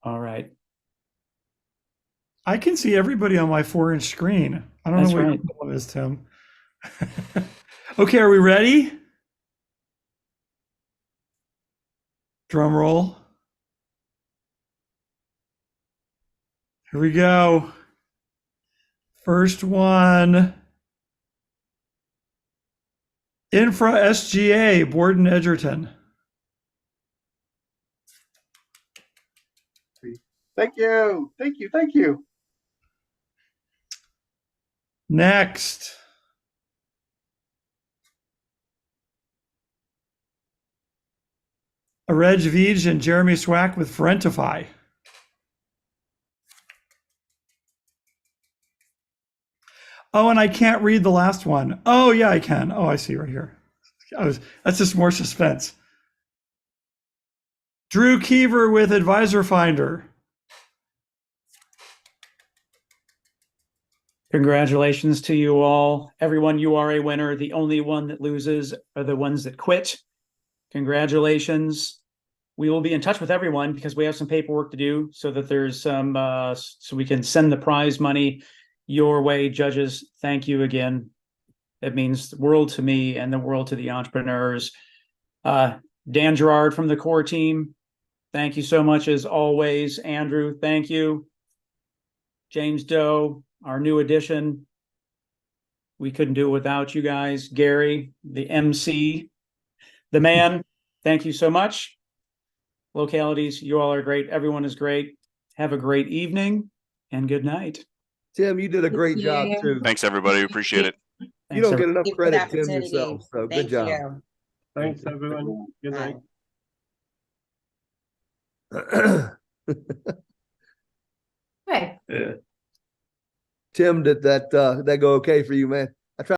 All right. I can see everybody on my 4-inch screen. I don't That's know what right. your problem is, Tim. Okay, are we ready? Drum roll. Here we go. First one. Infra SGA, Borden Edgerton. Thank you. Thank you. Thank you. Next. Reg Vij and Jeremy Swack with Frentify. Oh, and I can't read the last one. Oh, yeah, I can. Oh, I see right here. That's just more suspense. Drew Keever with Advisor Finder. Congratulations to you all. Everyone, you are a winner. The only one that loses are the ones that quit. Congratulations. We will be in touch with everyone because we have some paperwork to do so that there's some, so we can send the prize money your way. Judges, thank you again. It means the world to me and the world to the entrepreneurs. Dan Gerard from the core team, thank you so much as always. Andrew, thank you. James Doe, our new addition. We couldn't do it without you guys. Gary, the MC, the man, thank you so much. Localities, you all are great. Everyone is great. Have a great evening and good night. Tim, you did a great job too. Thanks, everybody. Appreciate it. You don't get enough Thank you for the credit, Tim, opportunity. yourself. So Thank good job. you. Thanks, everyone. Good night. Okay. Tim, did that go okay for you, man?